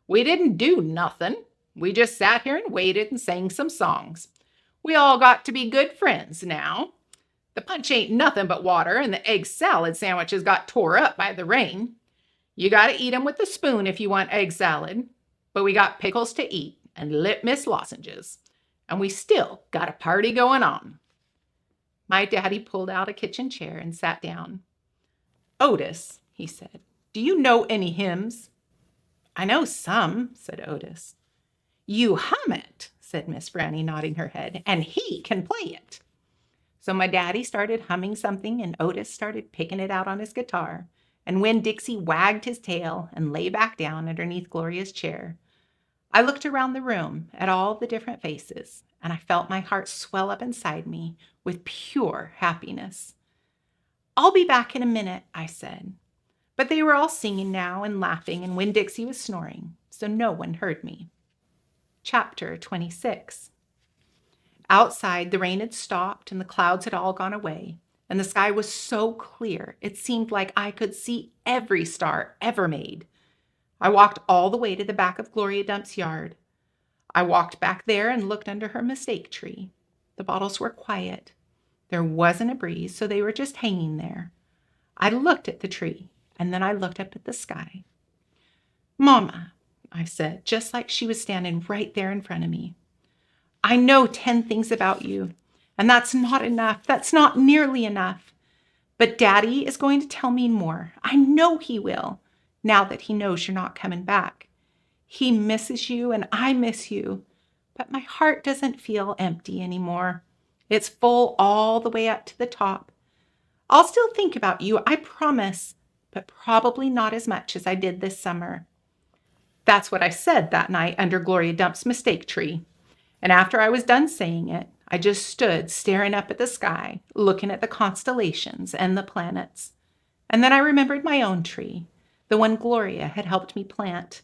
"we didn't do nothing. We just sat here and waited and sang some songs. We all got to be good friends now. The punch ain't nothing but water, and the egg salad sandwiches got tore up by the rain. You got to eat 'em with a spoon if you want egg salad. But we got pickles to eat and Littmus Lozenges. And we still got a party going on." My daddy pulled out a kitchen chair and sat down. "Otis," he said, "do you know any hymns?" "I know some," said Otis. "You hum it," said Miss Franny, nodding her head, "and he can play it." So my daddy started humming something, and Otis started picking it out on his guitar. And Winn Dixie wagged his tail and lay back down underneath Gloria's chair. I looked around the room at all the different faces, and I felt my heart swell up inside me with pure happiness. "I'll be back in a minute," I said. But they were all singing now and laughing, and Winn Dixie was snoring, so no one heard me. Chapter 26. Outside, the rain had stopped and the clouds had all gone away, and the sky was so clear it seemed like I could see every star ever made. I walked all the way to the back of Gloria Dump's yard. I walked back there and looked under her mistake tree. The bottles were quiet. There wasn't a breeze, so they were just hanging there. I looked at the tree, and then I looked up at the sky. "Mama," I said, just like she was standing right there in front of me, "I know 10 things about you, and that's not enough. That's not nearly enough. But Daddy is going to tell me more. I know he will, now that he knows you're not coming back. He misses you, and I miss you. But my heart doesn't feel empty anymore. It's full all the way up to the top. I'll still think about you, I promise, but probably not as much as I did this summer." That's what I said that night under Gloria Dump's mistake tree. And after I was done saying it, I just stood staring up at the sky, looking at the constellations and the planets. And then I remembered my own tree, the one Gloria had helped me plant.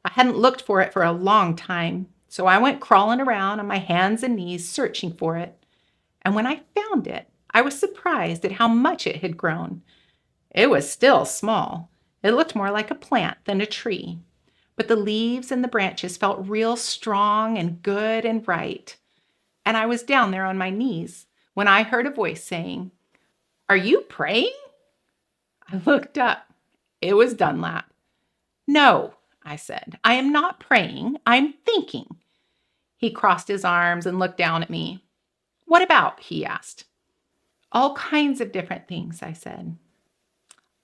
I hadn't looked for it for a long time, so I went crawling around on my hands and knees searching for it. And when I found it, I was surprised at how much it had grown. It was still small. It looked more like a plant than a tree. But the leaves and the branches felt real strong and good and right. And I was down there on my knees when I heard a voice saying, "Are you praying?" I looked up. It was Dunlap. "No," I said, "I am not praying. I'm thinking." He crossed his arms and looked down at me. "What about?" he asked. "All kinds of different things," I said.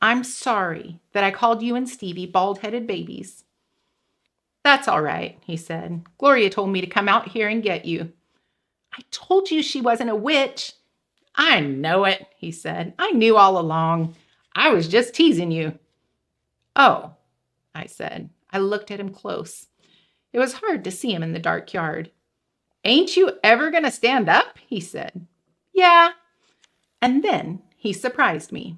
"I'm sorry that I called you and Stevie bald-headed babies." "That's all right," he said. "Gloria told me to come out here and get you." "I told you she wasn't a witch." "I know it," he said. "I knew all along. I was just teasing you." "Oh," I said. I looked at him close. It was hard to see him in the dark yard. "Ain't you ever going to stand up?" he said. "Yeah." And then he surprised me.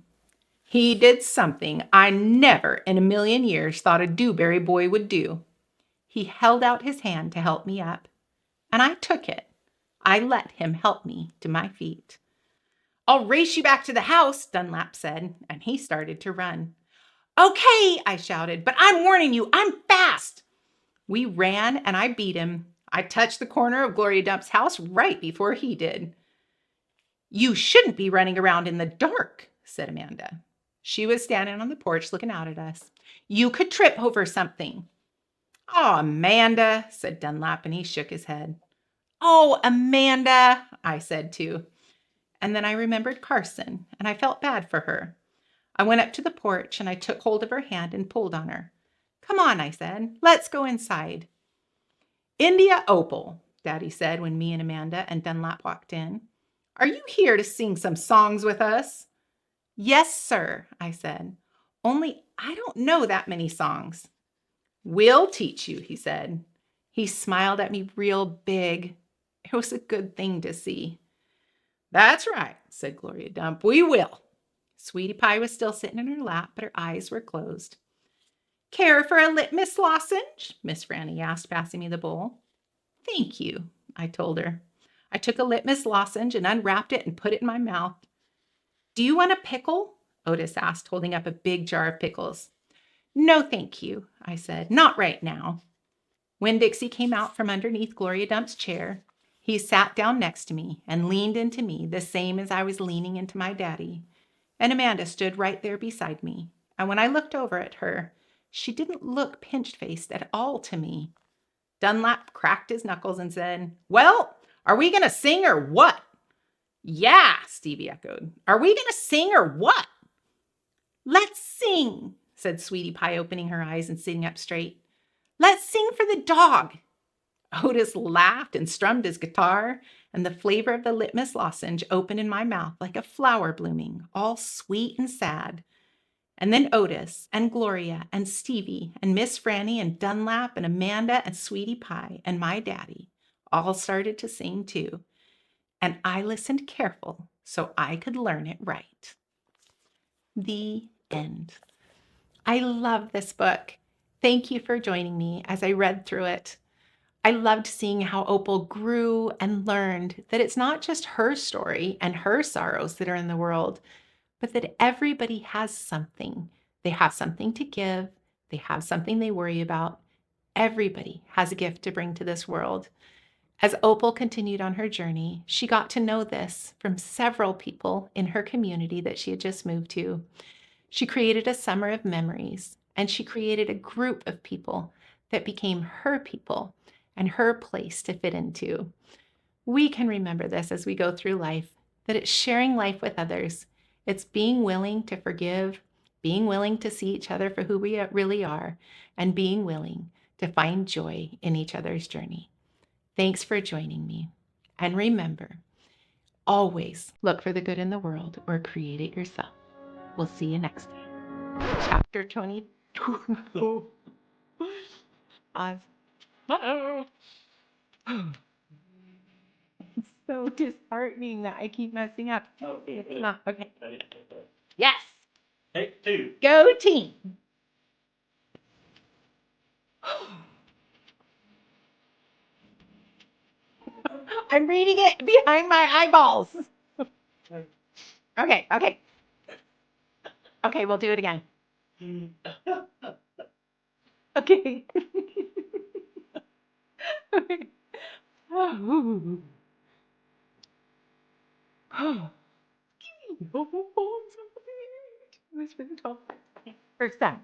He did something I never in a million years thought a Dewberry boy would do. He held out his hand to help me up, and I took it. I let him help me to my feet. "I'll race you back to the house," Dunlap said, and he started to run. "Okay," I shouted, "but I'm warning you, I'm fast." We ran, and I beat him. I touched the corner of Gloria Dump's house right before he did. "You shouldn't be running around in the dark," said Amanda. She was standing on the porch looking out at us. "You could trip over something." "Oh, Amanda," said Dunlap, and he shook his head. "Oh, Amanda," I said too. And then I remembered Carson, and I felt bad for her. I went up to the porch, and I took hold of her hand and pulled on her. "Come on," I said. "Let's go inside." "India Opal," Daddy said when me and Amanda and Dunlap walked in. "Are you here to sing some songs with us?" "Yes, sir," I said. "Only I don't know that many songs." "We'll teach you," he said. He smiled at me real big. It was a good thing to see. "That's right," said Gloria Dump. "We will." Sweetie Pie was still sitting in her lap, but her eyes were closed. "Care for a Littmus lozenge?" Miss Franny asked, passing me the bowl. "Thank you," I told her. I took a Littmus lozenge and unwrapped it and put it in my mouth. "Do you want a pickle?" Otis asked, holding up a big jar of pickles. "No, thank you," I said. "Not right now." Winn Dixie came out from underneath Gloria Dump's chair. He sat down next to me and leaned into me the same as I was leaning into my daddy. And Amanda stood right there beside me. And when I looked over at her, she didn't look pinch-faced at all to me. Dunlap cracked his knuckles and said, "Well, are we going to sing or what?" "Yeah," Stevie echoed. "Are we going to sing or what?" "Let's sing," said Sweetie Pie, opening her eyes and sitting up straight. "Let's sing for the dog." Otis laughed and strummed his guitar, and the flavor of the Littmus lozenge opened in my mouth like a flower blooming, all sweet and sad. And then Otis and Gloria and Stevie and Miss Franny and Dunlap and Amanda and Sweetie Pie and my daddy all started to sing too. And I listened careful so I could learn it right. The end. I love this book. Thank you for joining me as I read through it. I loved seeing how Opal grew and learned that it's not just her story and her sorrows that are in the world, but that everybody has something. They have something to give. They have something they worry about. Everybody has a gift to bring to this world. As Opal continued on her journey, she got to know this from several people in her community that she had just moved to. She created a summer of memories, and she created a group of people that became her people and her place to fit into. We can remember this as we go through life, that it's sharing life with others. It's being willing to forgive, being willing to see each other for who we really are, and being willing to find joy in each other's journey. Thanks for joining me. And remember, always look for the good in the world or create it yourself. We'll see you next time. Chapter 22. Oz. Uh-oh. It's so disheartening that I keep messing up. Oh, It's not. Okay. Yes. Take two. Go team. I'm reading it behind my eyeballs. Okay, okay. Okay, we'll do it again. Okay. Okay. First time.